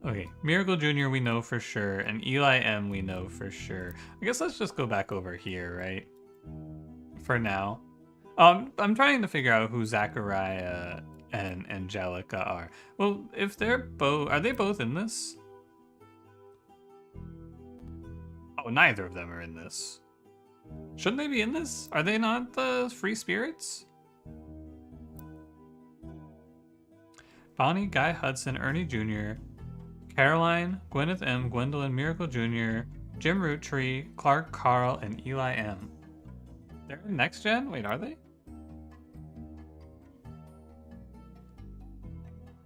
Okay, Miracle Jr. we know for sure, and Eli M we know for sure. I guess let's just go back over here, right? For now. I'm trying to figure out who Zachariah and Angelica are. Well, if they're both... Are they both in this? Oh, neither of them are in this. Shouldn't they be in this? Are they not the free spirits? Bonnie, Guy Hudson, Ernie Jr., Caroline, Gwyneth M., Gwendolyn, Miracle Jr., Jim Roottree, Clark Carl, and Eli M. They're in Next Gen? Wait, are they?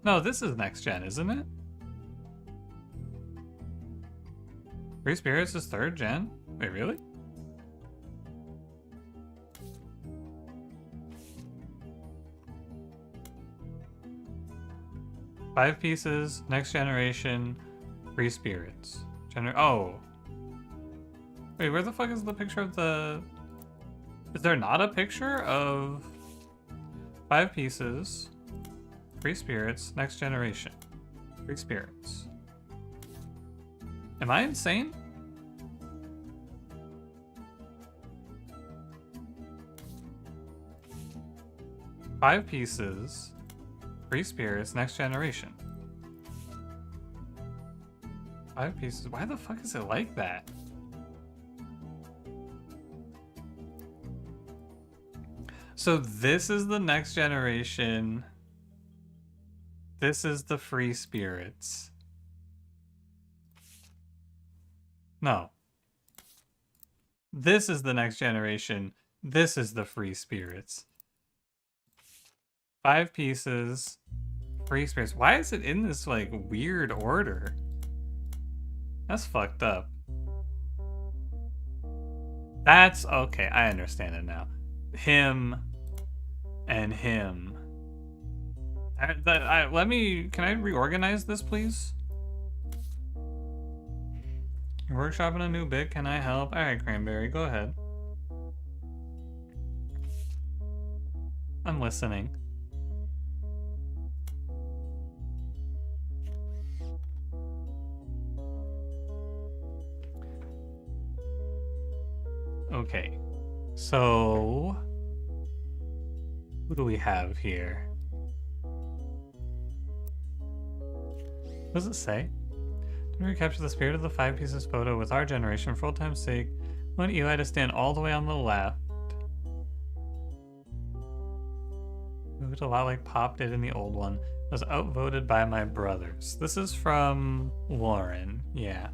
No, this is Next Gen, isn't it? Free Spirits is 3rd Gen? Wait, really? Five pieces, Next Generation, Free Spirits. Oh. Wait, where the fuck is the picture of the... Is there not a picture of 5 pieces, Free Spirits, Next Generation, Free Spirits? Am I insane? Five pieces, Free Spirits, Next Generation. 5 pieces. Why the fuck is it like that? So this is the Next Generation. This is the Free Spirits. No. This is the Next Generation. This is the Free Spirits. 5 pieces. Free Spirits. Why is it in this, like, weird order? That's fucked up. That's... Okay, I understand it now. Him and him. Let me... Can I reorganize this, please? You're workshopping a new bit. Can I help? Alright, Cranberry, go ahead. I'm listening. Okay. So who do we have here? What does it say? To recapture the spirit of the 5 pieces photo with our generation for old time's sake, I want Eli to stand all the way on the left. Moved a lot like Pop did in the old one. I was outvoted by my brothers. This is from Lauren. Yeah.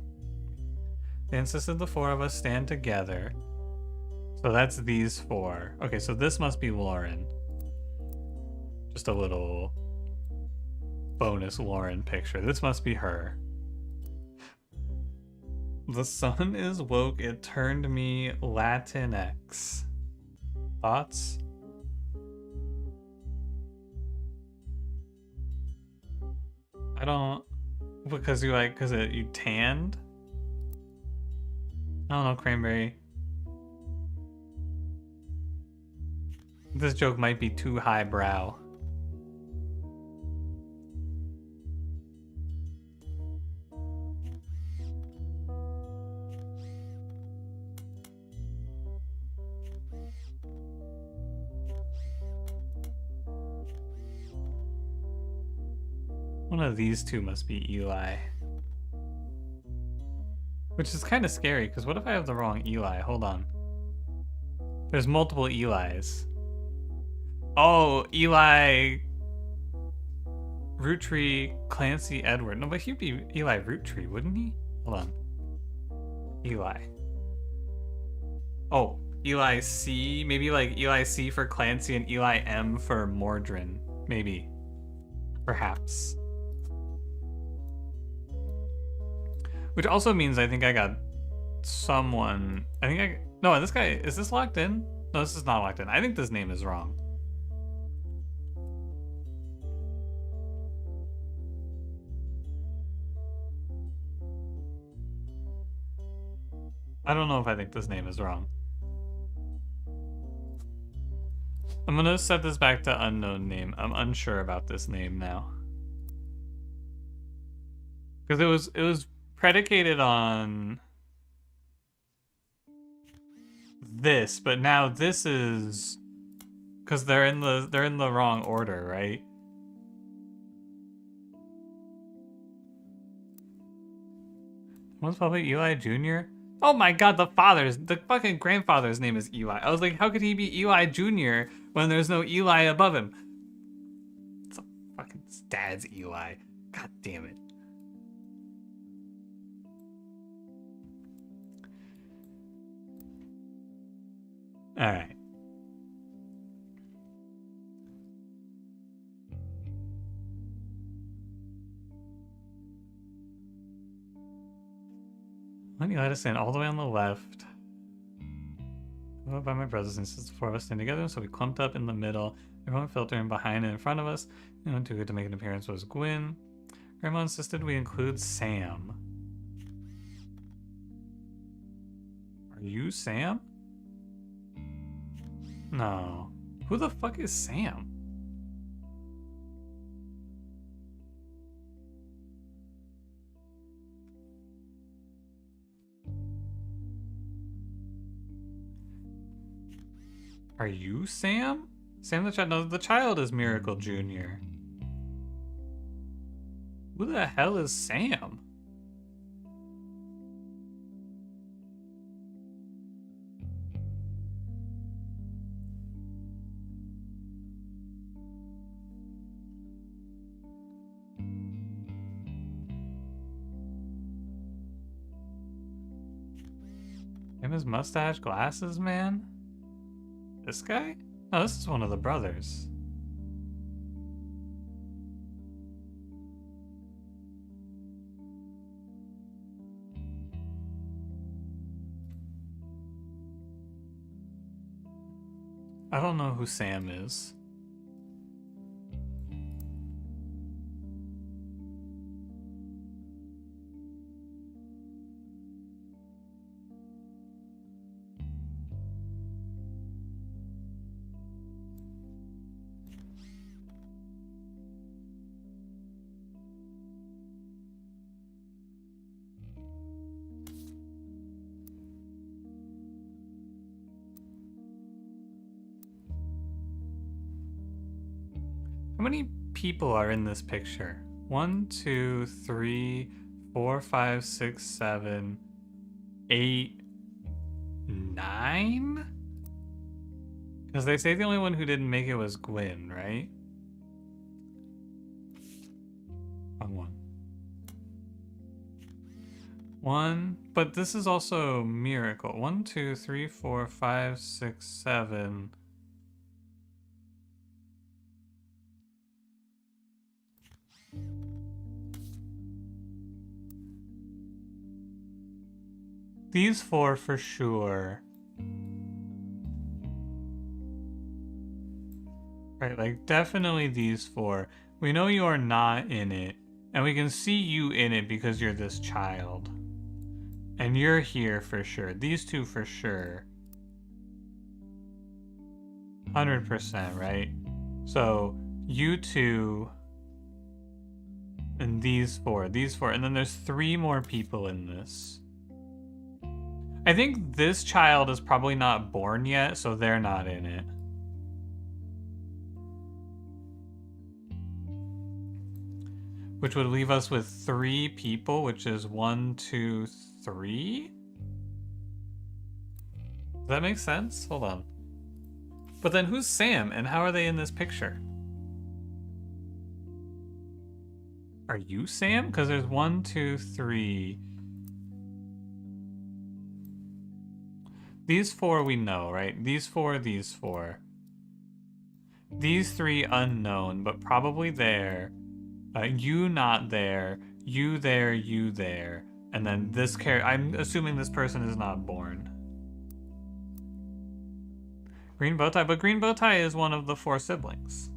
They insisted the 4 of us stand together. So that's these 4. Okay, so this must be Lauren. Just a little bonus Lauren picture. This must be her. The sun is woke. It turned me Latinx. Thoughts? I don't... Because you like... Because you tanned? I don't know, Cranberry. This joke might be too highbrow. One of these two must be Eli. Which is kind of scary, because what if I have the wrong Eli? Hold on. There's multiple Elis. Oh, Eli... Root Tree, Clancy, Edward. No, but he'd be Eli Root Tree, wouldn't he? Hold on. Eli. Oh, Eli C? Maybe like Eli C for Clancy and Eli M for Mordrin. Maybe. Perhaps. Which also means I think I got someone... No, this guy... Is this locked in? No, this is not locked in. I think this name is wrong. I don't know if I think this name is wrong. I'm gonna set this back to unknown name. I'm unsure about this name now. Because it was predicated on this, but now this is because they're in the wrong order, right? What's probably Eli Jr.? Oh my god, the fucking grandfather's name is Eli. I was like, how could he be Eli Jr. when there's no Eli above him? It's a fucking dad's Eli. God damn it. Alright. Let me let us in all the way on the left. By my brothers and sisters, the 4 of us stand together, so we clumped up in the middle. Everyone filtering behind and in front of us. No one too good to make an appearance was Gwyn. Grandma insisted we include Sam. Are you Sam? No. Who the fuck is Sam? Are you Sam? Sam the child? No, the child is Miracle Jr. Who the hell is Sam? Him, his mustache, glasses, man? This guy? No, this is one of the brothers. I don't know who Sam is. How many people are in this picture? 1, 2, 3, 4, 5, 6, 7, 8, 9? Because they say the only one who didn't make it was Gwyn, right? Wrong one. 1, but this is also Miracle. 1, 2, 3, 4, 5, 6, 7. These 4 for sure. Right, like definitely these 4. We know you are not in it, and we can see you in it because you're this child. And you're here for sure. These 2 for sure. 100%, right? So, you 2 and these 4, and then there's 3 more people in this. I think this child is probably not born yet, so they're not in it. Which would leave us with 3 people, which is 1, 2, 3? Does that make sense? Hold on. But then who's Sam, and how are they in this picture? Are you Sam? Because there's 1, 2, 3. These 4 we know, right? These 4, these 4. These 3 unknown, but probably there. You not there. You there, you there. And then this character, I'm assuming this person is not born. Green Bowtie, but Green Bowtie is one of the 4 siblings.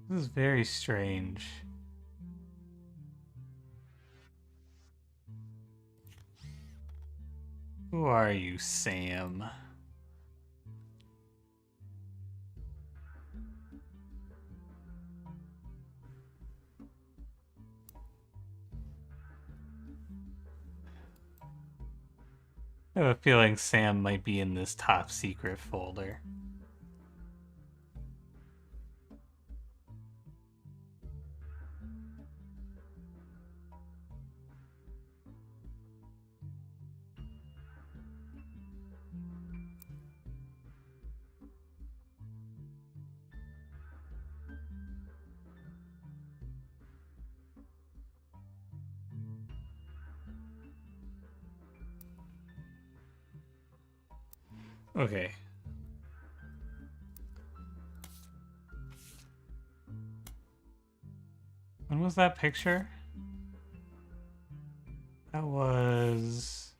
This is very strange. Who are you, Sam? I have a feeling Sam might be in this top secret folder. Okay. When was that picture? That was...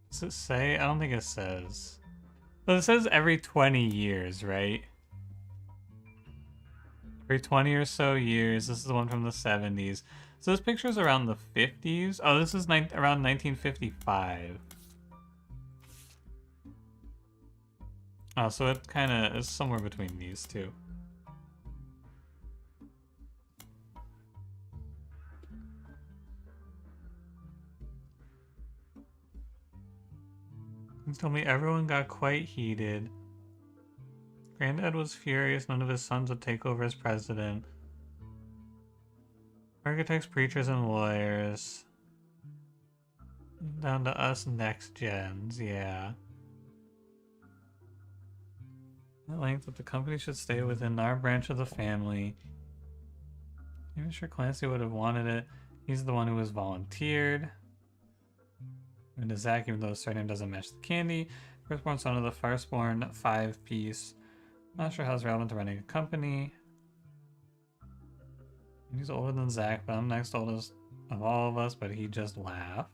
Does it say? I don't think it says. But it says every 20 years, right? Every 20 or so years. This is the one from the 70s. So this picture's around the 50s. Oh, this is around 1955. Oh, so it kind of is somewhere between these two. He told me everyone got quite heated. Granddad was furious none of his sons would take over as president. Architects, preachers, and lawyers. Down to us next gens, yeah. At length, that the company should stay within our branch of the family. Even sure Clancy would have wanted it. He's the one who was volunteered. And to Zach, even though his surname doesn't match the candy. Firstborn son of the firstborn 5-piece. Not sure how it's relevant to running a company. He's older than Zach, but I'm next oldest of all of us, but he just laughed.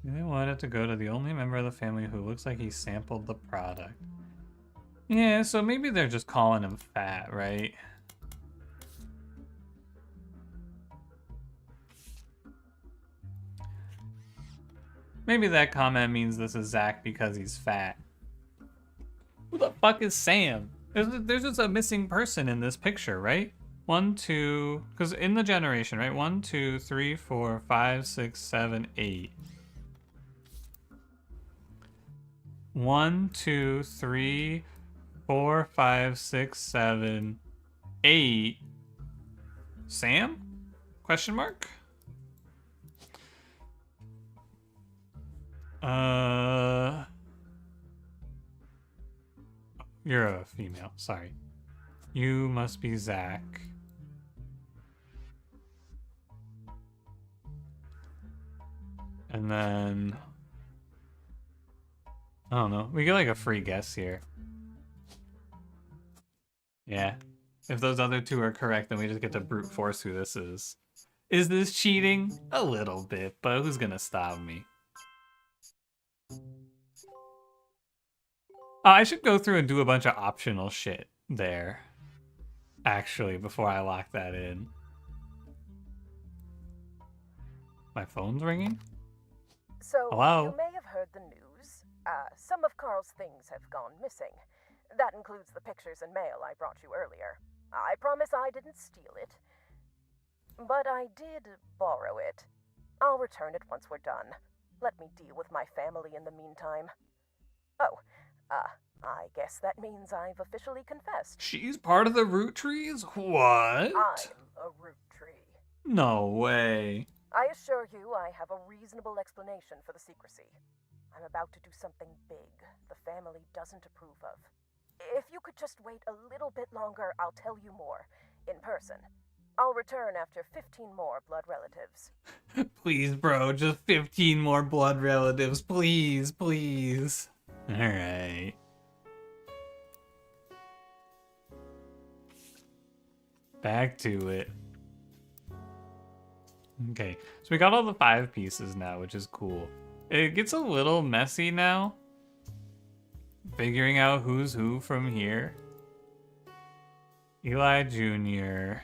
They wanted to go to the only member of the family who looks like he sampled the product. Yeah, so maybe they're just calling him fat, right? Maybe that comment means this is Zach because he's fat. Who the fuck is Sam? There's just a missing person in this picture, right? 1, 2, because in the generation, right? 1, 2, 3, 4, 5, 6, 7, 8. 1, 2, 3, 4, 5, 6, 7, 8. Sam? Question mark? You're a female, sorry. You must be Zach. And then I don't know. We get like a free guess here. Yeah. If those other two are correct, then we just get to brute force who this is. Is this cheating? A little bit, but who's gonna stop me? I should go through and do a bunch of optional shit there. Actually, before I lock that in. My phone's ringing? So, Hello? you may have heard the news. Some of Carl's things have gone missing. That includes the pictures and mail I brought you earlier. I promise I didn't steal it. But I did borrow it. I'll return it once we're done. Let me deal with my family in the meantime. Oh, I guess that means I've officially confessed. She's part of the root trees? What? I'm a root tree. No way. I assure you I have a reasonable explanation for the secrecy. I'm about to do something big the family doesn't approve of. If you could just wait a little bit longer, I'll tell you more, in person. I'll return after 15 more blood relatives. Please, bro, just 15 more blood relatives. Please, please. Alright. Back to it. Okay, so we got all the 5 pieces now, which is cool. It gets a little messy now. Figuring out who's who from here. Eli Jr.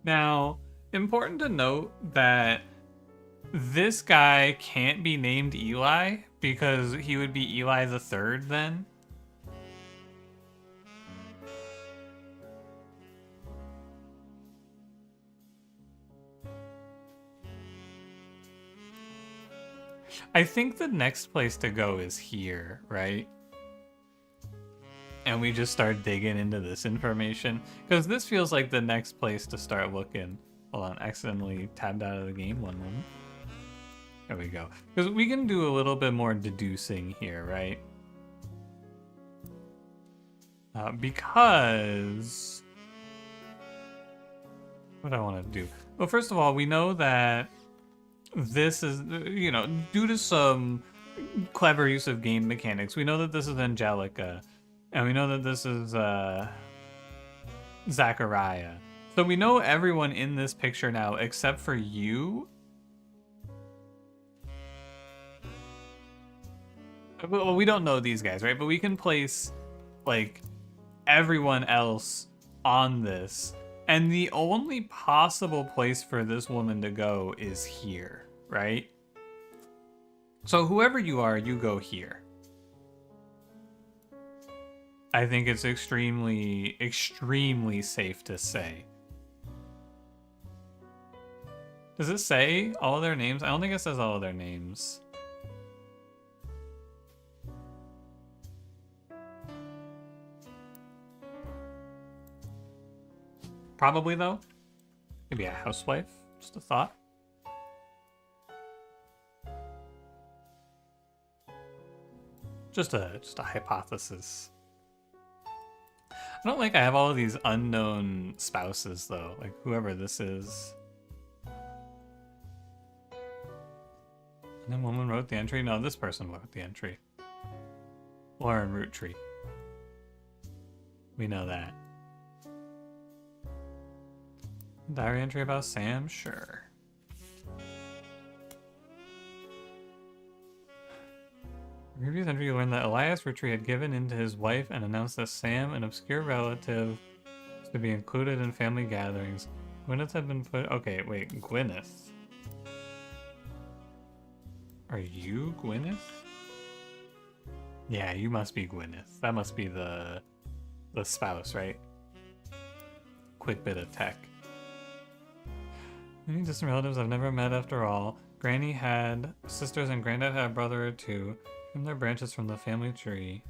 Now, important to note that this guy can't be named Eli because he would be Eli the Third then. I think the next place to go is here, right? And we just start digging into this information because this feels like the next place to start looking. Hold on, accidentally tabbed out of the game. One moment. There we go. Because we can do a little bit more deducing here, right? Because what do I want to do? Well, first of all, we know that this is, you know, due to some clever use of game mechanics, we know that this is Angelica. And we know that this is Zachariah. So we know everyone in this picture now except for you. Well, we don't know these guys, right? But we can place, like, everyone else on this. And the only possible place for this woman to go is here, right? So whoever you are, you go here. I think it's extremely, extremely safe to say. Does it say all of their names? I don't think it says all of their names. Probably though. Maybe a housewife. Just a thought. Just a hypothesis. I don't like I have all of these unknown spouses though, like whoever this is. And then woman wrote the entry. No, this person wrote the entry. Lauren Root Tree. We know that. Diary entry about Sam? Sure. Previous entry, you learned that Elias Ritchie had given in to his wife and announced that Sam, an obscure relative, was to be included in family gatherings. Gwyneth had been put. Okay, wait, Gwyneth. Are you Gwyneth? Yeah, you must be Gwyneth. That must be the spouse, right? Quick bit of tech. Many distant relatives I've never met after all. Granny had sisters and Granddad had a brother or two. And their branches from the family tree.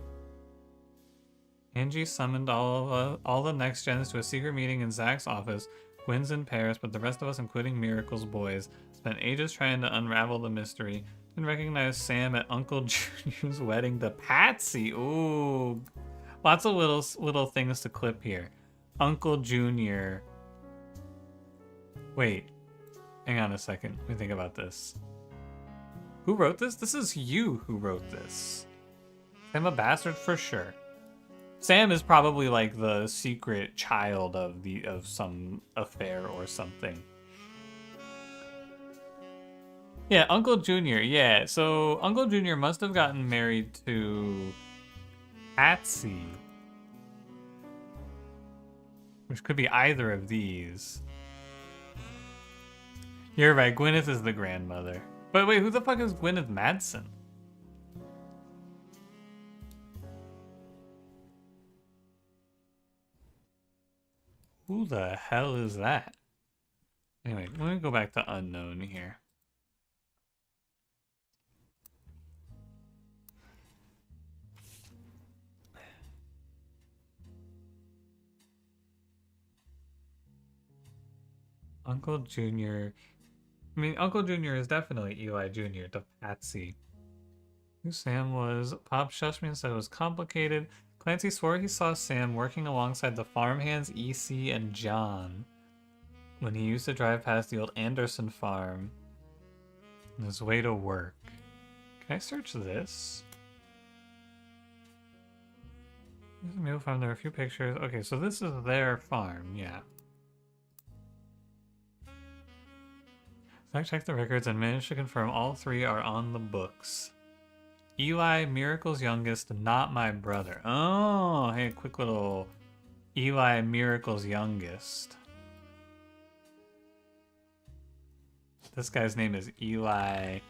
Angie summoned all the next gens to a secret meeting in Zach's office. Gwen's in Paris, but the rest of us, including Miracle's boys, spent ages trying to unravel the mystery. Didn't recognize Sam at Uncle Junior's wedding to Patsy. Ooh, lots of little things to clip here. Uncle Junior. Wait, hang on a second. Let me think about this. Who wrote this? This is you who wrote this. Sam a bastard for sure. Sam is probably like the secret child of some affair or something. Yeah, Uncle Junior. Yeah, so Uncle Junior must have gotten married to Patsy, which could be either of these. You're right. Gwyneth is the grandmother. But wait, who the fuck is Gwyneth Madsen? Who the hell is that? Anyway, let me go back to unknown here. Uncle Junior. I mean, Uncle Junior is definitely Eli Jr. to Patsy. Who Sam was. Pop shushed me and said it was complicated. Clancy swore he saw Sam working alongside the farmhands EC and John when he used to drive past the old Anderson farm on his way to work. Can I search this? This is a Mill farm. There are a few pictures. Okay, so this is their farm, yeah. I checked the records and managed to confirm all three are on the books. Eli, Miracle's youngest, not my brother. Oh, hey, quick little Eli, Miracle's youngest. This guy's name is Eli.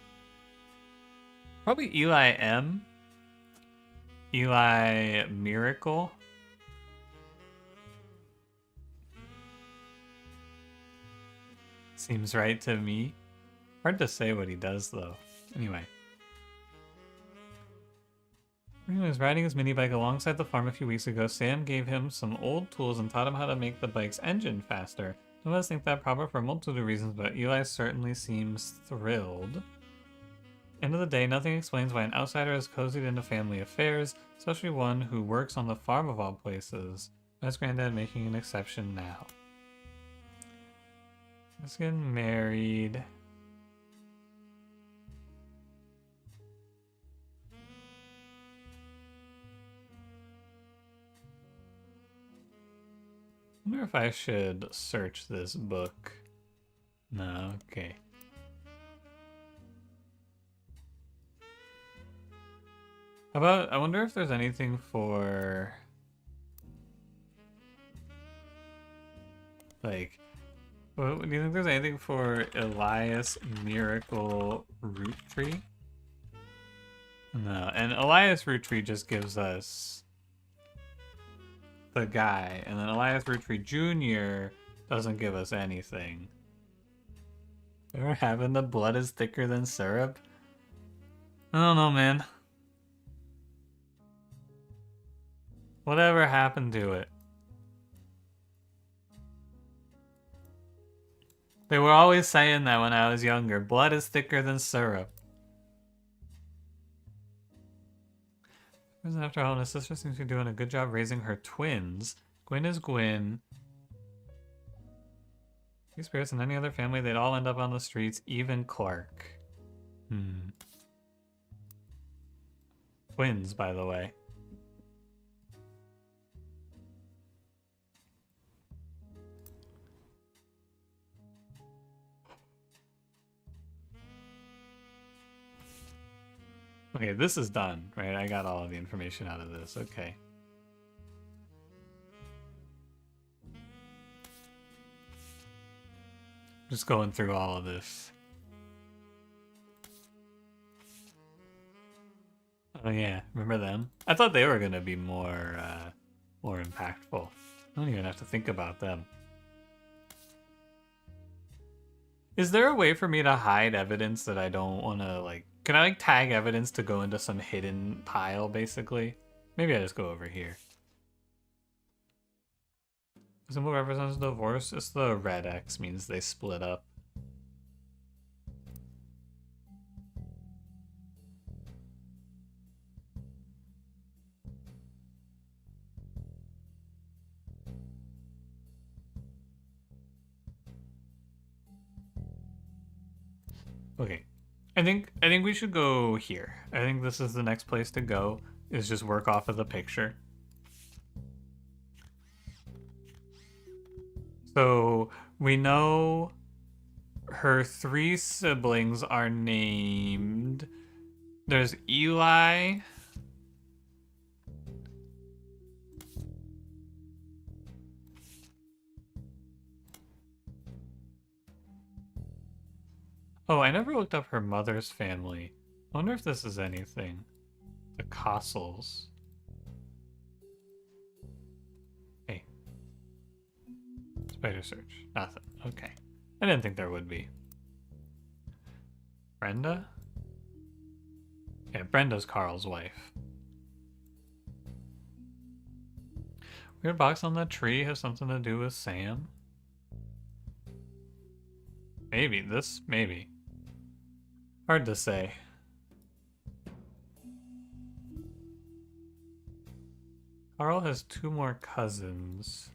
Probably Eli M. Eli Miracle. Seems right to me. Hard to say what he does, though. Anyway. When he was riding his mini bike alongside the farm a few weeks ago, Sam gave him some old tools and taught him how to make the bike's engine faster. None of us think that proper for a multitude of reasons, but Eli certainly seems thrilled. End of the day, nothing explains why an outsider has cozied into family affairs, especially one who works on the farm of all places. That's Granddad making an exception now. Let's get married. I wonder if I should search this book. No, okay. How about, I wonder if there's anything for, like, well, do you think there's anything for Elias Miracle Root Tree? No, and Elias Root Tree just gives us the guy, and then Elias Root Tree Jr. doesn't give us anything. Ever having the blood is thicker than syrup? I don't know, man. Whatever happened to it? They were always saying that when I was younger. Blood is thicker than syrup. After all, his sister seems to be doing a good job raising her twins. Gwen is Gwen. These spirits in any other family, they'd all end up on the streets, even Clark. Twins, by the way. Okay, this is done, right? I got all of the information out of this. Okay. Just going through all of this. Oh yeah, remember them? I thought they were gonna be more impactful. I don't even have to think about them. Is there a way for me to hide evidence that I don't want to, like... Can I, like, tag evidence to go into some hidden pile, basically? Maybe I just go over here. The symbol represents divorce. It's the red X, means they split up. Okay, I think we should go here. I think this is the next place to go, is just work off of the picture. So we know her 3 siblings are named. There's Eli. Oh, I never looked up her mother's family. I wonder if this is anything. The Cossels. Hey. Spider search. Nothing. Okay. I didn't think there would be. Brenda? Yeah, Brenda's Carl's wife. Weird box on the tree has something to do with Sam? Maybe. This? Maybe. Hard to say. Carl has 2 more cousins.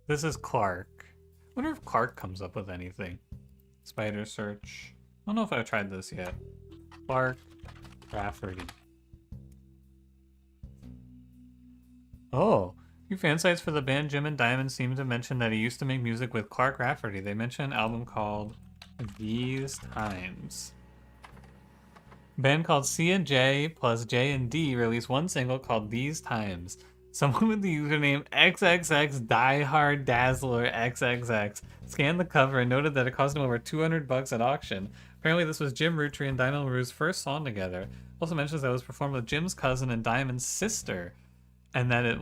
This is Clark. I wonder if Clark comes up with anything. Spider search. I don't know if I've tried this yet. Clark Rafferty. Oh, new fan sites for the band Jim and Diamond seem to mention that he used to make music with Clark Rafferty. They mention an album called These Times. A band called C and J plus J and D released one single called These Times. Someone with the username XXX Diehard Dazzler XXX scanned the cover and noted that it cost him over $200 at auction. Apparently this was Jim Rootry and Diamond LaRue's first song together. Also mentions that it was performed with Jim's cousin and Diamond's sister, and that it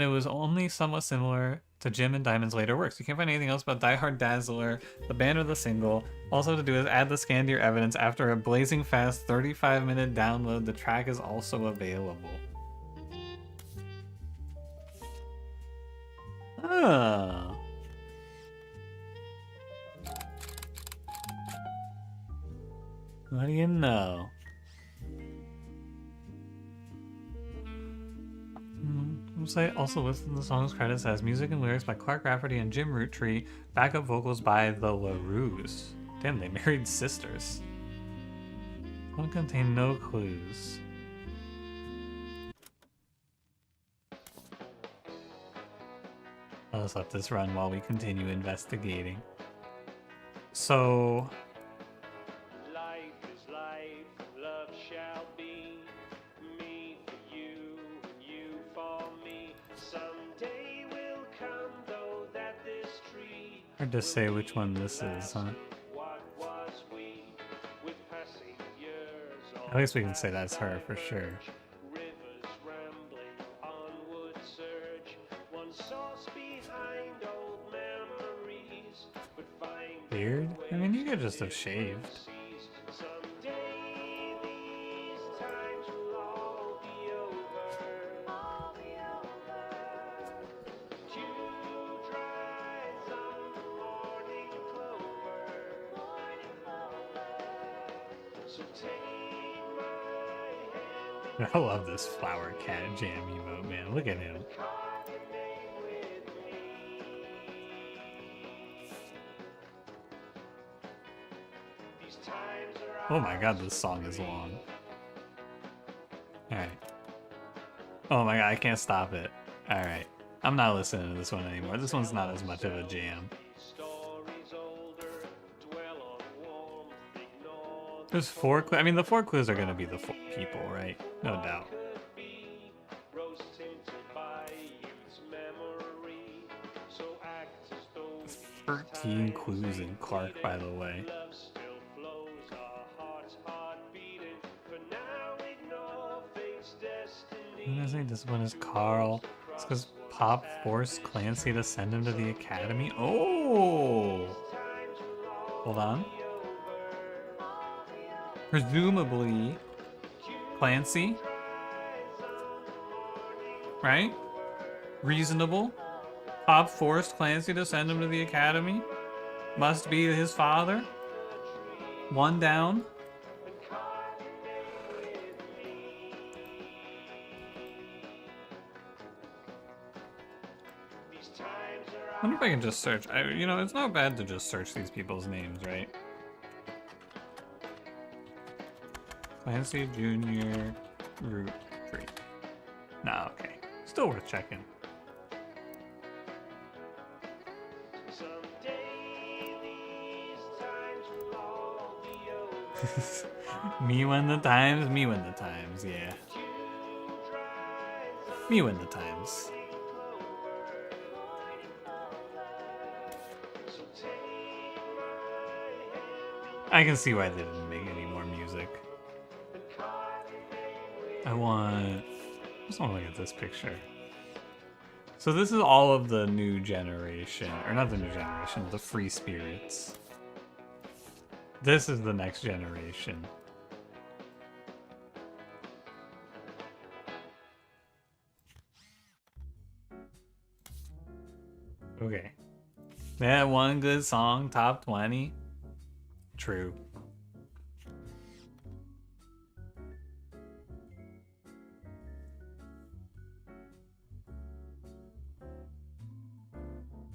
was only somewhat similar to Jim and Diamond's later works. You can't find anything else about Die Hard Dazzler, the band or the single. Also to do is add the scan to your evidence. After a blazing fast 35-minute download, the track is also available. Oh. What do you know? Website also listed the song's credits as music and lyrics by Clark Rafferty and Jim Rootry, backup vocals by the LaRues. Damn, they married sisters. Don't contain no clues. I'll just let this run while we continue investigating. So... Life is life, love shall be. Me for you, and you for me. Someday will come, though, that this tree. hard to say which one this is, huh? What was we with passing years? At least we can say that's her for sure. Rivers rambling, onward surge. One source behind old memories. But find Beard? I mean, you could just have shaved. someday these times will all be over. Dew dries on the morning clover. So take my hand I love this Flower Cat Jam emote, man. Look at him. and call your name with me. These times are Oh my god, this song is long. Alright. Oh my god, I can't stop it. Alright. I'm not listening to this one anymore. This one's not as much of a jam. Stories older, dwell on warmth, ignore There's 4 clues. I mean, the 4 clues are gonna be the 4 people, right? No doubt. Rose tinted by youth's memory. So act as though these 13 times clues in ain't Clark, by the way. love still flows, our hearts heart beating. For now, ignore fate's destiny. I think this one is Carl. It's because Pop forced Clancy to send him to the academy. Oh! Hold on. Presumably, Clancy. Right? Reasonable. Pop forced Clancy to send him to the academy. Must be his father. 1 down. I wonder if I can just search. You know, it's not bad to just search these people's names, right? Clancy Jr. Root 3. Nah, okay. Still worth checking. Me win the times, me win the times, yeah. Me win the times. I can see why they didn't make any more music. I just want to look at this picture. So this is all of the new generation, or not the new generation, the free spirits. This is the next generation. Okay. That one good song, top 20. True.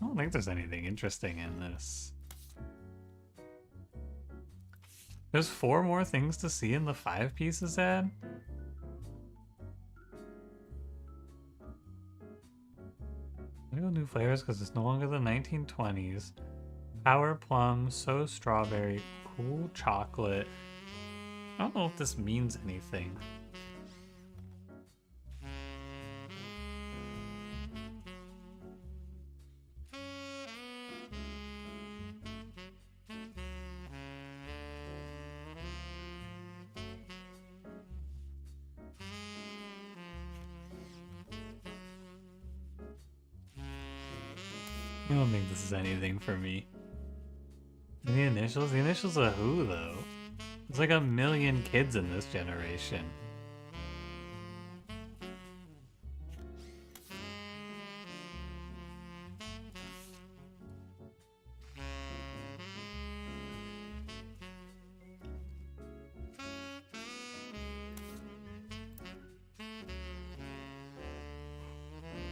I don't think there's anything interesting in this. There's 4 more things to see in the 5 pieces ad? Go new flavors because it's no longer the 1920s. Power plum, so strawberry, cool chocolate. I don't know if this means anything. I don't think this is anything for me. And the initials? The initials are who, though? There's like 1 million kids in this generation.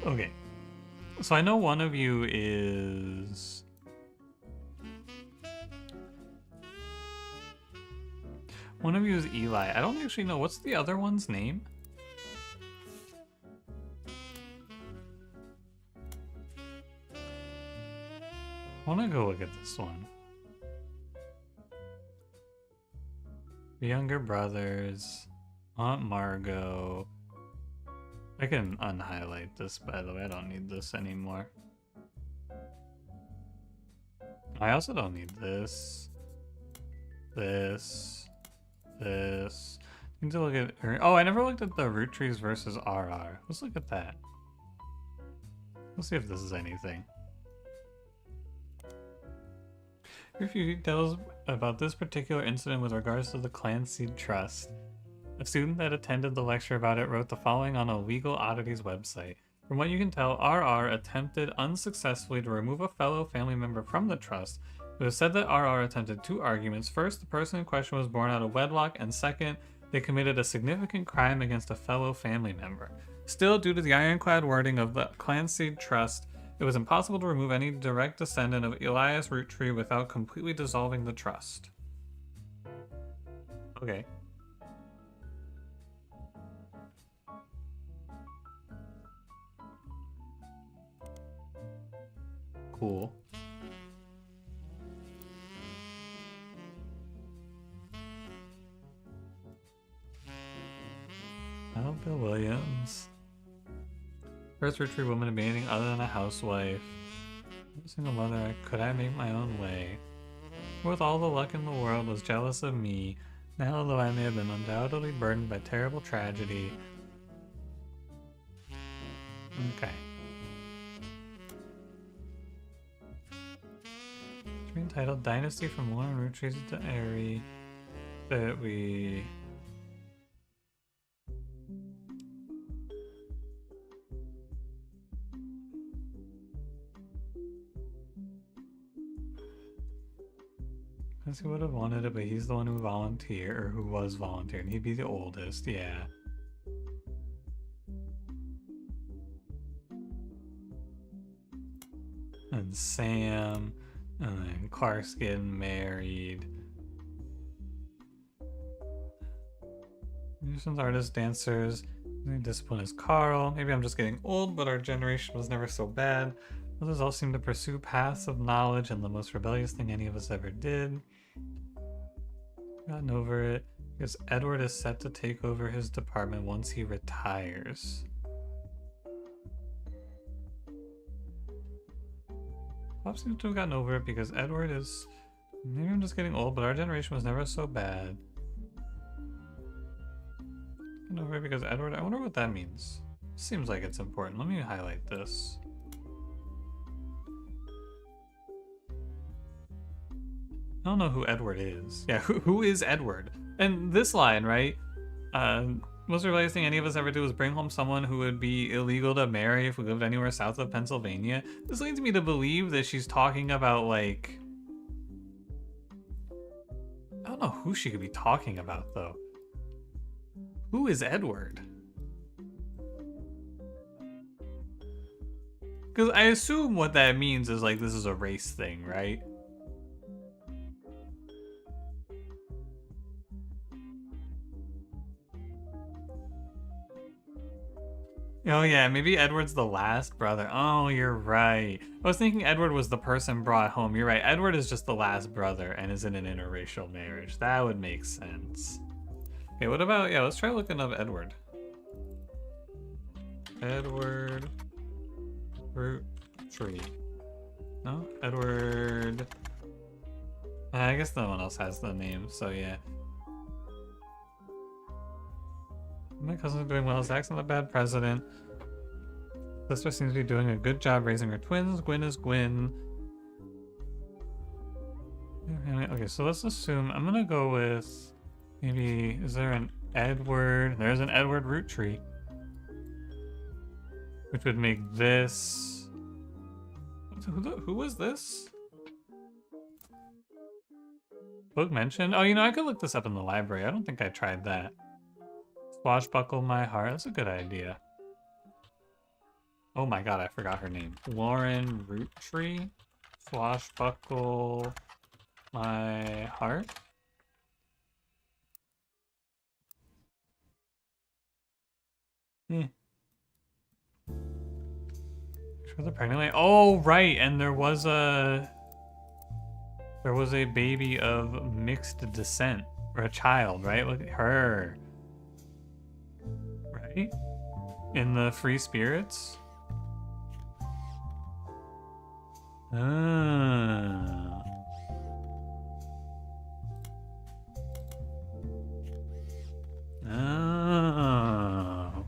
Okay. So I know one of you is... One of you is Eli. I don't actually know. What's the other one's name? I want to go look at this one. The younger brothers. Aunt Margot. I can unhighlight this, by the way. I don't need this anymore. I also don't need this. This. This. I need to look at... Oh, I never looked at the root trees versus RR. Let's look at that. Let's see if this is anything. Here are a few details about this particular incident with regards to the Clancy Trust. A student that attended the lecture about it wrote the following on a Legal Oddities website. From what you can tell, RR attempted unsuccessfully to remove a fellow family member from the trust. It was said that RR attempted 2 arguments. First, the person in question was born out of wedlock, and second, they committed a significant crime against a fellow family member. Still, due to the ironclad wording of the Clancy Trust, it was impossible to remove any direct descendant of Elias Roottree without completely dissolving the trust. Okay. Cool. Bill Williams. First retreat woman to be anything other than a housewife. A single mother, could I make my own way? With all the luck in the world, was jealous of me. Now, though I may have been undoubtedly burdened by terrible tragedy. Okay. Tree entitled Dynasty from Lauren Root Trees to Airy. That we. He would have wanted it, but he's the one who volunteered, or who was volunteering. He'd be the oldest, yeah. And Sam, and then Clark's getting married. Musicians, artists, dancers. The discipline is Carl. Maybe I'm just getting old, but our generation was never so bad. Others all seem to pursue paths of knowledge, and the most rebellious thing any of us ever did. Gotten over it because Edward is set to take over his department once he retires. Bob seems to have gotten over it because Edward is. Maybe I'm just getting old, but our generation was never so bad. Gotten over it because Edward. I wonder what that means. Seems like it's important. Let me highlight this. I don't know who Edward is. Yeah, who is Edward? And this line, right? Most rebellious thing any of us ever do is bring home someone who would be illegal to marry if we lived anywhere south of Pennsylvania. This leads me to believe that she's talking about, like... I don't know who she could be talking about, though. Who is Edward? Because I assume what that means is, like, this is a race thing, right? Oh yeah, maybe Edward's the last brother. Oh, you're right. I was thinking Edward was the person brought home. You're right. Edward is just the last brother and is in an interracial marriage. That would make sense. Okay, what about... Yeah, let's try looking up Edward. Edward... Root tree. No? Edward... I guess no one else has the name, so yeah. My cousin's doing well. Zach's not a bad president. Sister seems to be doing a good job raising her twins. Gwyn is Gwyn. Okay, so let's assume I'm gonna go with maybe. Is there an Edward? There's an Edward root tree, which would make this. Who was this? Book mentioned? Oh, you know, I could look this up in the library. I don't think I tried that. Swashbuckle my heart. That's a good idea. Oh my god, I forgot her name. Lauren Roottree. Swashbuckle my heart. She was a pregnant lady. Oh right, and there was a baby of mixed descent, or a child, right? Look at her. Right? In the Free Spirits? Ah. Oh.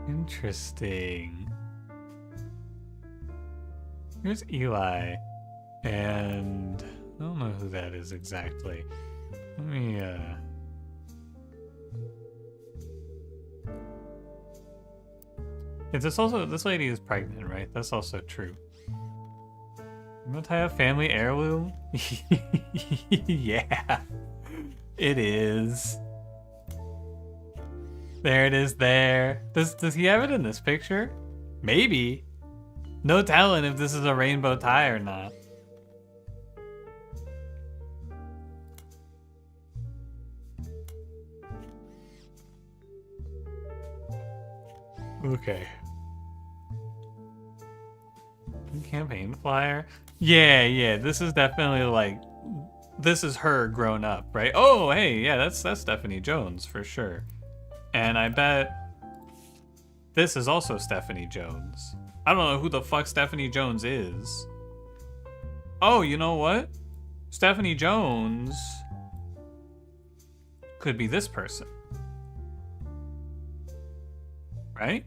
Interesting. Here's Eli. And I don't know who that is exactly. Let me, Is this also, this lady is pregnant, right? That's also true. You want to have family heirloom? Yeah, it is. There it is there. Does he have it in this picture? Maybe. No telling if this is a rainbow tie or not. Okay. Campaign flyer? Yeah, this is definitely like this is her grown up, right? Oh, hey, yeah, that's Stephanie Jones for sure. And I bet this is also Stephanie Jones. I don't know who the fuck Stephanie Jones is. Oh, you know what? Stephanie Jones could be this person. Right?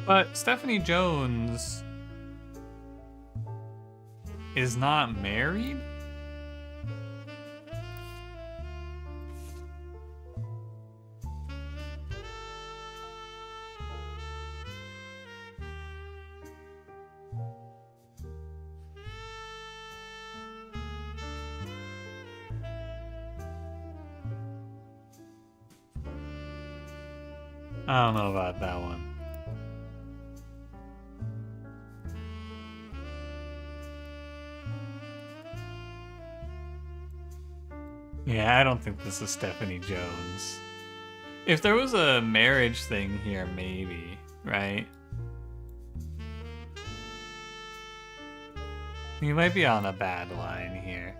But Stephanie Jones is not married? I don't know about that one. Yeah, I don't think this is Stephanie Jones. If there was a marriage thing here, maybe, right? You might be on a bad line here.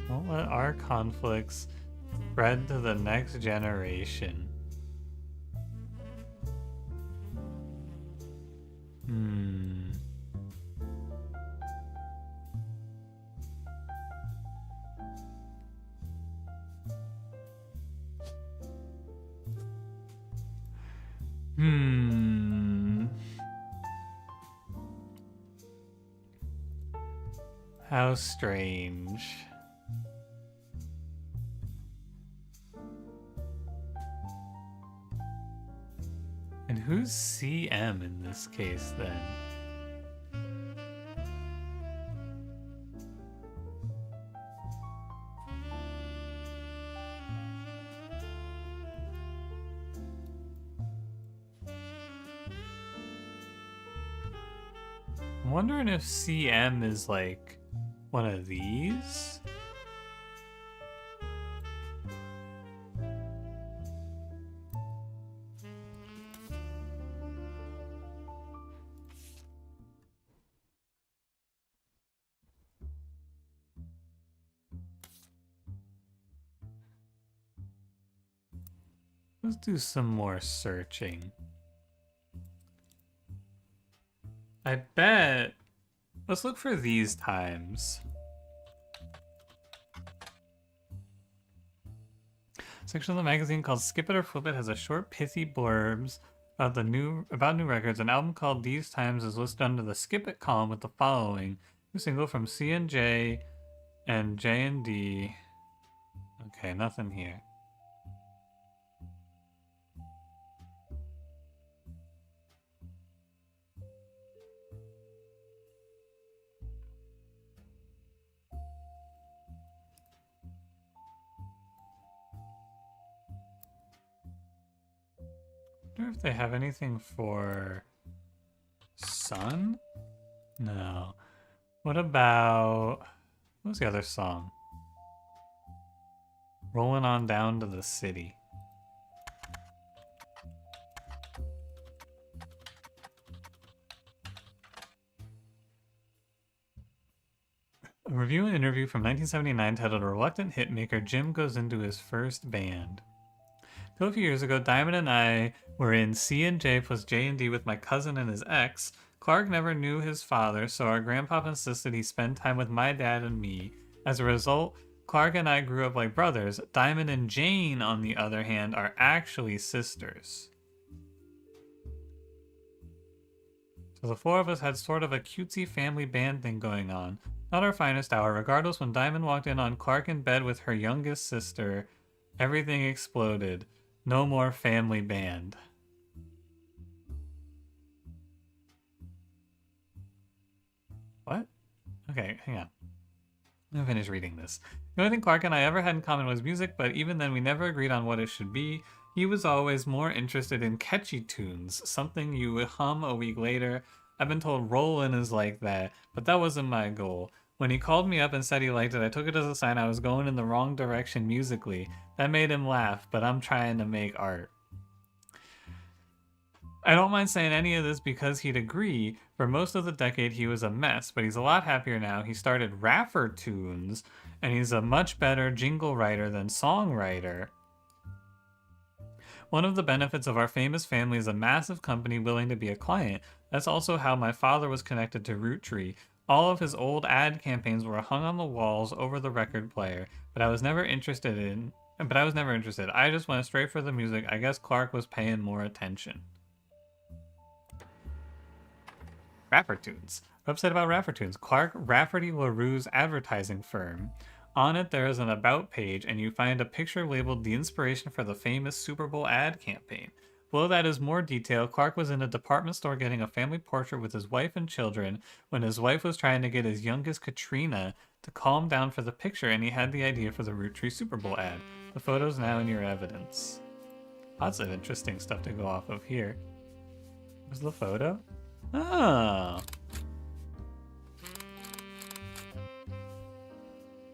Don't let our conflicts spread to the next generation. How strange. And who's CM in this case then? I'm wondering if CM is like one of these? Let's do some more searching. I bet. Let's look for these times. Section of the magazine called Skip It or Flip It has a short, pithy blurbs about new records. An album called These Times is listed under the Skip It column with the following: new single from C&J and J&D. Okay, nothing here. I wonder if they have anything for Sun? No. What about... what was the other song? Rolling on down to the city. A review and interview from 1979 titled A Reluctant Hitmaker, Jim Goes Into His First Band. Till a few years ago, Diamond and I were in C&J plus J&D with my cousin and his ex. Clark never knew his father, so our grandpapa insisted he spend time with my dad and me. As a result, Clark and I grew up like brothers. Diamond and Jane, on the other hand, are actually sisters. So the four of us had sort of a cutesy family band thing going on. Not our finest hour. Regardless, when Diamond walked in on Clark in bed with her youngest sister, everything exploded. No more family band. What? Okay, hang on. I'm gonna finish reading this. The only thing Clark and I ever had in common was music, but even then we never agreed on what it should be. He was always more interested in catchy tunes, something you would hum a week later. I've been told Rollin' is like that, but that wasn't my goal. When he called me up and said he liked it, I took it as a sign I was going in the wrong direction musically. That made him laugh, but I'm trying to make art. I don't mind saying any of this because he'd agree. For most of the decade, he was a mess, but he's a lot happier now. He started Raffer Tunes, and he's a much better jingle writer than songwriter. One of the benefits of our famous family is a massive company willing to be a client. That's also how my father was connected to Root Tree. All of his old ad campaigns were hung on the walls over the record player, but I was never interested. I just went straight for the music. I guess Clark was paying more attention. Raffer Tunes. Website about Raffer Tunes. Clark Rafferty LaRue's advertising firm. On it, there is an about page, and you find a picture labeled the inspiration for the famous Super Bowl ad campaign. Below that is more detail. Clark was in a department store getting a family portrait with his wife and children when his wife was trying to get his youngest Katrina to calm down for the picture, and he had the idea for the Root Tree Super Bowl ad. The photo's now in your evidence. Lots of interesting stuff to go off of here. Where's the photo? Oh.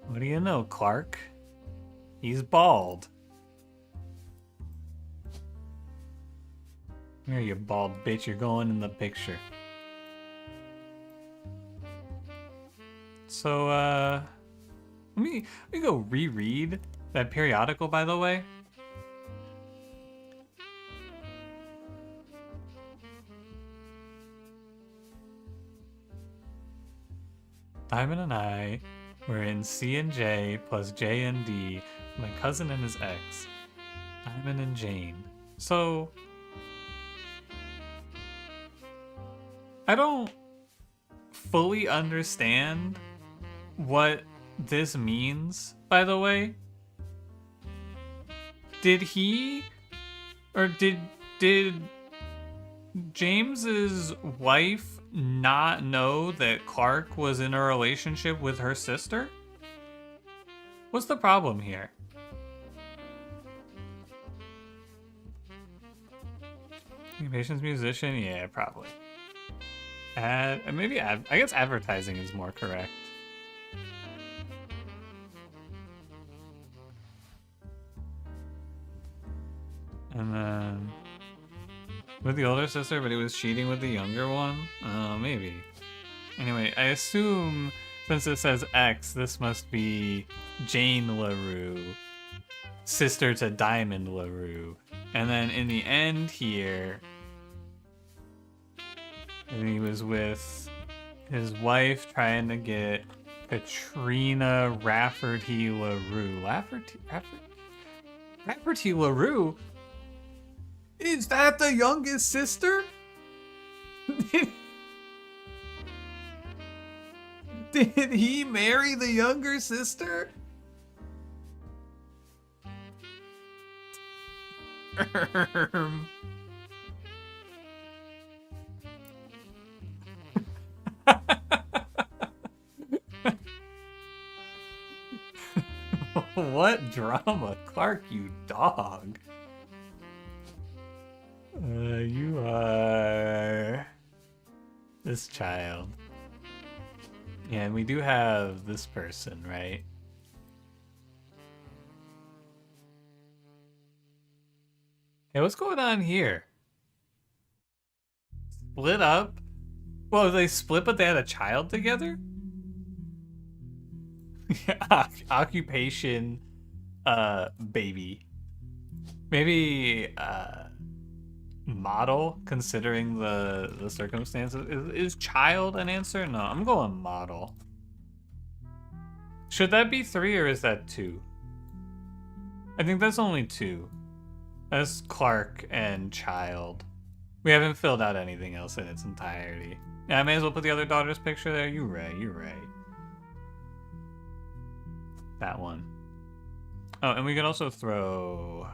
What do you know, Clark? He's bald. Here, you bald bitch, you're going in the picture. So, let me go reread that periodical, by the way. Diamond and I were in C and J plus J and D, my cousin and his ex, Diamond and Jane. So, I don't fully understand what this means, by the way. Did he, or did James's wife not know that Clark was in a relationship with her sister? What's the problem here? Patience musician? Yeah, probably. I guess advertising is more correct. And then with the older sister, but he was cheating with the younger one? Maybe. Anyway, I assume since it says X, this must be Jane LaRue, sister to Diamond LaRue. And then in the end here, he was with his wife trying to get Katrina Rafferty LaRue. Rafferty LaRue? Is that the youngest sister? Did he marry the younger sister? What drama, Clark, you dog. You are this child. Yeah, and we do have this person, right? Hey, what's going on here? Split up? Well, they split, but they had a child together? Occupation, baby. Maybe, model, considering the circumstances. Is child an answer? No, I'm going model. Should that be 3 or is that 2? I think that's only 2. That's Clark and child. We haven't filled out anything else in its entirety. Yeah, I may as well put the other daughter's picture there. You're right. That one. Oh, and we could also throw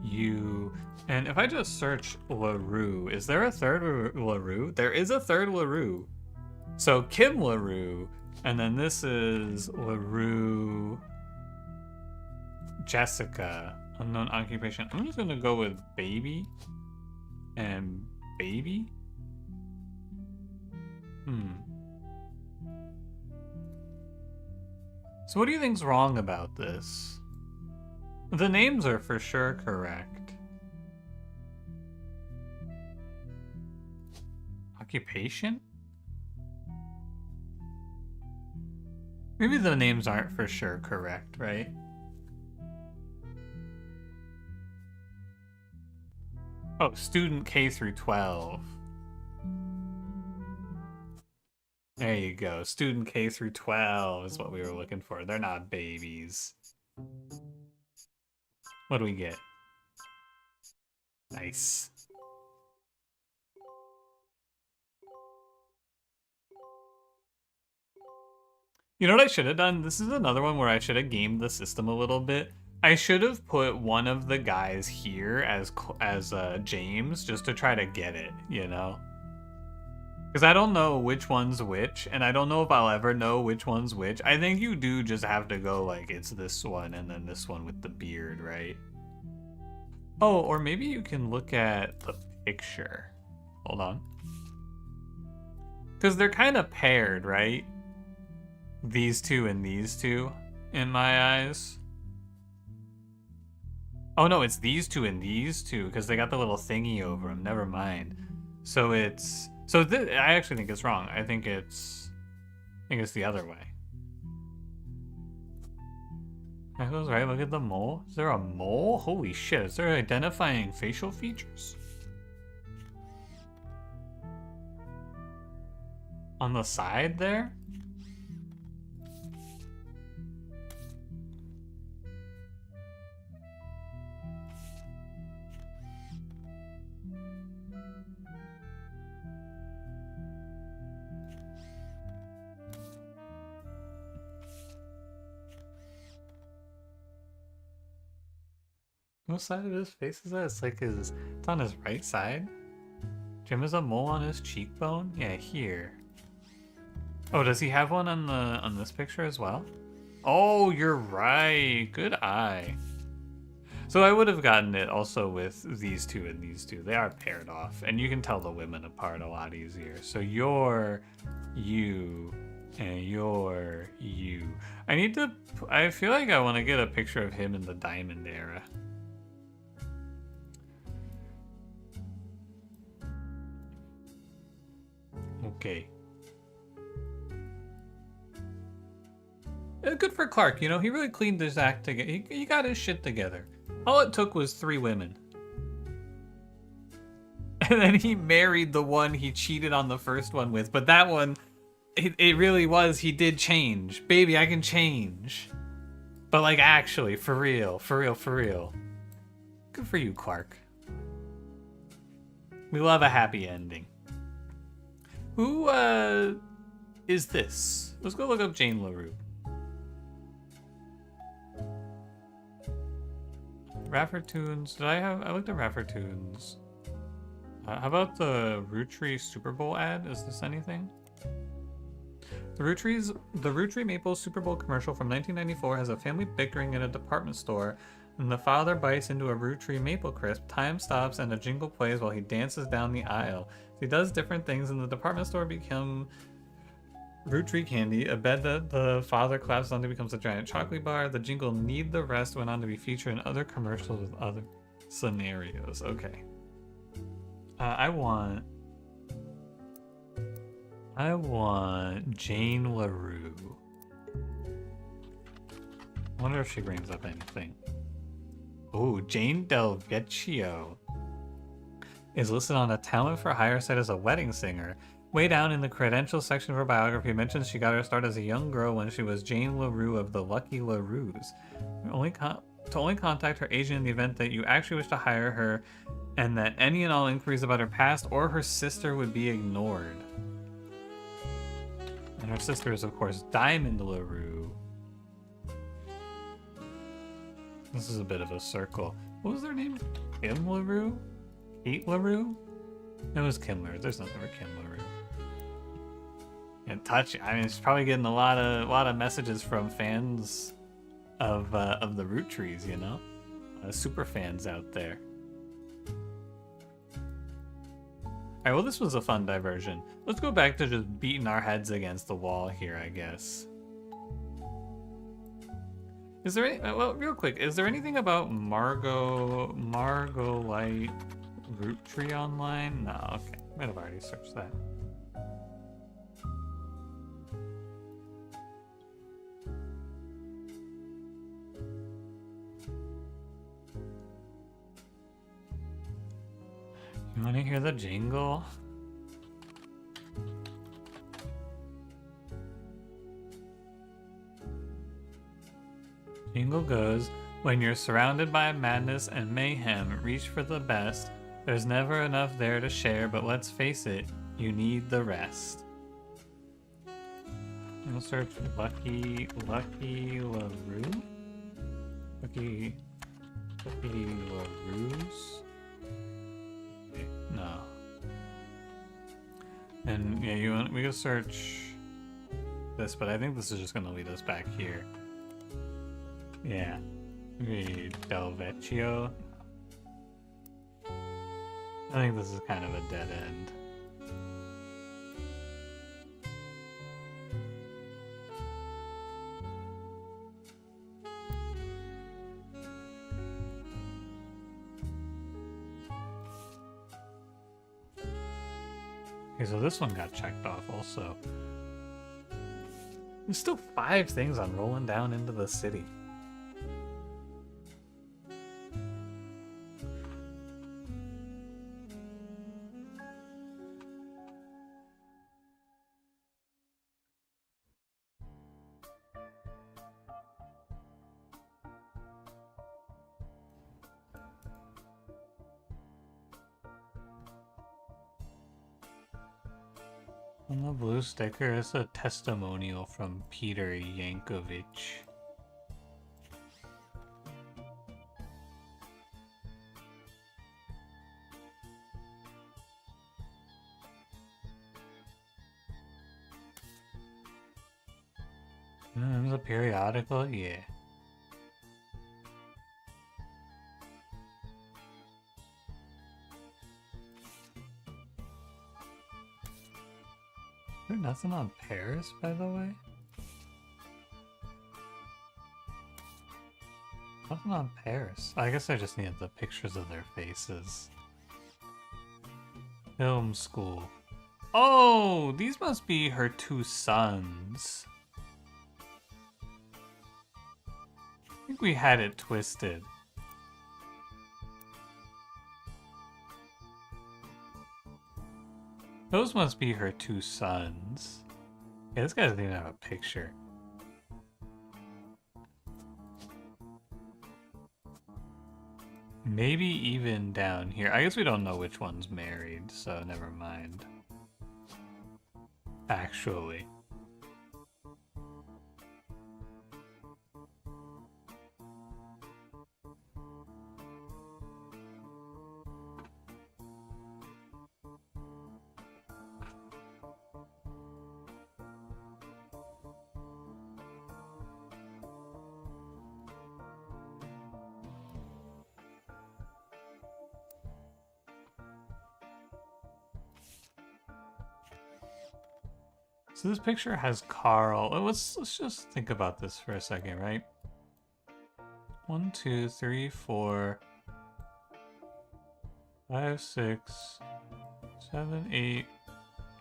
you. And if I just search LaRue, is there a third LaRue? There is a third LaRue. So Kim LaRue, and then this is LaRue Jessica, unknown occupation. I'm just gonna go with baby and baby. So what do you think's wrong about this? The names are for sure correct. Occupation? Maybe the names aren't for sure correct, right? Oh, student K through 12. There you go. Student K through 12 is what we were looking for. They're not babies. What do we get? Nice. You know what I should have done? This is another one where I should have gamed the system a little bit. I should have put one of the guys here as James, just to try to get it, you know? Because I don't know which one's which, and I don't know if I'll ever know which one's which. I think you do just have to go like, it's this one and then this one with the beard, right? Oh, or maybe you can look at the picture. Hold on. Because they're kind of paired, right? These two and these two, in my eyes. Oh no, it's these two and these two, because they got the little thingy over them. Never mind. So it's... So I actually think it's wrong. I think it's the other way. That goes right. Look at the mole. Is there a mole? Holy shit. Is there identifying facial features? On the side there? What side of his face is that? It's like it's on his right side. Jim has a mole on his cheekbone? Yeah, here. Oh, does he have one on this picture as well? Oh, you're right. Good eye. So I would have gotten it also with these two and these two. They are paired off, and you can tell the women apart a lot easier. So you're you and you're you. I feel like I want to get a picture of him in the diamond era. Okay. Good for Clark, you know, he really cleaned his act together. He got his shit together. All it took was 3 women. And then he married the one he cheated on the first one with. But that one, it really was, he did change. Baby, I can change. But like actually, for real, for real, for real. Good for you, Clark. We love a happy ending. Who, is this? Let's go look up Jane LaRue. Raffertoons. I looked at Raffertoons. How about the Root Tree Super Bowl ad? Is this anything? The Root Tree Maple Super Bowl commercial from 1994 has a family bickering in a department store, and the father bites into a Root Tree Maple Crisp. Time stops and a jingle plays while he dances down the aisle. He does different things in the department store become Root Tree candy. A bed that the father collapses onto becomes a giant chocolate bar. The jingle Need the Rest went on to be featured in other commercials with other scenarios. Okay. I want Jane LaRue. I wonder if she brings up anything. Oh, Jane Del Vecchio is listed on a talent for hire site as a wedding singer. Way down in the credentials section of her biography mentions she got her start as a young girl when she was Jane LaRue of the Lucky LaRues. To only contact her agent in the event that you actually wish to hire her, and that any and all inquiries about her past or her sister would be ignored. And her sister is, of course, Diamond LaRue. This is a bit of a circle. What was their name? Kim LaRue? Kate LaRue? It was Kim LaRue. There's nothing for Kim LaRue. And touch. I mean, she's probably getting a lot of messages from fans of the root trees, you know? Super fans out there. Alright, well, this was a fun diversion. Let's go back to just beating our heads against the wall here, I guess. Is there any, well, real quick, is there anything about Margolite root tree online? No, okay. Might have already searched that. You want to hear the jingle? Jingle goes, when you're surrounded by madness and mayhem, reach for the best. There's never enough there to share, but let's face it, you need the rest. I'm gonna search Lucky LaRue? Lucky LaRue's? No. And yeah, we can search this, but I think this is just gonna lead us back here. Yeah. Maybe Del Vecchio. I think this is kind of a dead end. Okay, so this one got checked off also. There's still 5 things on rolling down into the city. On the blue sticker is a testimonial from Peter Yankovic. There's a periodical, yeah. Is there nothing on Paris, by the way? Nothing on Paris. I guess I just needed the pictures of their faces. Film school. Oh, these must be her 2 sons. I think we had it twisted. Those must be her 2 sons. Yeah, this guy doesn't even have a picture. Maybe even down here. I guess we don't know which one's married, so never mind. Actually. So this picture has Carl. Let's just think about this for a second, right? 1, 2, 3, 4, 5, 6, 7, 8,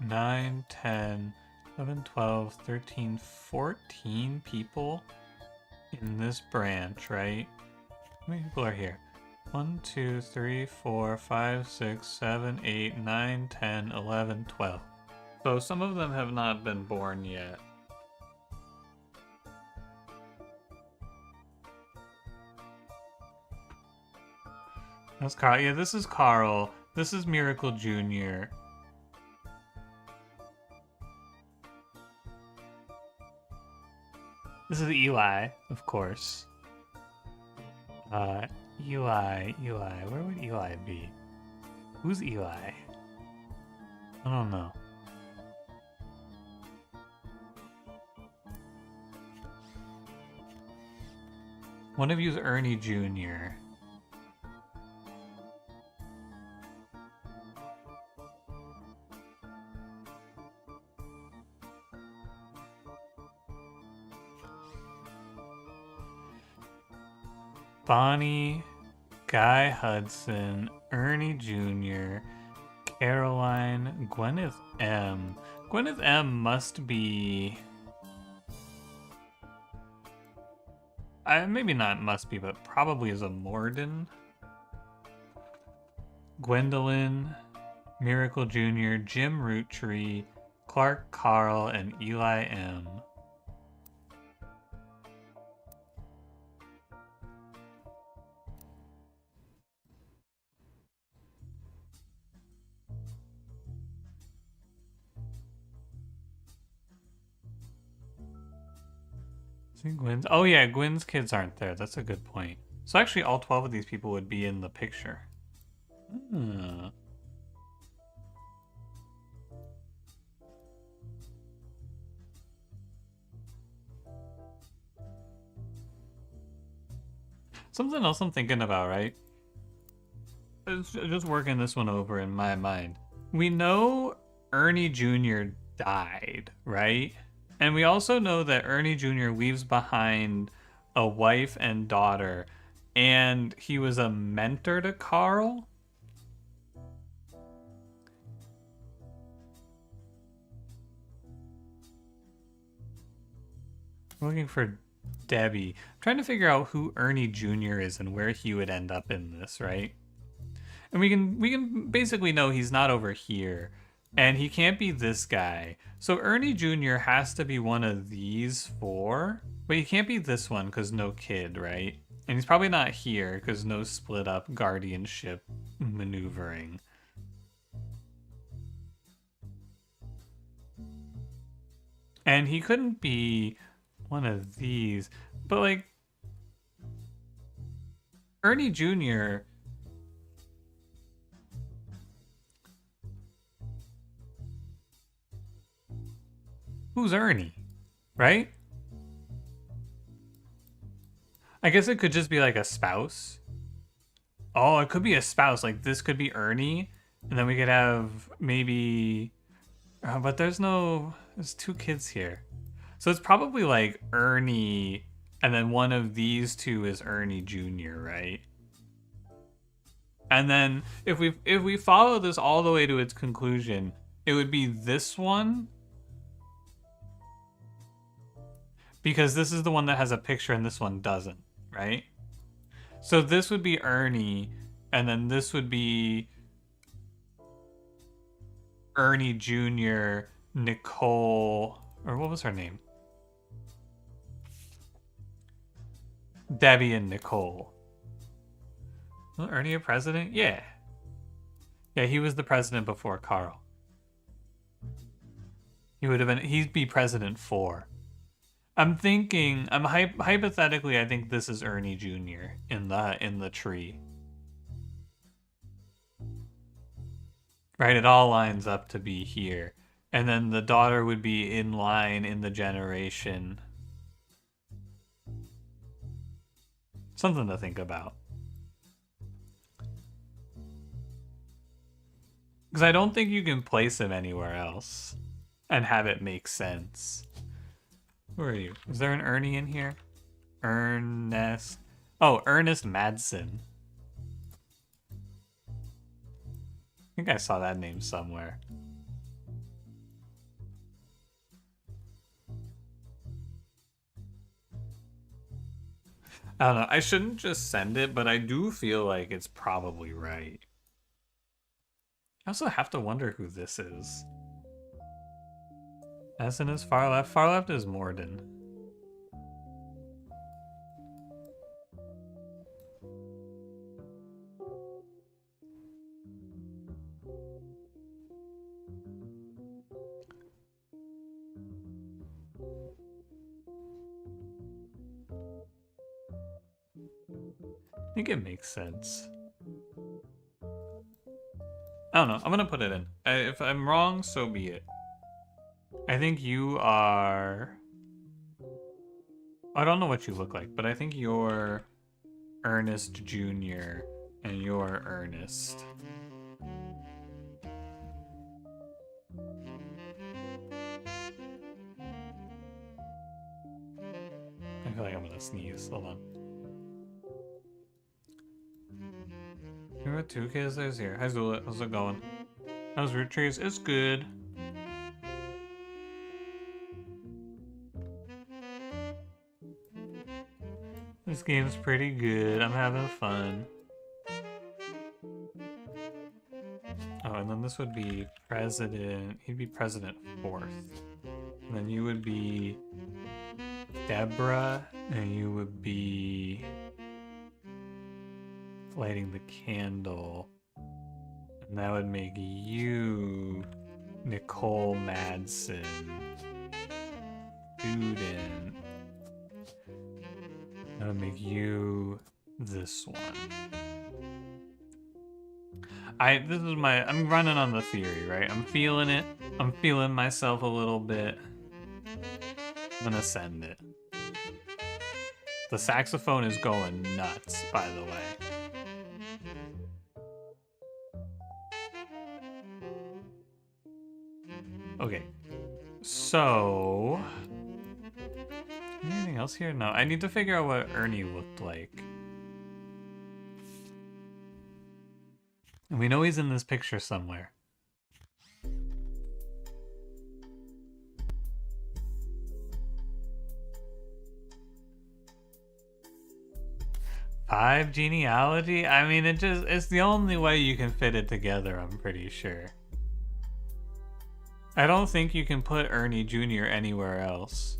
9, 10, 11, 12, 13, 14 people in this branch, right? How many people are here? 1, 2, 3, 4, 5, 6, 7, 8, 9, 10, 11, 12. So some of them have not been born yet. That's Carl. Yeah, this is Carl. This is Miracle Jr. This is Eli, of course. Eli. Where would Eli be? Who's Eli? I don't know. One of you's Ernie Jr. Bonnie, Guy Hudson, Ernie Jr., Caroline, Gwyneth M. Gwyneth M must be... maybe not must be, but probably is a Morden. Gwendolyn, Miracle Jr., Jim Roottree, Clark Carl, and Eli M. Gwen's. Oh yeah, Gwen's kids aren't there. That's a good point. So actually all 12 of these people would be in the picture. Hmm. Something else I'm thinking about, right? It's just working this one over in my mind. We know Ernie Jr. died, right? And we also know that Ernie Jr. leaves behind a wife and daughter, and he was a mentor to Carl. I'm looking for Debbie. I'm trying to figure out who Ernie Jr. is and where he would end up in this, right? And we can basically know he's not over here. And he can't be this guy. So Ernie Jr. has to be one of these four. But he can't be this one because no kid, right? And he's probably not here because no split up guardianship maneuvering. And he couldn't be one of these. But like, Ernie Jr. Who's Ernie? Right? I guess it could just be like a spouse. Oh, it could be a spouse. Like this could be Ernie. And then we could have maybe... but there's two kids here. So it's probably like Ernie, and then one of these two is Ernie Jr., right? And then if we follow this all the way to its conclusion, it would be this one. Because this is the one that has a picture and this one doesn't, right? So this would be Ernie, and then this would be Ernie Jr., Nicole, or what was her name? Debbie and Nicole. Was Ernie a president? Yeah. Yeah, he was the president before Carl. He'd be president 4. Hypothetically, I think this is Ernie Jr. in the tree. Right, it all lines up to be here. And then the daughter would be in line in the generation. Something to think about. Because I don't think you can place him anywhere else and have it make sense. Who are you? Is there an Ernie in here? Ernest. Oh, Ernest Madsen. I think I saw that name somewhere. I don't know. I shouldn't just send it, but I do feel like it's probably right. I also have to wonder who this is. Madsen is far left. Far left is Morden. I think it makes sense. I don't know. I'm gonna put it in. If I'm wrong, so be it. I think you are I don't know what you look like, but I think you're Ernest Jr. and you're Ernest. I feel like I'm gonna sneeze. Hold on. Here are 2 kids. There's here. Hi Zula. How's it going? How's Root Trees? It's good. This game's pretty good. I'm having fun. Oh, and then this would be President. He'd be President 4th. And then you would be Deborah, and you would be lighting the candle. And that would make you Nicole Madsen, student. That would make you this one. I'm running on the theory, right? I'm feeling it. I'm feeling myself a little bit. I'm gonna send it. The saxophone is going nuts, by the way. Okay. So... anything else here? No, I need to figure out what Ernie looked like. And we know he's in this picture somewhere. Five genealogy? I mean, it's the only way you can fit it together, I'm pretty sure. I don't think you can put Ernie Jr. anywhere else.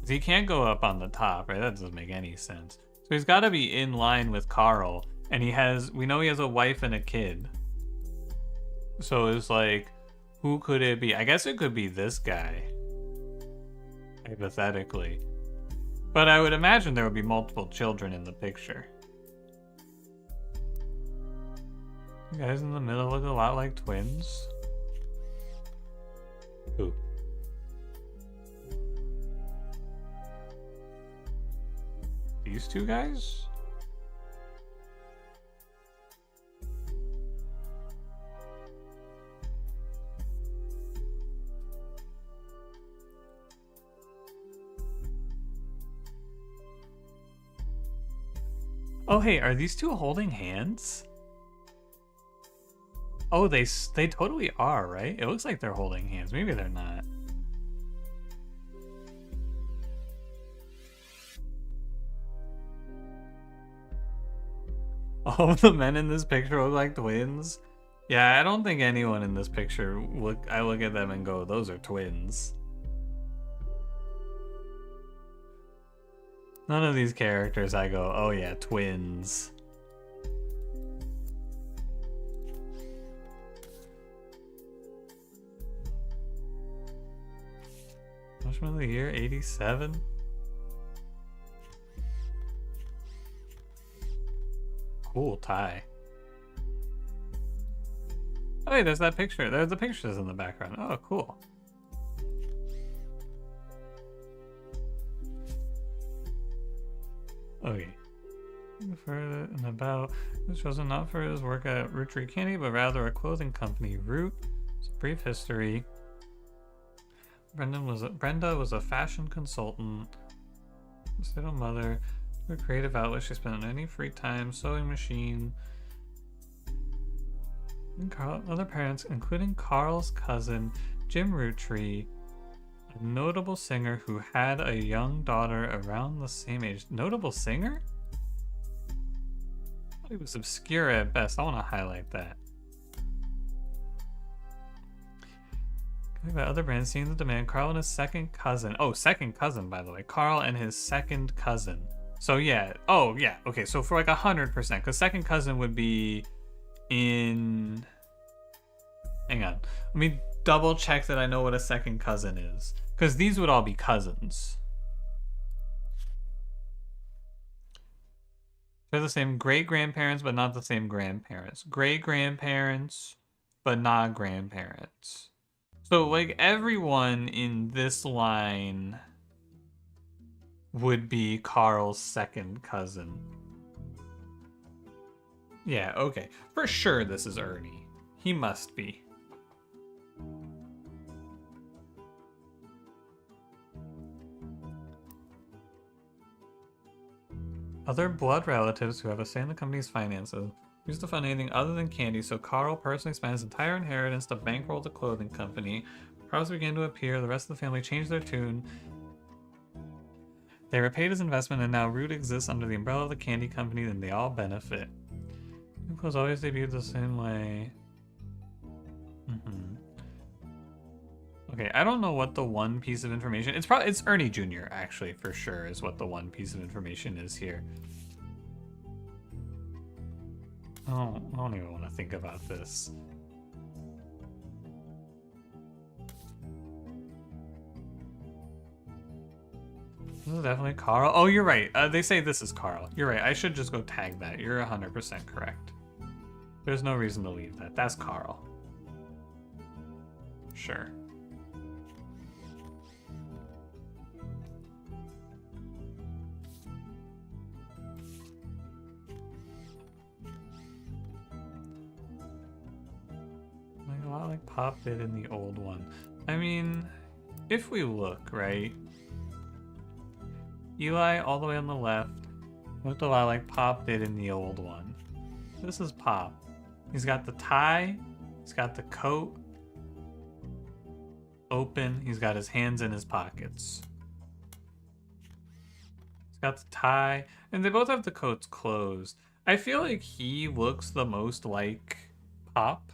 He can't go up on the top, right? That doesn't make any sense. So he's got to be in line with Carl, and we know he has a wife and a kid. So it's like, who could it be? I guess it could be this guy, hypothetically. But I would imagine there would be multiple children in the picture. You guys in the middle look a lot like twins. Who? These 2 guys? Oh, hey, are these 2 holding hands? Oh, they totally are, right? It looks like they're holding hands. Maybe they're not. All of the men in this picture look like twins. Yeah, I don't think anyone in this picture I look at them and go, those are twins. None of these characters I go, oh yeah, twins. Freshman of the year, 87? Cool tie. Oh, hey, there's that picture. There's the pictures in the background. Oh, cool. Okay. Further and about, was chosen not for his work at Root Tree Candy, but rather a clothing company, Root. It's a brief history. Brenda was a fashion consultant, a single mother, her creative outlet. She spent any free time sewing machine. And other parents, including Carl's cousin Jim Root Tree, a notable singer who had a young daughter around the same age. Notable singer? I thought he was obscure at best. I want to highlight that. About other brands seeing the demand. Carl and his second cousin. Oh, second cousin, by the way. Carl and his second cousin. So yeah. Oh yeah. Okay. So for like 100%, because second cousin would be in. Hang on. Let me double check that I know what a second cousin is, because these would all be cousins. They're the same great grandparents, but not the same grandparents. Great grandparents, but not grandparents. So, like, everyone in this line would be Carl's second cousin. Yeah, okay. For sure this is Ernie. He must be. Other blood relatives who have a say in the company's finances used to fund anything other than candy, so Carl personally spent his entire inheritance to bankroll the clothing company. Problems began to appear, the rest of the family changed their tune. They repaid his investment, and now Root exists under the umbrella of the candy company, and they all benefit. New clothes always debuted the same way. Okay, I don't know what the one piece of information... It's Ernie Jr., actually, for sure, is what the one piece of information is here. I don't even want to think about this. This is definitely Carl. Oh, you're right. They say this is Carl. You're right. I should just go tag that. You're 100% correct. There's no reason to leave that. That's Carl. Sure. Like a lot like Pop did in the old one. I mean, if we look, right? Eli all the way on the left looked a lot like Pop did in the old one. This is Pop. He's got the tie, he's got the coat open, he's got his hands in his pockets. He's got the tie, and they both have the coats closed. I feel like he looks the most like Pop.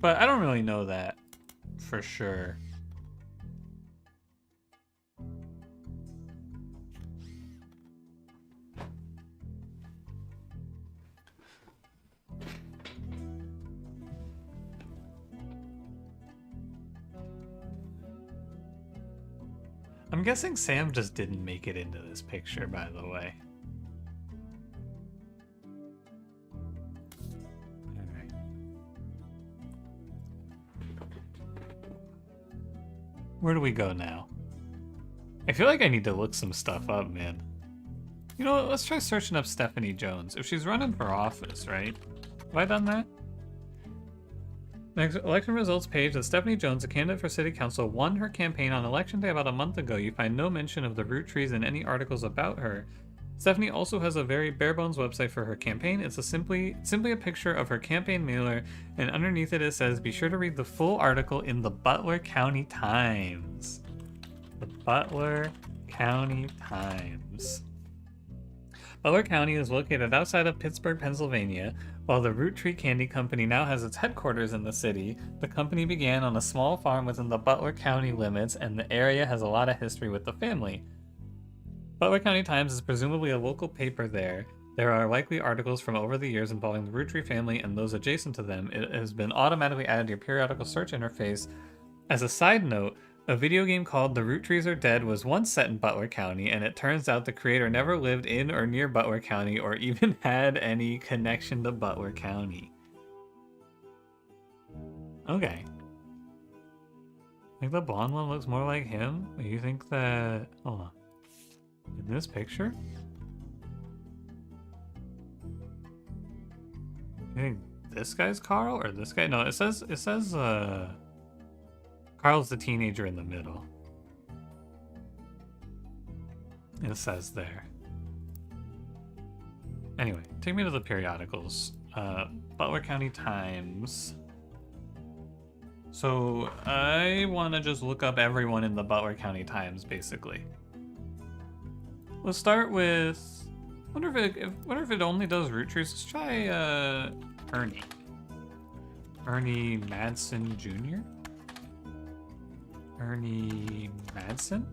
But I don't really know that for sure. I'm guessing Sam just didn't make it into this picture, by the way. Alright. Where do we go now? I feel like I need to look some stuff up, man. You know what? Let's try searching up Stephanie Jones. If she's running for office, right? Have I done that? Next election results page that Stephanie Jones, a candidate for city council, won her campaign on election day about a month ago. You find no mention of the root trees in any articles about her. Stephanie also has a very bare-bones website for her campaign. It's simply a picture of her campaign mailer, and underneath it says, be sure to read the full article in the Butler County Times. The Butler County Times. Butler County is located outside of Pittsburgh, Pennsylvania. While the Root Tree Candy Company now has its headquarters in the city, the company began on a small farm within the Butler County limits, and the area has a lot of history with the family. Butler County Times is presumably a local paper there. There are likely articles from over the years involving the Root Tree family and those adjacent to them. It has been automatically added to your periodical search interface. As a side note, a video game called The Root Trees Are Dead was once set in Butler County, and it turns out the creator never lived in or near Butler County or even had any connection to Butler County. Okay. I think the blonde one looks more like him. You think that... Hold on. In this picture? You think this guy's Carl or this guy? No, it says Carl's the teenager in the middle. It says there. Anyway, take me to the periodicals. Butler County Times. So I want to just look up everyone in the Butler County Times, basically. Let's start with. Wonder if it only does root trees. Let's try Ernie. Ernie Madsen Jr. Ernie Madsen?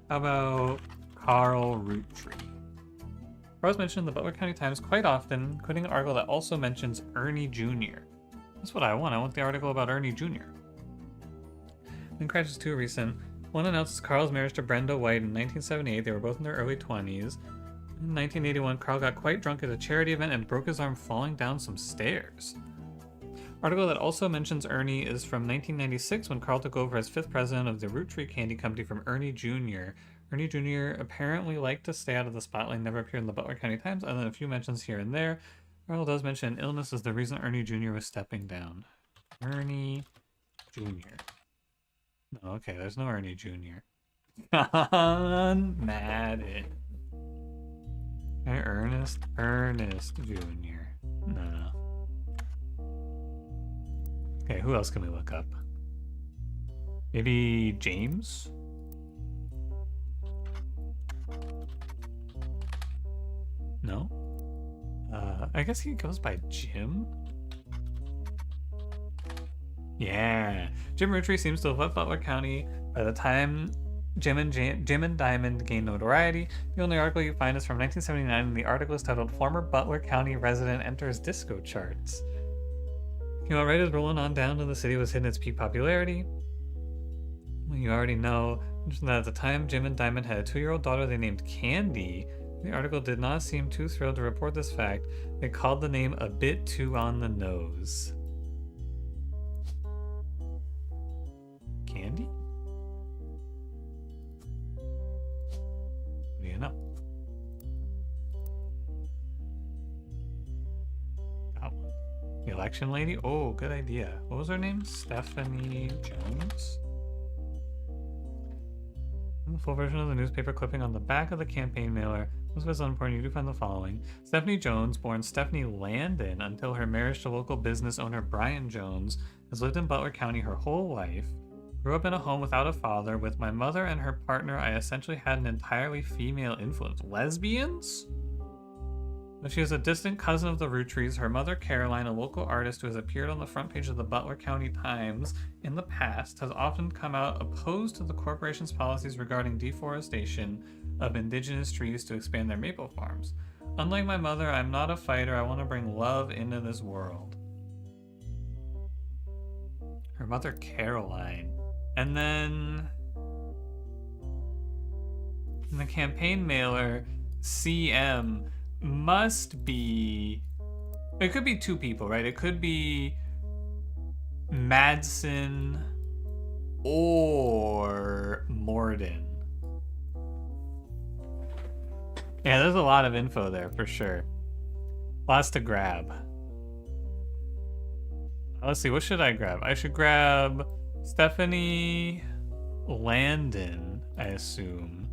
How about Carl Roottree? Carl's mentioned in the Butler County Times quite often, including an article that also mentions Ernie Jr. That's what I want. I want the article about Ernie Jr. Then Crash is too recent. One announces Carl's marriage to Brenda White in 1978. They were both in their early 20s. In 1981, Carl got quite drunk at a charity event and broke his arm falling down some stairs. Article that also mentions Ernie is from 1996 when Carl took over as 5th president of the Root Tree Candy Company from Ernie Jr. Ernie Jr. apparently liked to stay out of the spotlight, never appeared in the Butler County Times, other than a few mentions here and there. Article does mention illness is the reason Ernie Jr. was stepping down. Ernie Jr. No, okay, there's no Ernie Jr. John Madden. Hey, Ernest Jr. No. Okay, who else can we look up? Maybe James? No? I guess he goes by Jim? Yeah. Jim Roottree seems to have left Butler County by the time Jim and Diamond gained notoriety. The only article you find is from 1979, and the article is titled Former Butler County Resident Enters Disco Charts. Came out right as Rolling On Down to the City was hitting its peak popularity. Well, you already know that at the time Jim and Diamond had a 2-year-old daughter they named Candy. The article did not seem too thrilled to report this fact. They called the name a bit too on the nose. Candy? What do you know? That one. The election lady? Oh, good idea. What was her name? Stephanie Jones? In the full version of the newspaper clipping on the back of the campaign mailer, most of it's unimportant, you do find the following. Stephanie Jones, born Stephanie Landon until her marriage to local business owner Brian Jones, has lived in Butler County her whole life. Grew up in a home without a father. With my mother and her partner, I essentially had an entirely female influence. Lesbians? But she is a distant cousin of the Roottrees. Her mother, Caroline, a local artist who has appeared on the front page of the Butler County Times in the past, has often come out opposed to the corporation's policies regarding deforestation of indigenous trees to expand their maple farms. Unlike my mother, I'm not a fighter. I want to bring love into this world. Her mother, Caroline. And then in the campaign mailer, CM must be... It could be two people, right? It could be Madsen or Morden. Yeah, there's a lot of info there for sure. Lots to grab. Let's see, what should I grab? I should grab Stephanie Landon, I assume.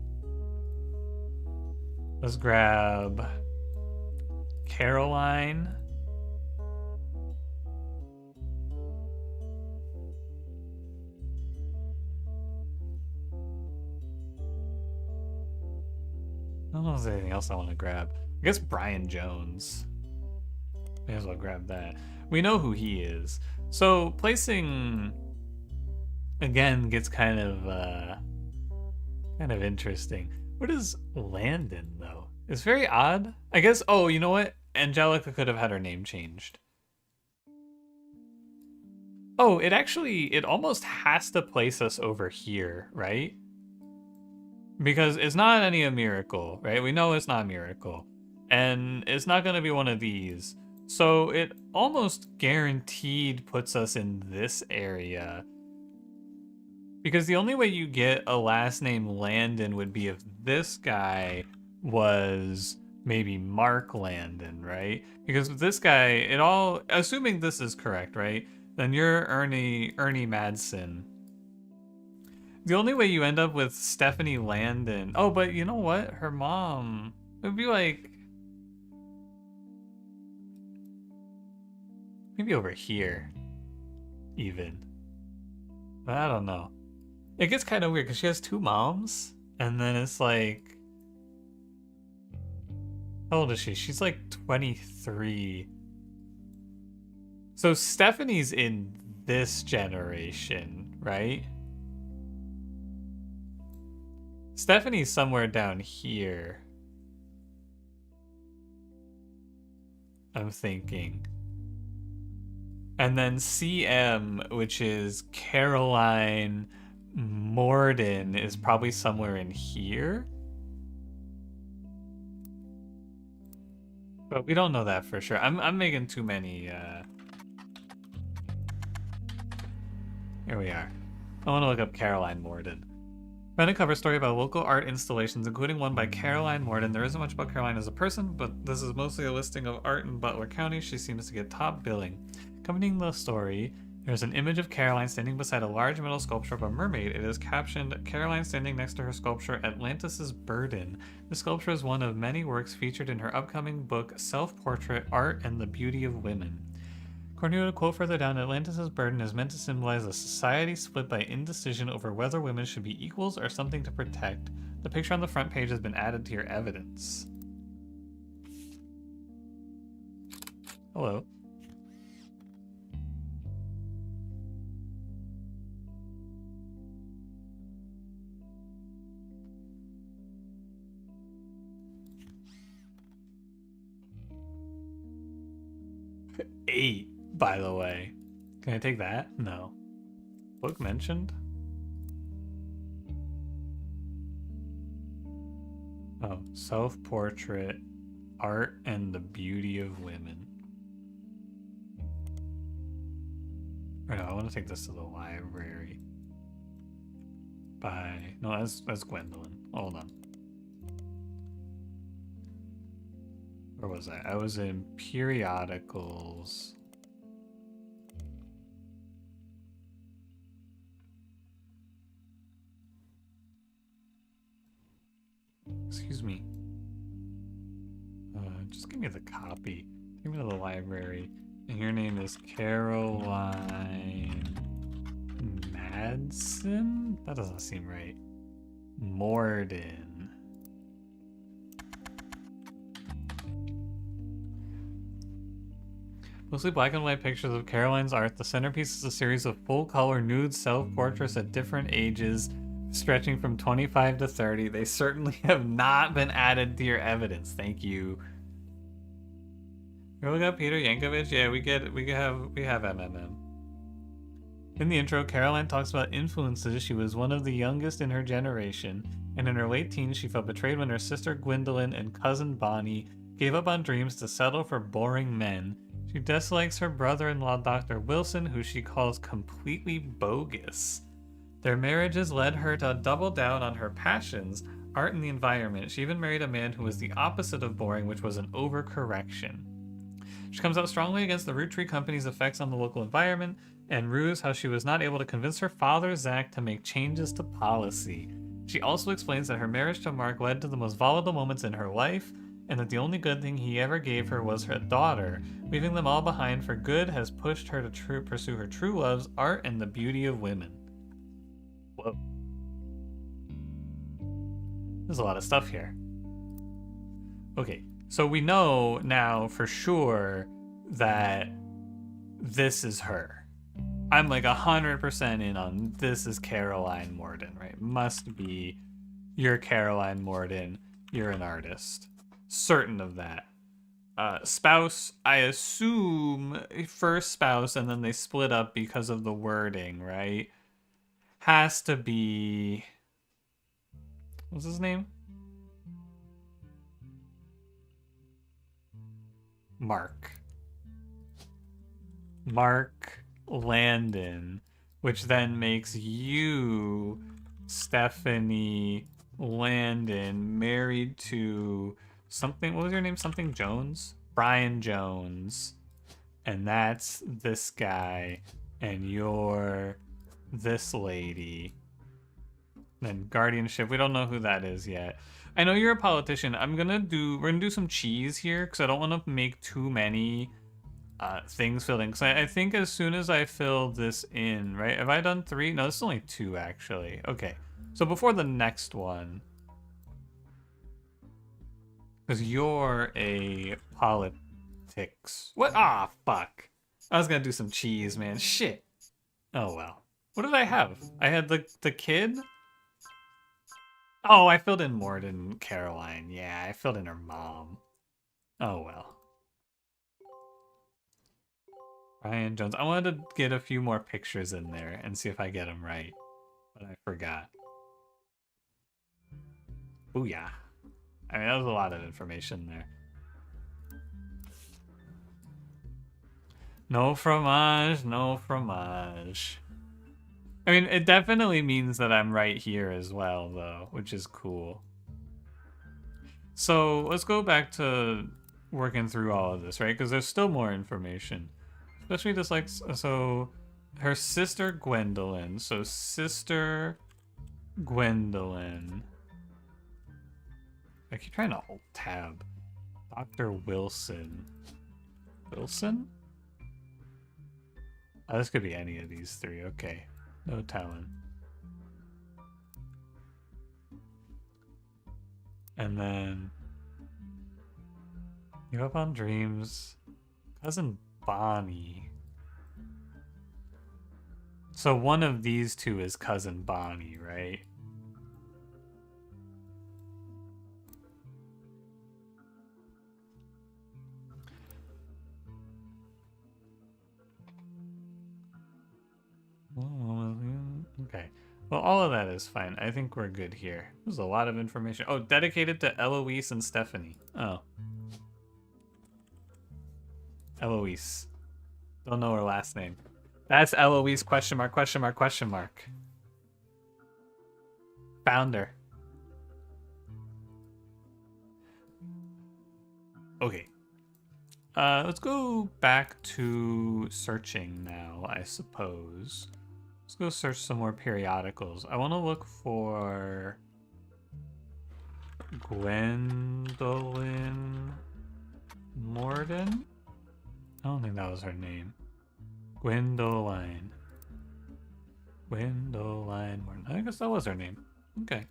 Let's grab Caroline. I don't know if there's anything else I want to grab. I guess Brian Jones. May as well grab that. We know who he is. So placing again gets kind of interesting. What is Landon though? It's very odd. I guess, oh, you know what? Angelica could have had her name changed. Oh, it almost has to place us over here, right? Because it's not any a miracle, right? We know it's not a miracle. And it's not going to be one of these. So it almost guaranteed puts us in this area. Because the only way you get a last name Landon would be if this guy was maybe Mark Landon, right? Because with this guy, assuming this is correct, right? Then you're Ernie Madsen. The only way you end up with Stephanie Landon... Oh, but you know what? Her mom... It would be like... Maybe over here. Even. But I don't know. It gets kind of weird because she has two moms. And then it's like... How old is she? She's like 23. So Stephanie's in this generation, right? Stephanie's somewhere down here. I'm thinking. And then CM, which is Caroline Morden, is probably somewhere in here. But we don't know that for sure. I'm making too many Here we are. I want to look up Caroline Morden. Read a cover story about local art installations, including one by Caroline Morden. There isn't much about Caroline as a person, but this is mostly a listing of art in Butler County. She seems to get top billing. Accompanying the story, there's an image of Caroline standing beside a large metal sculpture of a mermaid. It is captioned, Caroline standing next to her sculpture, Atlantis' Burden. The sculpture is one of many works featured in her upcoming book, Self-Portrait, Art and the Beauty of Women. According to a quote further down, Atlantis' burden is meant to symbolize a society split by indecision over whether women should be equals or something to protect. The picture on the front page has been added to your evidence. Hello. Eight, by the way. Can I take that? No. Book mentioned? Oh, self-portrait, art and the beauty of women. Or no, I want to take this to the library. No, that's Gwendolyn. Hold on. Where was I? I was in periodicals. Excuse me. Just give me the copy. Give me to the library. And your name is Caroline Madsen? That doesn't seem right. Morden. Mostly black and white pictures of Caroline's art, the centerpiece is a series of full-color nude self-portraits at different ages, stretching from 25 to 30. They certainly have not been added to your evidence. Thank you. We got Peter Yankovic. Yeah, we have MMM. In the intro, Caroline talks about influences. She was one of the youngest in her generation, and in her late teens, she felt betrayed when her sister Gwendolyn and cousin Bonnie gave up on dreams to settle for boring men. She dislikes her brother-in-law, Dr. Wilson, who she calls completely bogus. Their marriages led her to double down on her passions, art and the environment. She even married a man who was the opposite of boring, which was an overcorrection. She comes out strongly against the Root Tree Company's effects on the local environment and rues how she was not able to convince her father, Zach, to make changes to policy. She also explains that her marriage to Mark led to the most volatile moments in her life, and that the only good thing he ever gave her was her daughter. Leaving them all behind for good has pushed her to pursue her true loves, art and the beauty of women. Whoa. There's a lot of stuff here. Okay, so we know now for sure that this is her. I'm like 100% in on this is Caroline Morden, right? Must be. You're Caroline Morden. You're an artist. Certain of that. Spouse, I assume first spouse, and then they split up because of the wording, right? Has to be... What's his name? Mark Landon, which then makes you Stephanie Landon, married to something. What was your name? Something Jones? Brian Jones. And that's this guy. And you're this lady. Then guardianship. We don't know who that is yet. I know you're a politician. We're gonna do some cheese here because I don't want to make too many things filled in. Because I think as soon as I fill this in, right? Have I done 3? No, this is only 2 actually. Okay. So before the next one, because you're a politics. What? Ah, fuck. I was gonna do some cheese, man. Shit. Oh well. What did I have? I had the kid. Oh, I filled in Morden Caroline. Yeah, I filled in her mom. Oh well. Brian Jones. I wanted to get a few more pictures in there and see if I get them right, but I forgot. Booyah. I mean, that was a lot of information there. No fromage, no fromage. I mean, it definitely means that I'm right here as well, though, which is cool. So let's go back to working through all of this, right? Because there's still more information. Especially just like, so her sister Gwendolyn. So sister Gwendolyn. I keep trying to alt tab. Dr. Wilson. Wilson? Oh, this could be any of these three. Okay. No telling. And then Give Up on Dreams. Cousin Bonnie. So one of these two is Cousin Bonnie, right? Okay. Well, all of that is fine. I think we're good here. There's a lot of information. Oh, dedicated to Eloise and Stephanie. Oh. Eloise. Don't know her last name. That's Eloise question mark, question mark, question mark. Found her. Okay. Let's go back to searching now, I suppose. Let's go search some more periodicals. I want to look for Gwendolyn Morden. I don't think that was her name. Gwendoline. Gwendoline Morden. I guess that was her name. Okay.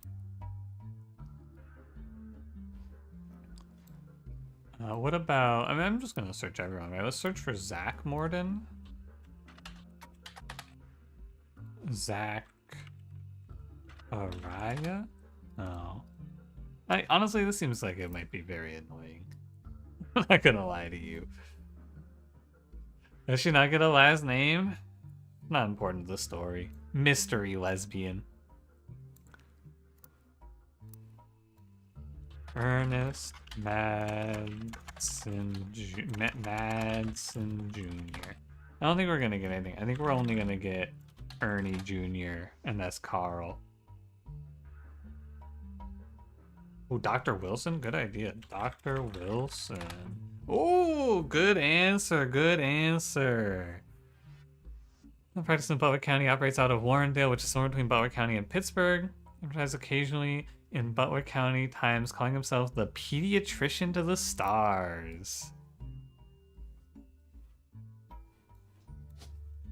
What about... I mean, I'm just going to search everyone, right? Let's search for Zach Morden. Zach Araya? No. Honestly, this seems like it might be very annoying. I'm not gonna lie to you. Does she not get a last name? Not important to the story. Mystery lesbian. Ernest Madsen Jr. I don't think we're gonna get anything. I think we're only gonna get Ernie Jr. and that's Carl. Oh, Dr. Wilson? Good idea. Dr. Wilson. Oh, good answer. Good answer. The practice in Butler County operates out of Warrendale, which is somewhere between Butler County and Pittsburgh. Advertised occasionally in Butler County Times, calling himself the pediatrician to the stars.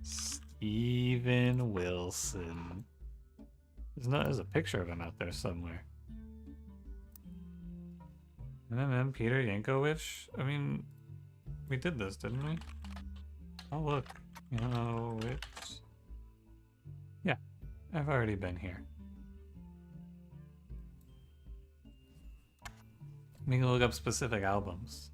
Steven Wilson. There's a picture of him out there somewhere. MMM Peter Yankovic? I mean, we did this, didn't we? Oh, look. Yankovic. Yeah, I've already been here. We can look up specific albums.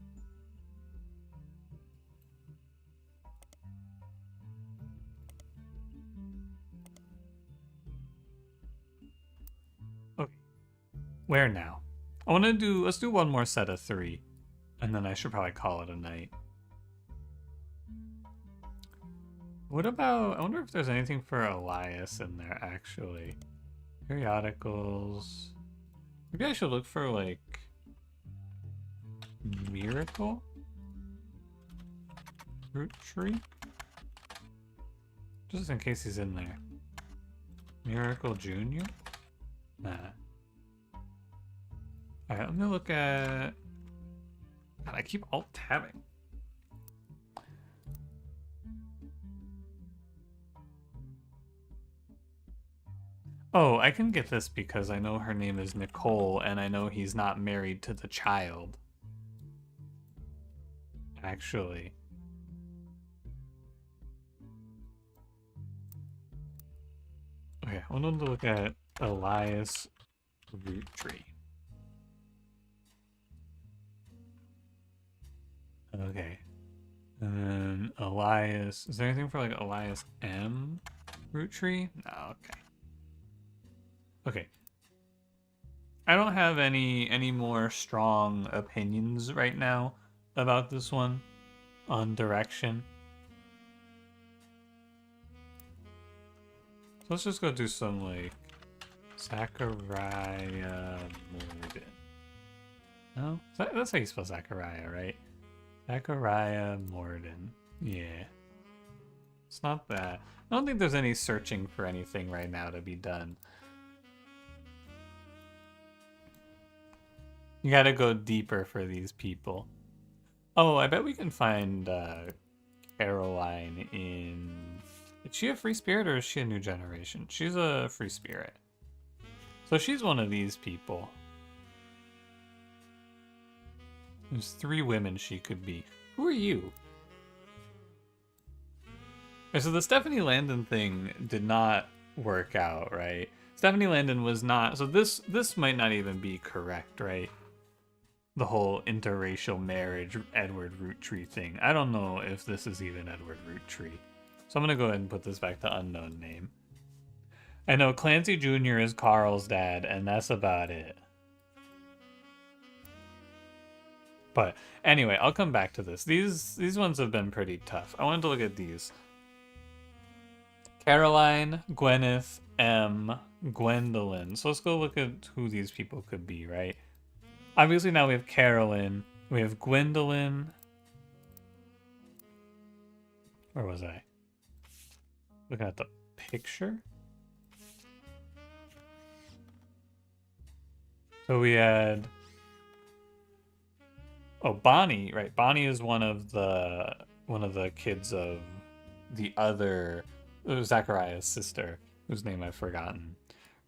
Okay. Where now? Let's do one more set of 3. And then I should probably call it a night. What about, I wonder if there's anything for Elias in there, actually. Periodicals. Maybe I should look for, like, Miracle? Root Tree? Just in case he's in there. Miracle Jr.? Nah. Alright, let me look at... God, I keep alt-tabbing. Oh, I can get this because I know her name is Nicole, and I know he's not married to the child. Actually. Okay, I want to look at Elias Root Tree. Okay. And then Elias... Is there anything for, like, Elias M. Root Tree? No, okay. Okay. I don't have any more strong opinions right now about this one on direction. So Let's just go do some, like, Zachariah Morden. No? That's how you spell Zachariah, right? Zachariah Morden. Yeah. It's not that. I don't think there's any searching for anything right now to be done. You gotta go deeper for these people. Oh, I bet we can find Caroline in... Is she a free spirit or is she a new generation? She's a free spirit. So she's one of these people. There's 3 women she could be. Who are you? Okay, so the Stephanie Landon thing did not work out, right? Stephanie Landon was not... So this might not even be correct, right? The whole interracial marriage Edward Roottree thing. I don't know if this is even Edward Roottree. So I'm going to go ahead and put this back to unknown name. I know Clancy Jr. is Carl's dad, and that's about it. But anyway, I'll come back to this. These ones have been pretty tough. I wanted to look at these. Caroline, Gwyneth, M, Gwendolyn. So let's go look at who these people could be, right? Obviously now we have Carolyn. We have Gwendolyn. Where was I? Looking at the picture. So we had... Oh, Bonnie, right? Bonnie is one of the kids of the other Zachariah's sister, whose name I've forgotten.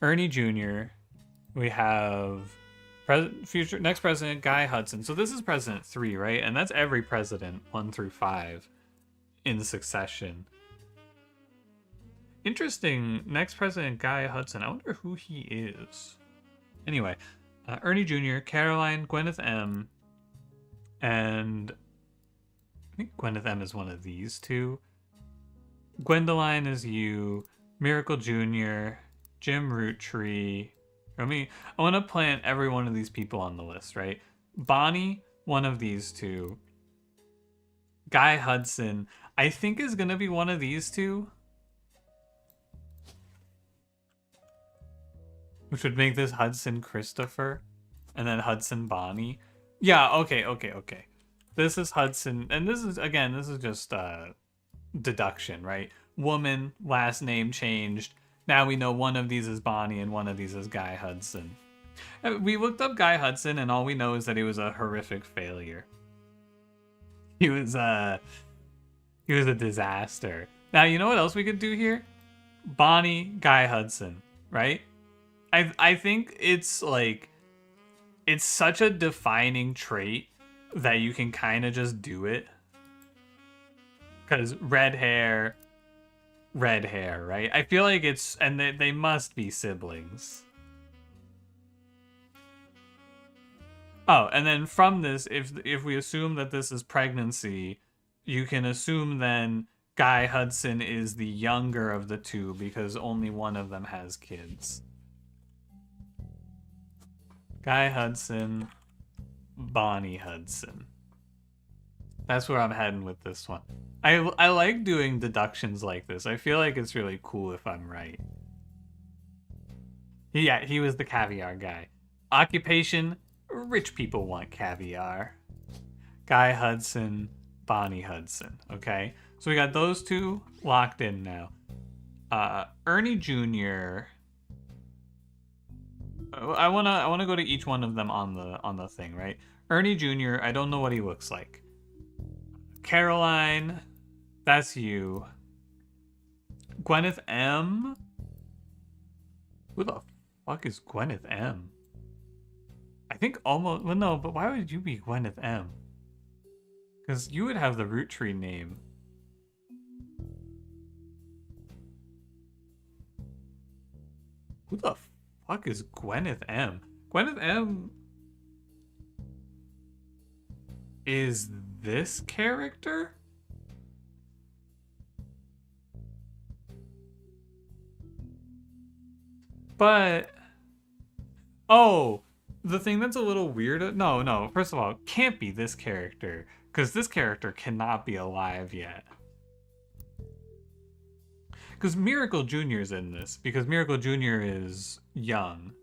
Ernie Jr. We have next president Guy Hudson. So this is President 3, right? And that's every president 1 through 5 in succession. Interesting. Next president Guy Hudson. I wonder who he is. Anyway, Ernie Jr., Caroline, Gwyneth M. And I think Gwyneth M is one of these 2. Gwendoline is you. Miracle Jr., Jim Roottree. I want to plant every one of these people on the list, right? Bonnie, one of these 2. Guy Hudson, I think is going to be one of these 2. Which would make this Hudson Christopher. And then Hudson Bonnie. Yeah, okay. This is Hudson, and this is just deduction, right? Woman, last name changed. Now we know one of these is Bonnie and one of these is Guy Hudson. We looked up Guy Hudson, and all we know is that he was a horrific failure. He was a disaster. Now, you know what else we could do here? Bonnie, Guy Hudson, right? I think it's like... It's such a defining trait that you can kind of just do it. Because red hair, right? I feel like it's... And they must be siblings. Oh, and then from this, if we assume that this is pregnancy, you can assume then Guy Hudson is the younger of the 2 because only one of them has kids. Guy Hudson, Bonnie Hudson. That's where I'm heading with this one. I like doing deductions like this. I feel like it's really cool if I'm right. Yeah, he was the caviar guy. Occupation, rich people want caviar. Guy Hudson, Bonnie Hudson. Okay, so we got those 2 locked in now. Ernie Jr. I wanna go to each one of them on the thing, right? Ernie Jr. I don't know what he looks like. Caroline, that's you. Gwyneth M. Who the fuck is Gwyneth M? I think almost... Well, no, but why would you be Gwyneth M? Because you would have the Roottree name. Who the fuck is Gwyneth M? Gwyneth M is this character? But... Oh, the thing that's a little weird... No, first of all, can't be this character. Because this character cannot be alive yet. Because Miracle Jr. is in this, because Miracle Jr. is young.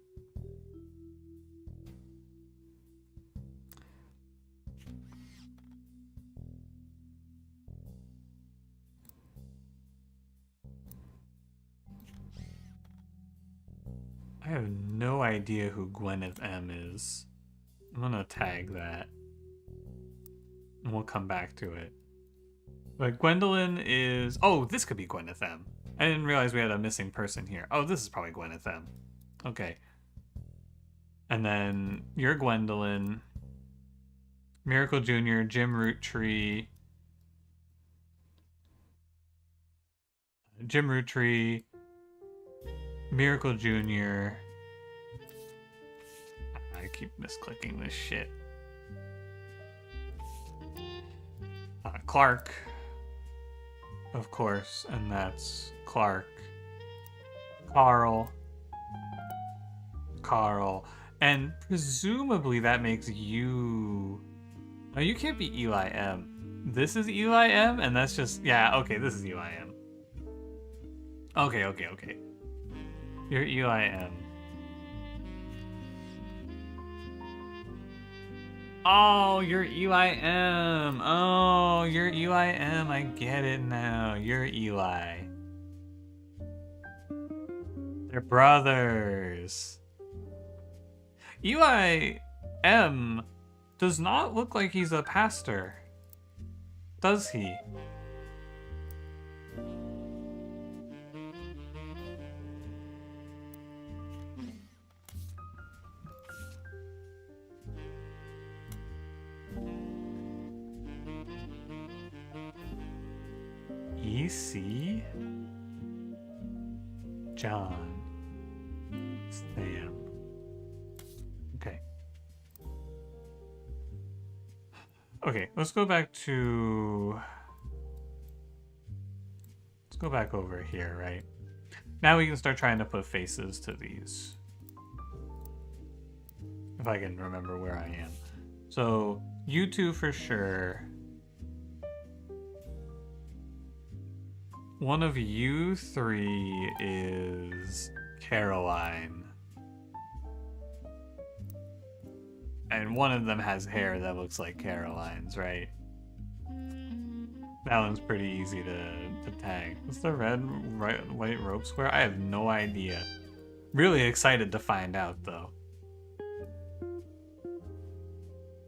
I have no idea who Gwyneth M is. I'm gonna tag that. And we'll come back to it. But Gwendolyn is... Oh, this could be Gwyneth M. I didn't realize we had a missing person here. Oh, this is probably Gwyneth M. Okay. And then you're Gwendolyn. Miracle Jr., Jim Roottree. Jim Roottree. Miracle Jr. I keep misclicking this shit. Clark, of course, and that's Clark. Carl, and presumably that makes you... No, you can't be Eli M. This is Eli M, and that's just... Yeah, okay, this is Eli M. Okay. You're Eli M. Oh, you're Eli M. Oh, you're Eli M. I get it now. You're Eli. They're brothers. Eli M does not look like he's a pastor. Does he? EC? John. Sam. Okay. Okay, let's go back to... Let's go back over here, right? Now we can start trying to put faces to these. If I can remember where I am. So, you two for sure. One of you three is Caroline. And one of them has hair that looks like Caroline's, right? That one's pretty easy to tag. What's the red, white rope square? I have no idea. Really excited to find out, though.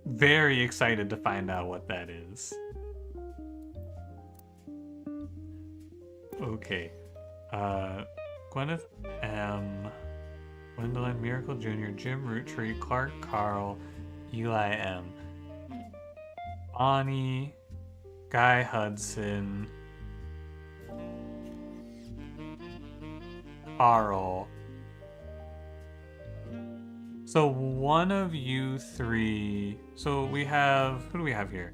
Very excited to find out what that is. Okay. Gwyneth M. Gwendolyn, Miracle Jr., Jim Roottree, Clark, Carl, Eli M. Bonnie, Guy Hudson, Carl. So one of you three... So we have... Who do we have here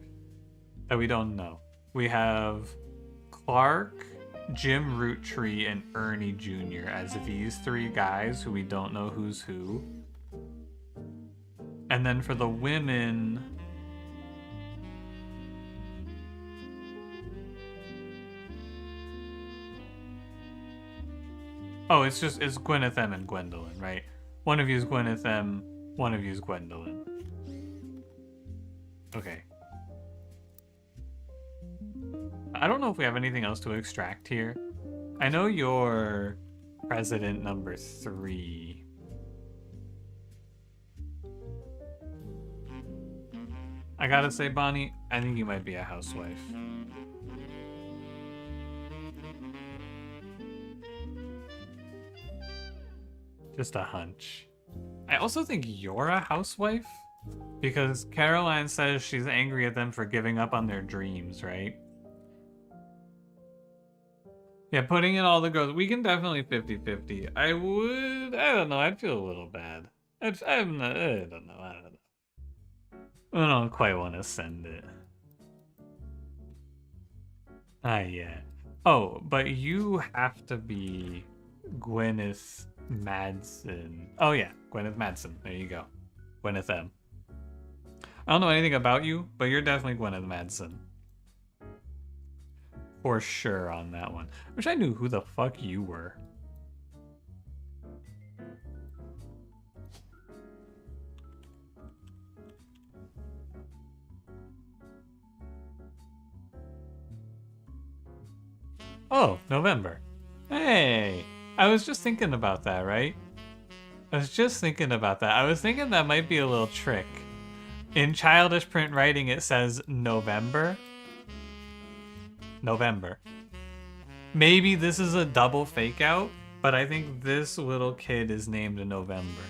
that we don't know? We have Clark, Jim Roottree, and Ernie Jr. as these three guys who we don't know who's who. And then for the women... Oh, it's Gwyneth M and Gwendolyn, right? One of you is Gwyneth M, one of you is Gwendolyn. Okay. I don't know if we have anything else to extract here. I know you're president number 3. I gotta say, Bonnie, I think you might be a housewife. Just a hunch. I also think you're a housewife, because Caroline says she's angry at them for giving up on their dreams, right? Yeah, putting in all the girls. We can definitely 50-50. I don't know, I'd feel a little bad. I don't know. I don't quite want to send it. Yeah. Oh, but you have to be Gwyneth Madsen. Oh yeah, Gwyneth Madsen. There you go. Gwyneth M. I don't know anything about you, but you're definitely Gwyneth Madsen. for sure on that one. Wish I knew who the fuck you were. Oh, November. Hey, I was just thinking about that, right? I was just thinking about that. I was thinking that might be a little trick. In childish print writing, it says November. November. Maybe this is a double fake out, but I think this little kid is named November.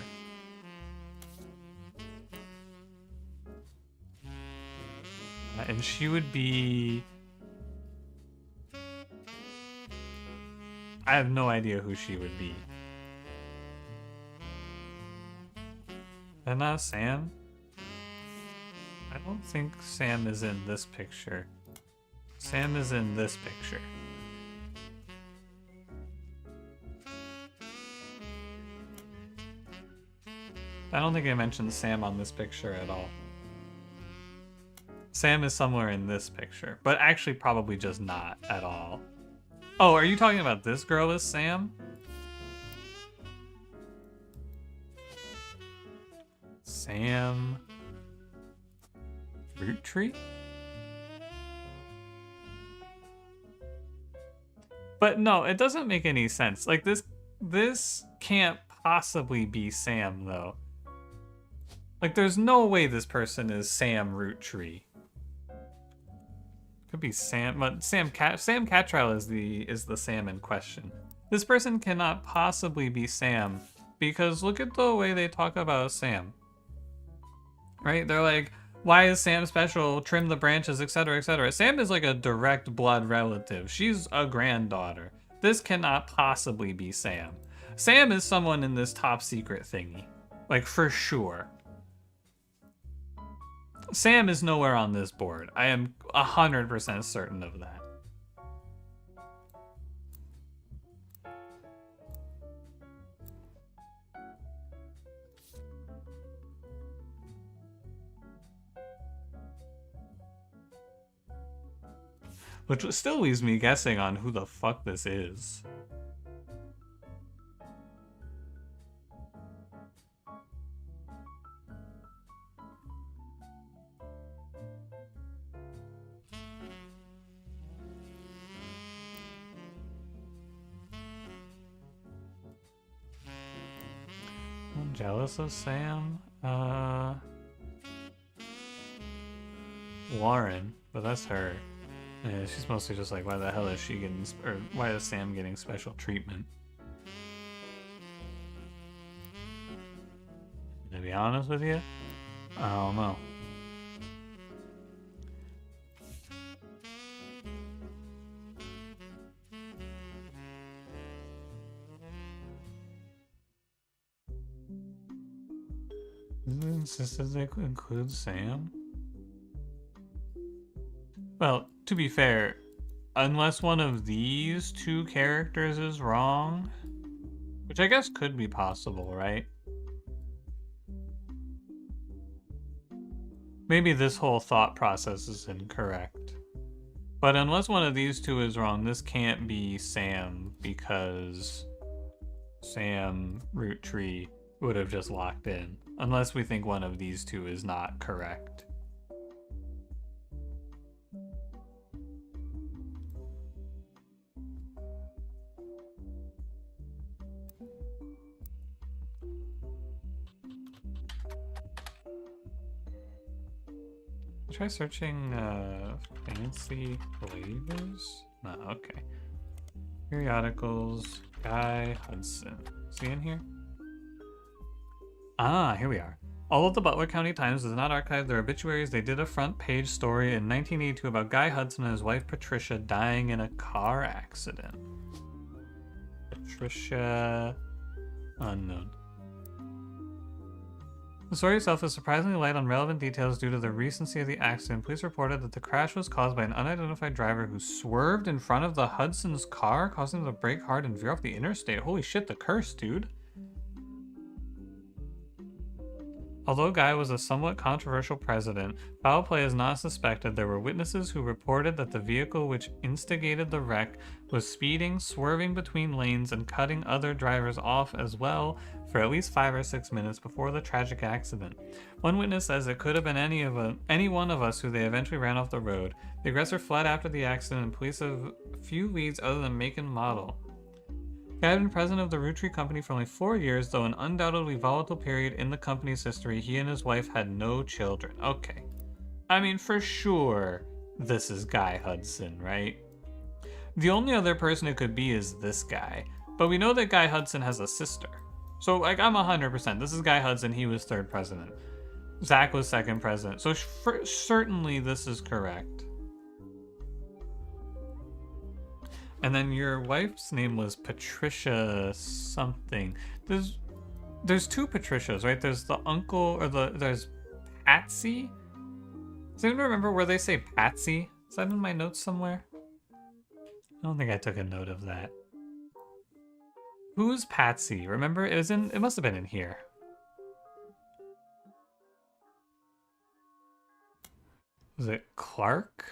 And she would be... I have no idea who she would be. And now Sam? I don't think Sam is in this picture. Sam is in this picture. I don't think I mentioned Sam on this picture at all. Sam is somewhere in this picture, but actually probably just not at all. Oh, are you talking about this girl as Sam? Sam... Root tree? But no, it doesn't make any sense. Like this can't possibly be Sam though. Like there's no way this person is Sam Root Tree. Could be Sam, but Sam Cattrall is the Sam in question. This person cannot possibly be Sam because look at the way they talk about Sam. Right? They're like, why is Sam special? Trim the branches, etc., etc. Sam is like a direct blood relative. She's a granddaughter. This cannot possibly be Sam. Sam is someone in this top secret thingy. Like, for sure. Sam is nowhere on this board. I am 100% certain of that. Which still leaves me guessing on who the fuck this is. I'm jealous of Sam. Lauren, but that's her. Yeah, she's mostly just like, why the hell is she getting, or why is Sam getting special treatment? To be honest with you, I don't know. Does it insist that they include Sam? Well, to be fair, unless one of these two characters is wrong, which I guess could be possible, right? Maybe this whole thought process is incorrect. But unless one of these two is wrong, this can't be Sam because Sam Root Tree would have just locked in. Unless we think one of these two is not correct. Try searching fancy flavors? No, okay. Periodicals, Guy Hudson. Is he in here? Ah, here we are. All of the Butler County Times does not archive their obituaries. They did a front page story in 1982 about Guy Hudson and his wife Patricia dying in a car accident. Patricia... unknown. The story itself is surprisingly light on relevant details due to the recency of the accident. Police reported that the crash was caused by an unidentified driver who swerved in front of the Hudson's car, causing them to brake hard and veer off the interstate. Holy shit, the curse, dude. Although Guy was a somewhat controversial president, foul play is not suspected. There were witnesses who reported that the vehicle which instigated the wreck was speeding, swerving between lanes, and cutting other drivers off as well for at least 5 or 6 minutes before the tragic accident. One witness says it could have been any one of us who they eventually ran off the road. The aggressor fled after the accident, and police have few leads other than make and model. Guy had been president of the Root Tree Company for only 4 years, though an undoubtedly volatile period in the company's history. He and his wife had no children. Okay. I mean, for sure, this is Guy Hudson, right? The only other person it could be is this guy. But we know that Guy Hudson has a sister. So, like, I'm 100%. This is Guy Hudson. He was 3rd president. Zach was 2nd president. So, certainly this is correct. And then your wife's name was Patricia something. There's 2 Patricias, right? There's the uncle, or there's Patsy? Does anyone remember where they say Patsy? Is that in my notes somewhere? I don't think I took a note of that. Who's Patsy? Remember? It must have been in here. Was it Clark?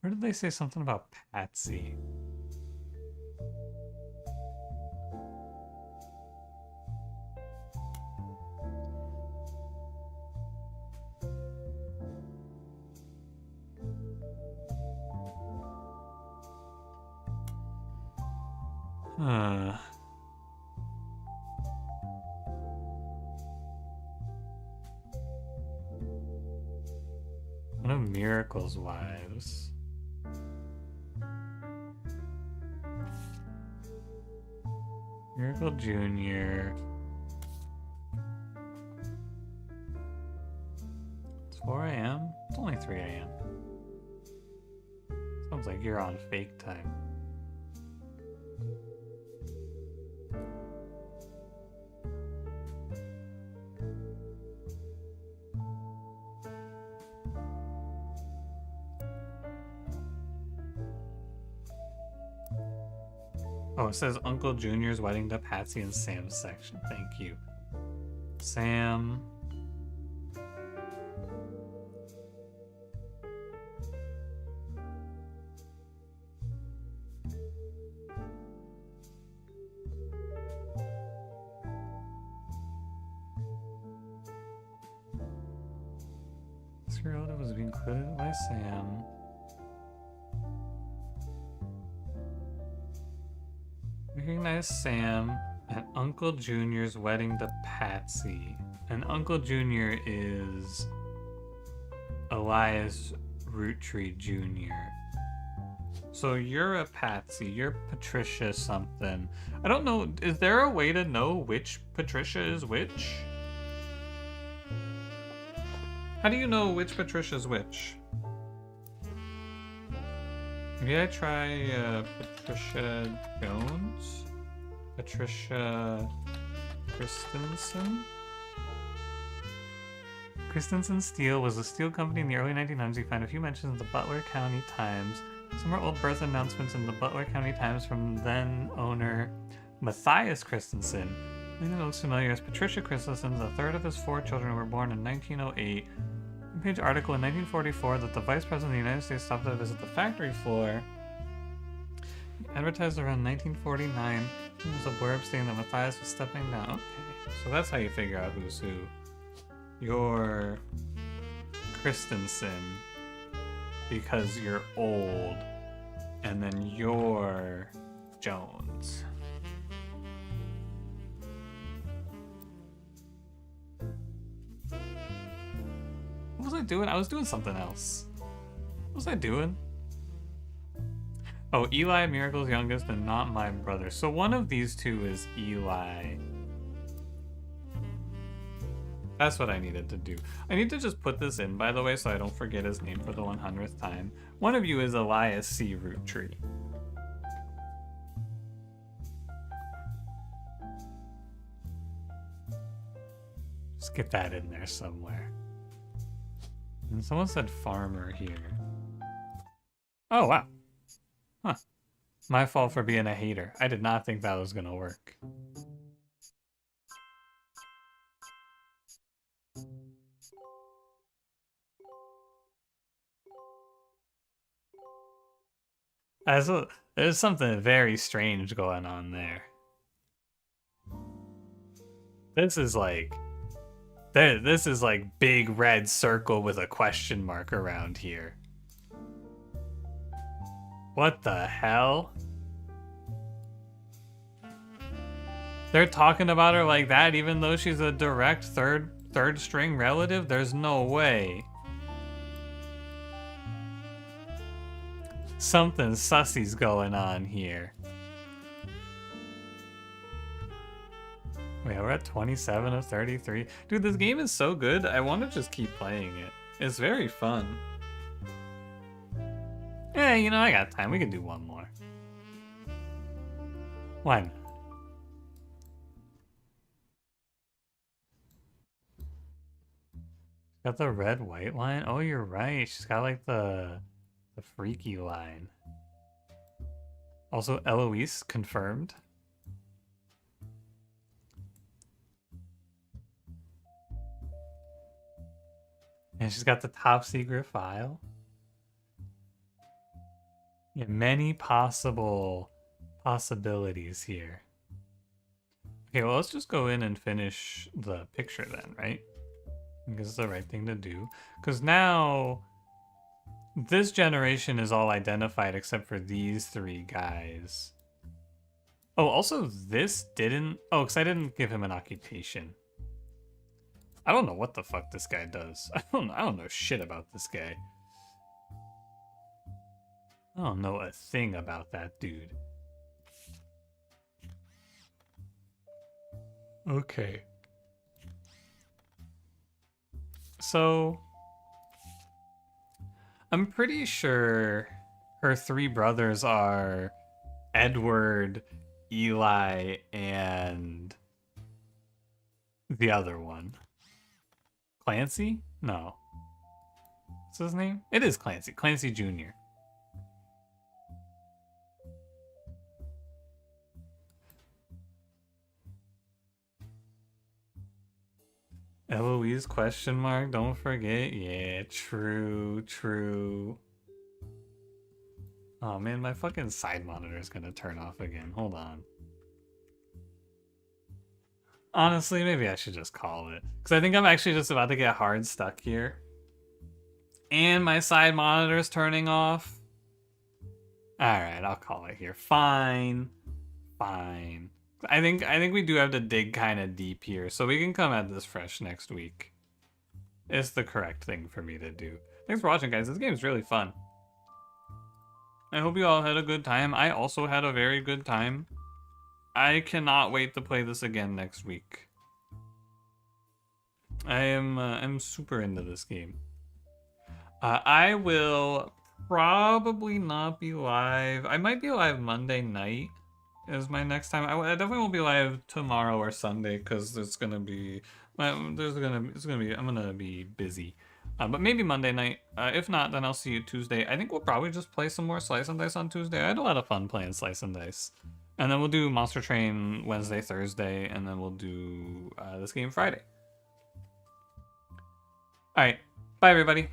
Where did they say something about Patsy? Huh. One of Miracle's wives. Miracle Jr. It's 4 a.m.? It's only 3 a.m. Sounds like you're on fake time. Oh, it says Uncle Junior's wedding to Patsy and Sam's section. Thank you. Sam. This relative was being included by Sam. Recognize Sam at Uncle Junior's wedding to Patsy. And Uncle Junior is Elias Roottree Jr. So you're a Patsy, you're Patricia something. I don't know, is there a way to know which Patricia is which? How do you know which Patricia is which? Maybe I try Patricia Jones? Patricia Christensen? Christensen Steel was a steel company in the early 1900s. You find a few mentions in the Butler County Times. Some are old birth announcements in the Butler County Times from then owner Matthias Christensen. I think it looks familiar as Patricia Christensen. The third of his 4 children were born in 1908. Page article in 1944 that the Vice President of the United States stopped to visit the factory floor. Advertised around 1949. There was a blurb stating that Matthias was stepping down. Okay, so that's how you figure out who's who. You're Christensen because you're old, and then you're Jones. What was I doing? I was doing something else. What was I doing? Oh, Eli Miracle's youngest and not my brother. So one of these 2 is Eli. That's what I needed to do. I need to just put this in, by the way, so I don't forget his name for the 100th time. One of you is Elias C. Roottree. Just get that in there somewhere. And someone said farmer here. Oh, wow. My fault for being a hater. I did not think that was gonna work. There's something very strange going on there. This is like big red circle with a question mark around here. What the hell? They're talking about her like that even though she's a direct third string relative? There's no way. Something sussy's going on here. Wait, we're at 27 of 33. Dude, this game is so good. I want to just keep playing it. It's very fun. Yeah, you know, I got time. We can do one more. Why not? Got the red white line? Oh, you're right. She's got like the freaky line. Also, Eloise confirmed. And she's got the top secret file. Yeah, many possibilities here. Okay, well, let's just go in and finish the picture then, right? Because it's the right thing to do. Because now this generation is all identified except for these three guys. Oh, also this didn't... Oh, because I didn't give him an occupation. I don't know what the fuck this guy does. I don't know shit about this guy. I don't know a thing about that dude. Okay. So, I'm pretty sure her three brothers are Edward, Eli, and the other one. Clancy? No. What's his name? It is Clancy. Clancy Jr. Eloise question mark, don't forget. Yeah, true. Oh man, my fucking side monitor is gonna turn off again. Hold on. Honestly, maybe I should just call it. Because I think I'm actually just about to get hard stuck here. And my side monitor's turning off. Alright, I'll call it here. Fine. I think we do have to dig kind of deep here, so we can come at this fresh next week. It's the correct thing for me to do. Thanks for watching, guys. This game is really fun. I hope you all had a good time. I also had a very good time. I cannot wait to play this again next week. I'm super into this game. I will probably not be live. I might be live Monday night. Is my next time. I definitely won't be live tomorrow or Sunday because it's gonna be I'm gonna be busy. But maybe Monday night. If not, then I'll see you Tuesday. I think we'll probably just play some more Slice and Dice on Tuesday. I had a lot of fun playing Slice and Dice. And then we'll do Monster Train Wednesday, Thursday, and then we'll do this game Friday. Alright, bye everybody.